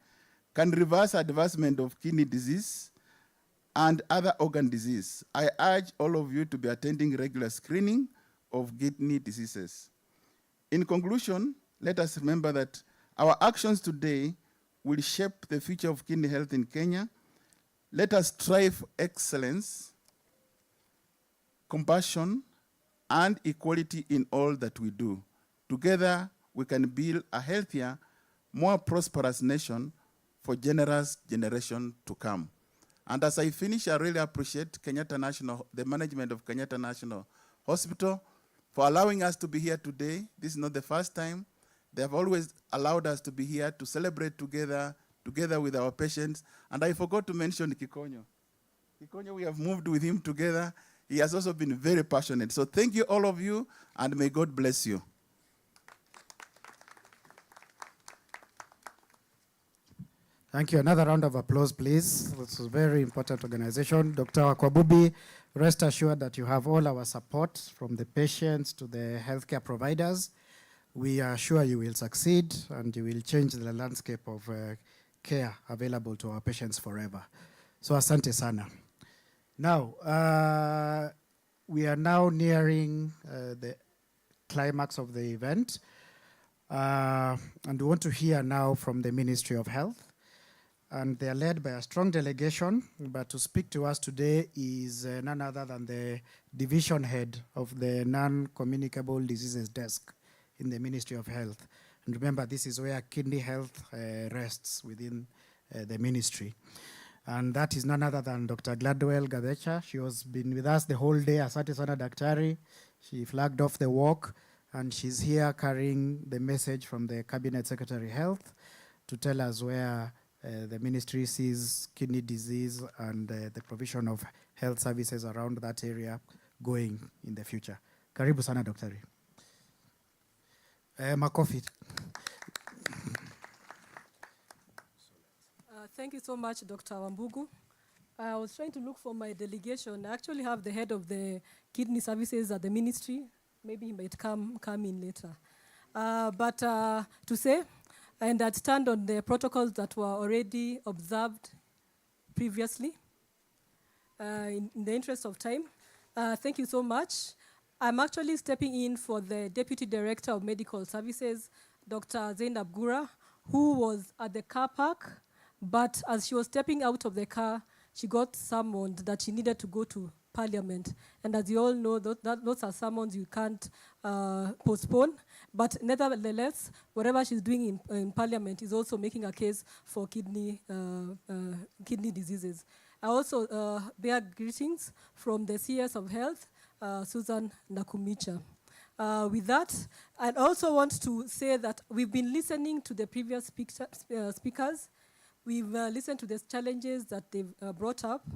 Speaker 16: can reverse advancement of kidney disease and other organ disease. I urge all of you to be attending regular screening of kidney diseases. In conclusion, let us remember that our actions today will shape the future of kidney health in Kenya. Let us strive for excellence, compassion, and equality in all that we do. Together, we can build a healthier, more prosperous nation for generous generation to come. And as I finish, I really appreciate the management of Kenyatta National Hospital for allowing us to be here today. This is not the first time. They have always allowed us to be here to celebrate together with our patients. And I forgot to mention Kikonyo. Kikonyo, we have moved with him together. He has also been very passionate. So thank you, all of you, and may God bless you.
Speaker 7: Thank you. Another round of applause, please. This is a very important organization. Dr. Wakwabubi, rest assured that you have all our support, from the patients to the healthcare providers. We are sure you will succeed and you will change the landscape of care available to our patients forever. So asante sana. Now, we are now nearing the climax of the event. And we want to hear now from the Ministry of Health. And they are led by a strong delegation, but to speak to us today is none other than the division head of the non-communicable diseases desk in the Ministry of Health. And remember, this is where kidney health rests within the ministry. And that is none other than Dr. Gladwell Gadecha. She has been with us the whole day. Asante sana daktari. She flagged off the walk, and she's here carrying the message from the Cabinet Secretary Health to tell us where the ministry sees kidney disease and the provision of health services around that area going in the future. Karibu sana daktari. Makofi.
Speaker 3: Thank you so much, Dr. Wambugu. I was trying to look for my delegation. I actually have the head of the kidney services at the ministry. Maybe he might come in later. But to say, and I'd stand on the protocols that were already observed previously. In the interest of time, thank you so much. I'm actually stepping in for the Deputy Director of Medical Services, Dr. Zainab Gura, who was at the car park, but as she was stepping out of the car, she got summoned that she needed to go to Parliament. And as you all know, those are summons you can't postpone. But nevertheless, whatever she's doing in Parliament is also making a case for kidney diseases. I also bear greetings from the CS of Health, Susan Nakumicha. With that, I also want to say that we've been listening to the previous speakers. We've listened to the challenges that they've brought up,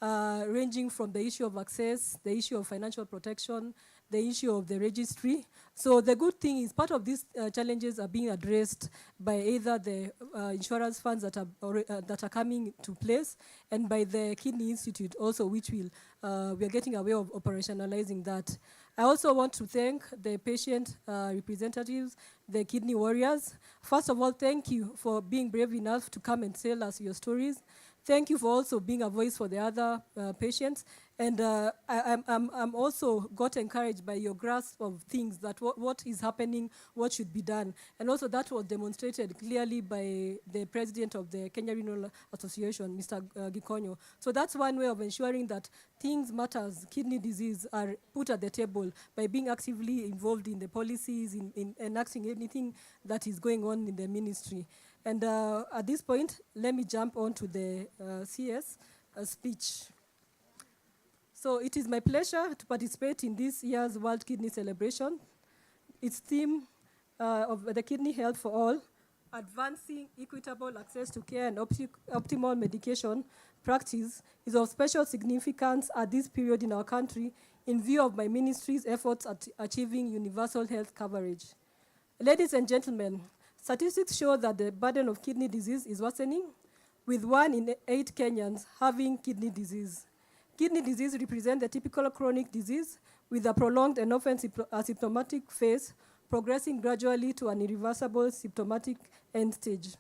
Speaker 3: ranging from the issue of access, the issue of financial protection, the issue of the registry. So the good thing is part of these challenges are being addressed by either the insurance funds that are coming to place, and by the Kidney Institute also, which we are getting a way of operationalizing that. I also want to thank the patient representatives, the kidney warriors. First of all, thank you for being brave enough to come and tell us your stories. Thank you for also being a voice for the other patients. And I'm also got encouraged by your grasp of things, that what is happening, what should be done. And also that was demonstrated clearly by the president of the Kenya Renal Association, Mr. Gikonyo. So that's one way of ensuring that things matters, kidney disease, are put at the table by being actively involved in the policies, in enacting anything that is going on in the ministry. And at this point, let me jump on to the CS speech. So it is my pleasure to participate in this year's World Kidney Celebration. Its theme of the kidney health for all, advancing equitable access to care and optimal medication practice, is of special significance at this period in our country in view of my ministry's efforts at achieving universal health coverage. Ladies and gentlemen, statistics show that the burden of kidney disease is worsening, with 1 in 8 Kenyans having kidney disease. Kidney disease represents the typical chronic disease with a prolonged and often asymptomatic phase, progressing gradually to an irreversible symptomatic end stage.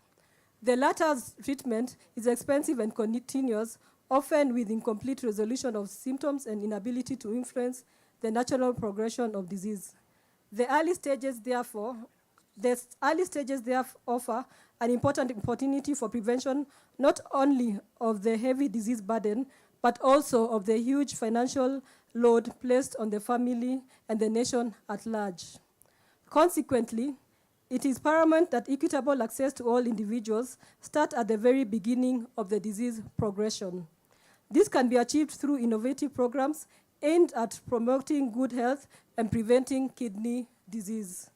Speaker 3: The latter's treatment is expensive and continuous, often with incomplete resolution of symptoms and inability to influence the natural progression of disease. The early stages, therefore, offer an important opportunity for prevention, not only of the heavy disease burden, but also of the huge financial load placed on the family and the nation at large. Consequently, it is paramount that equitable access to all individuals start at the very beginning of the disease progression. This can be achieved through innovative programs aimed at promoting good health and preventing kidney disease.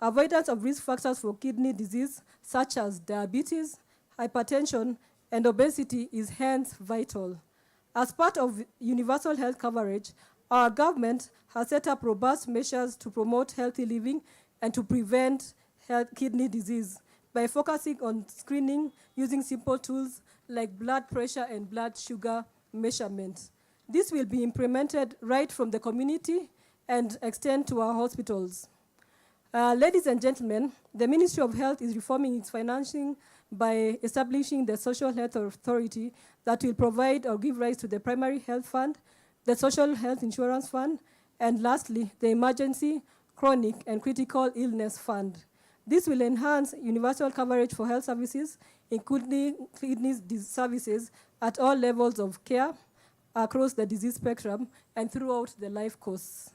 Speaker 3: Avoidance of risk factors for kidney disease, such as diabetes, hypertension, and obesity, is hence vital. As part of universal health coverage, our government has set up robust measures to promote healthy living and to prevent kidney disease by focusing on screening using simple tools like blood pressure and blood sugar measurements. This will be implemented right from the community and extend to our hospitals. Ladies and gentlemen, the Ministry of Health is reforming its financing by establishing the Social Health Authority that will provide or give rise to the Primary Health Fund, the Social Health Insurance Fund, and lastly, the Emergency, Chronic, and Critical Illness Fund. This will enhance universal coverage for health services, including kidney services at all levels of care across the disease spectrum and throughout the life course.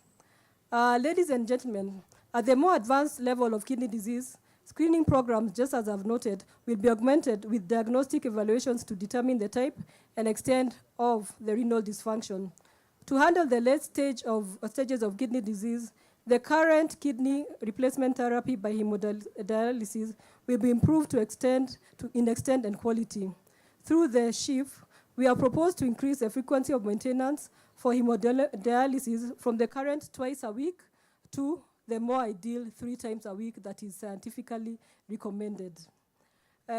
Speaker 3: Ladies and gentlemen, at the more advanced level of kidney disease, screening programs, just as I've noted, will be augmented with diagnostic evaluations to determine the type and extent of the renal dysfunction. To handle the late stages of kidney disease, the current kidney replacement therapy by hemodialysis will be improved in extent and quality. Through the shift, we are proposed to increase the frequency of maintenance for hemodialysis from the current twice a week to the more ideal 3 times a week that is scientifically recommended.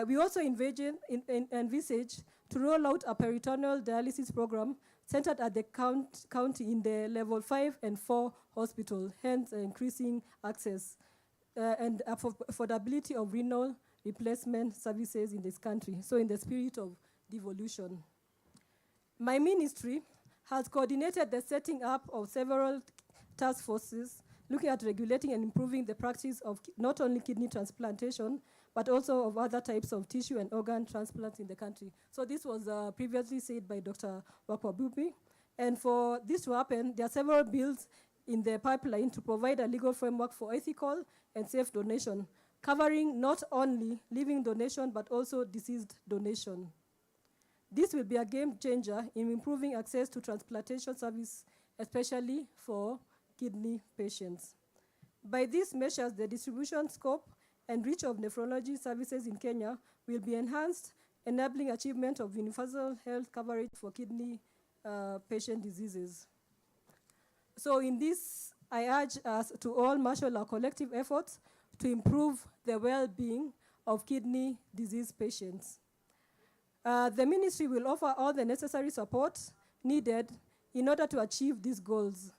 Speaker 3: We also envisage to roll out a peritoneal dialysis program centered at the county in the level 5 and 4 hospital, hence increasing access and affordability of renal replacement services in this country, so in the spirit of devolution. My ministry has coordinated the setting up of several task forces looking at regulating and improving the practice of not only kidney transplantation, but also of other types of tissue and organ transplants in the country. So this was previously said by Dr. Wakwabubi. And for this to happen, there are several bills in the pipeline to provide a legal framework for ethical and safe donation, covering not only living donation, but also deceased donation. This will be a game changer in improving access to transplantation service, especially for kidney patients. By these measures, the distribution scope and reach of nephrology services in Kenya will be enhanced, enabling achievement of universal health coverage for kidney patient diseases. So in this, I urge us to all marshal our collective efforts to improve the well-being of kidney disease patients. The ministry will offer all the necessary support needed in order to achieve these goals.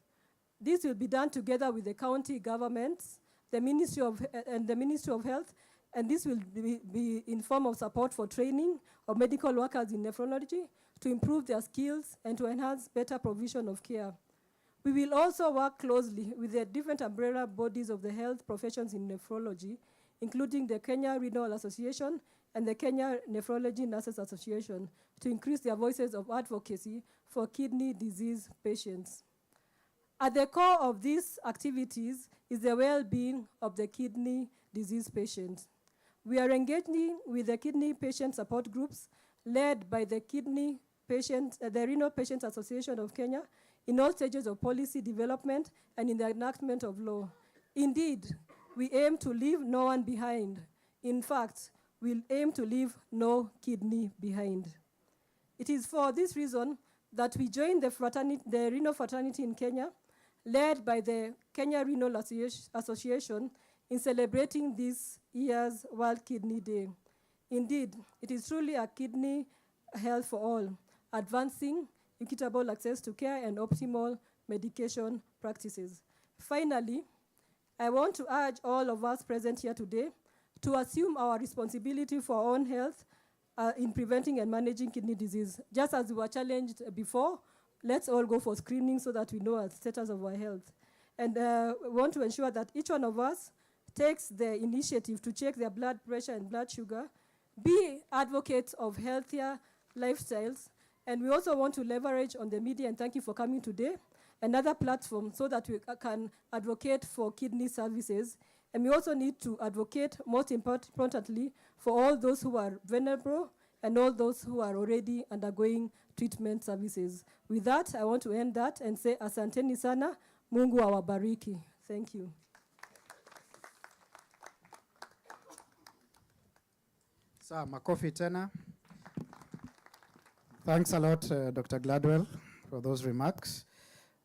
Speaker 3: This will be done together with the county governments, the Ministry of Health, and this will be in form of support for training of medical workers in nephrology to improve their skills and to enhance better provision of care. We will also work closely with the different umbrella bodies of the health professions in nephrology, including the Kenya Renal Association and the Kenya Nephrology Nurses Association, to increase their voices of advocacy for kidney disease patients. At the core of these activities is the well-being of the kidney disease patient. We are engaging with the kidney patient support groups led by the the Renal Patients Association of Kenya in all stages of policy development and in the enactment of law. Indeed, we aim to leave no one behind. In fact, we'll aim to leave no kidney behind. It is for this reason that we joined the renal fraternity in Kenya, led by the Kenya Renal Association, in celebrating this year's World Kidney Day. Indeed, it is truly a kidney health for all, advancing equitable access to care and optimal medication practices. Finally, I want to urge all of us present here today to assume our responsibility for our own health in preventing and managing kidney disease. Just as we were challenged before, let's all go for screening so that we know the status of our health. And we want to ensure that each one of us takes the initiative to check their blood pressure and blood sugar, be advocates of healthier lifestyles, and we also want to leverage on the media, and thank you for coming today, another platform so that we can advocate for kidney services. And we also need to advocate, most importantly, for all those who are vulnerable and all those who are already undergoing treatment services. With that, I want to end that and say asanteni sana, Mungu awabariki. Thank you.
Speaker 7: Sawa, makofi tena. Thanks a lot, Dr. Gladwell, for those remarks.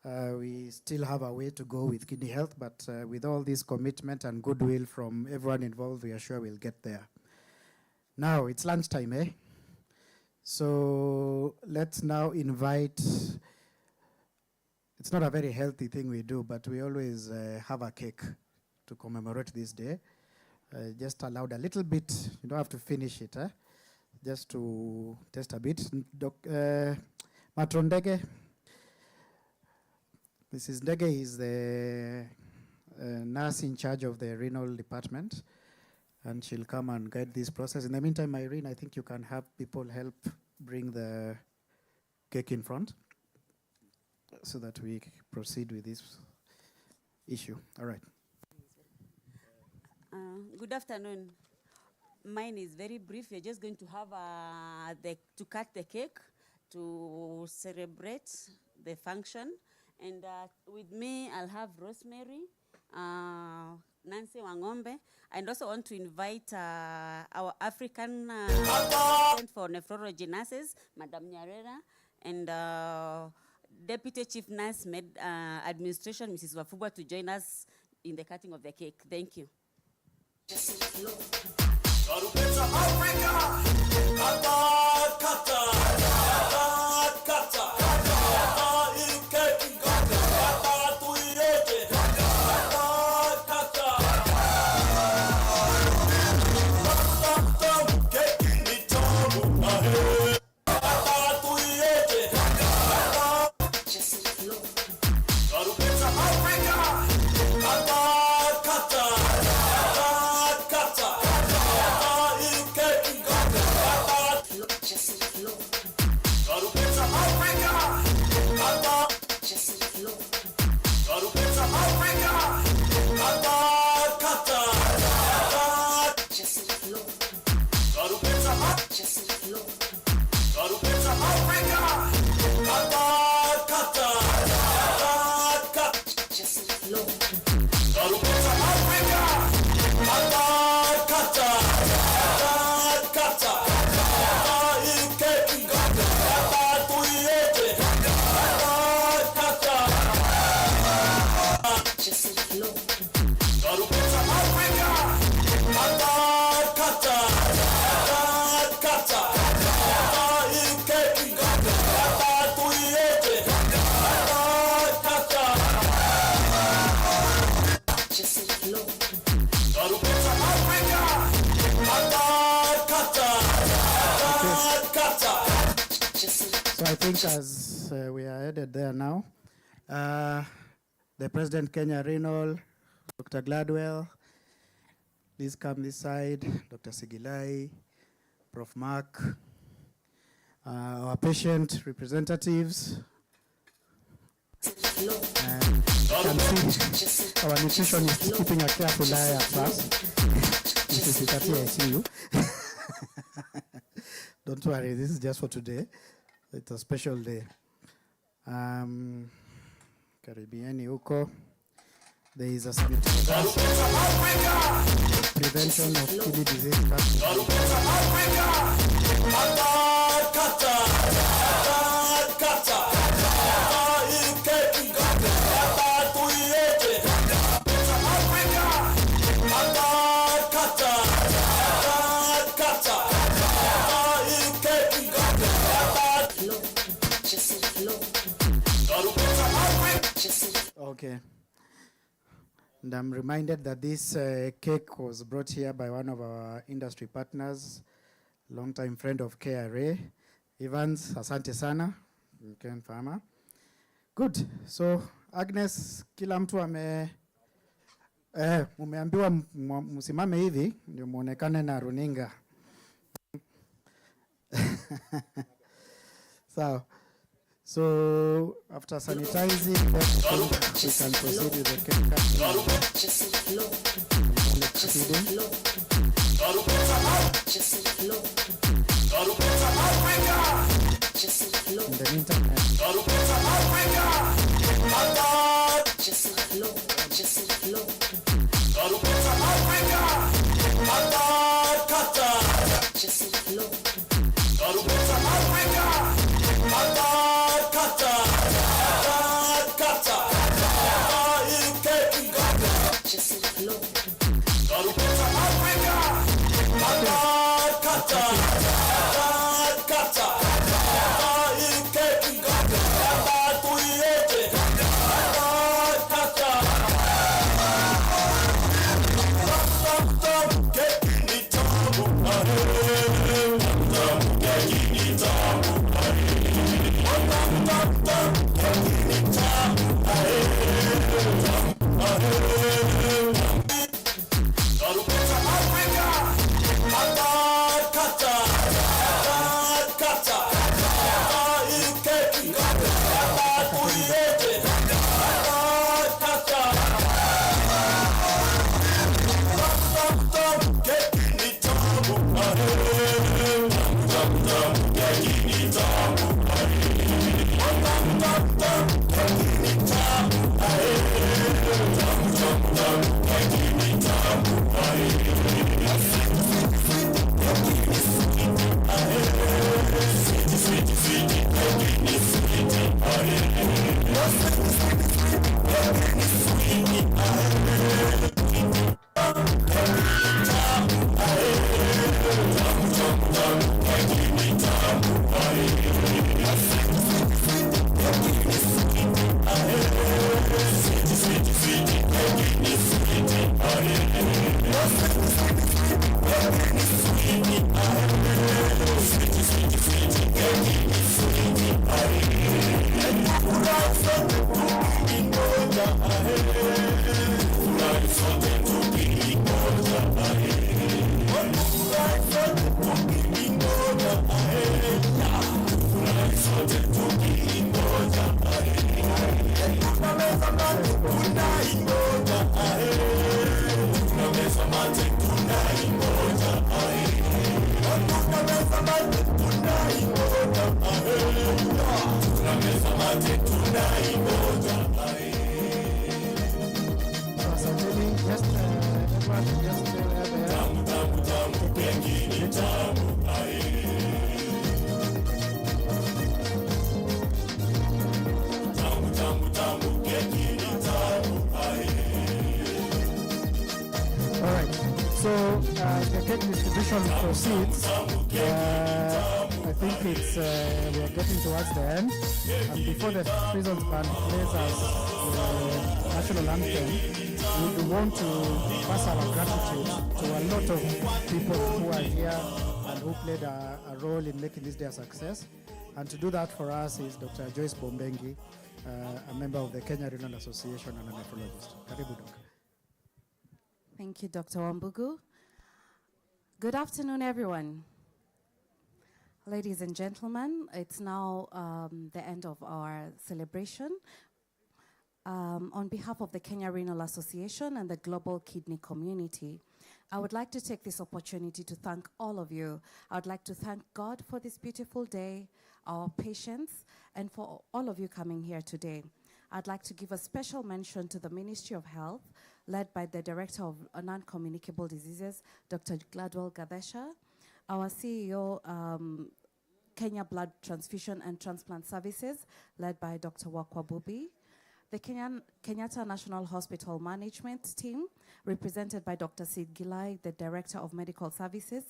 Speaker 7: We still have a way to go with kidney health, but with all this commitment and goodwill from everyone involved, we are sure we'll get there. Now, it's lunchtime, eh? So let's now invite, it's not a very healthy thing we do, but we always have a cake to commemorate this day. Just allowed a little bit, you don't have to finish it, eh? Just to test a bit. Matron Ndege, Mrs. Ndege is the nurse in charge of the renal department, and she'll come and guide this process. In the meantime, Irene, I think you can have people help bring the cake in front so that we proceed with this issue. All right.
Speaker 17: Good afternoon. Mine is very brief. We're just going to have to cut the cake to celebrate the function. And with me, I'll have Rosemary, Nancy Wangombe. I also want to invite our African for nephrology nurses, Madam Nyarera, and Deputy Chief Nurse Administration, Mrs. Wafubwa, to join us in the cutting of the cake. Thank you.
Speaker 7: So I think as we are headed there now, the President Kenya Renal, Dr. Gladwell, please come this side, Dr. Sigilai, Prof. Mark, our patient representatives, and you can see our nutritionist keeping a careful eye at first. Mrs. Itati, I see you. Don't worry, this is just for today. It's a special day. Karibiani huko. There is a prevention of kidney disease. Okay. And I'm reminded that this cake was brought here by one of our industry partners, longtime friend of KRA, Evans. Asante sana, Ken Farmer. Good. So Agnes, kila mtu mumeambiwa msimame hivi ndio muonekane na runinga. So after sanitizing, we can proceed with the cake in the meantime, the cake distribution proceeds. I think it's we are getting towards the end. And before the Prisons Band plays us the national anthem, we want to pass our gratitude to a lot of people who are here and who played a role in making this day a success. And to do that for us is Dr. Joyce Bombengi, a member of the Kenya Renal Association and a nephrologist. Karibu, Doc.
Speaker 18: Thank you, Dr. Wambugu. Good afternoon, everyone. Ladies and gentlemen, it's now the end of our celebration. On behalf of the Kenya Renal Association and the global kidney community, I would like to take this opportunity to thank all of you. I would like to thank God for this beautiful day, our patients, and for all of you coming here today. I'd like to give a special mention to the Ministry of Health, led by the Director of Non-Communicable Diseases, Dr. Gladwell Gadesha, our CEO, Kenya Blood Transfusion and Transplant Services, led by Dr. Wakwabubi, the Kenyatta National Hospital Management Team, represented by Dr. Sid Gilai, the Director of Medical Services.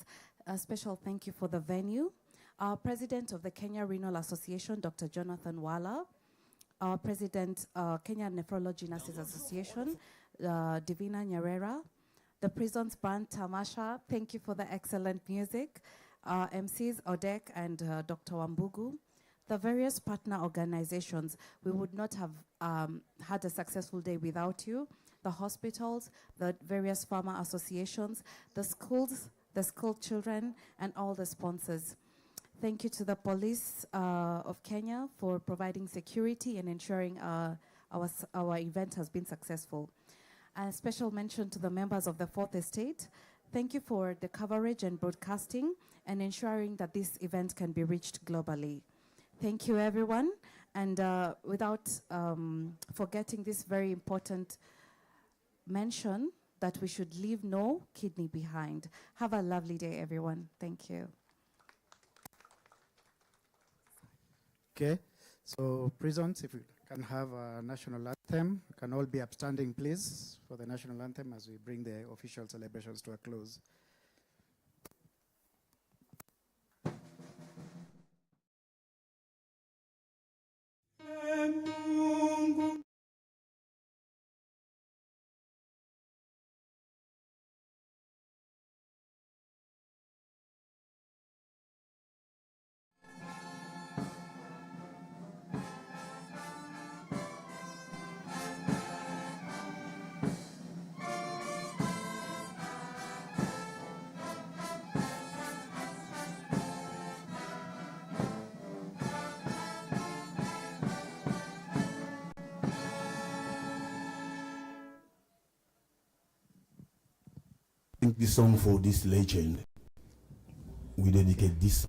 Speaker 18: A special thank you for the venue. Our President of the Kenya Renal Association, Dr. Jonathan Wala, our President, Kenya Nephrology Nurses Association, Divina Nyerera, the Prisons Band Tamasha, thank you for the excellent music, MCs Odek and Dr. Wambugu, the various partner organizations. We would not have had a successful day without you, the hospitals, the various farmer associations, the schools, the school children, and all the sponsors. Thank you to the police of Kenya for providing security and ensuring our event has been successful. And a special mention to the members of the Fourth Estate. Thank you for the coverage and broadcasting and ensuring that this event can be reached globally. Thank you, everyone. And without forgetting this very important mention that we should leave no kidney behind. Have a lovely day, everyone. Thank you.
Speaker 7: Okay, so prisons, if we can have a national anthem, we can all be upstanding, please, for the national anthem as we bring the official celebrations to a close.
Speaker 14: The song for this legend. We dedicate this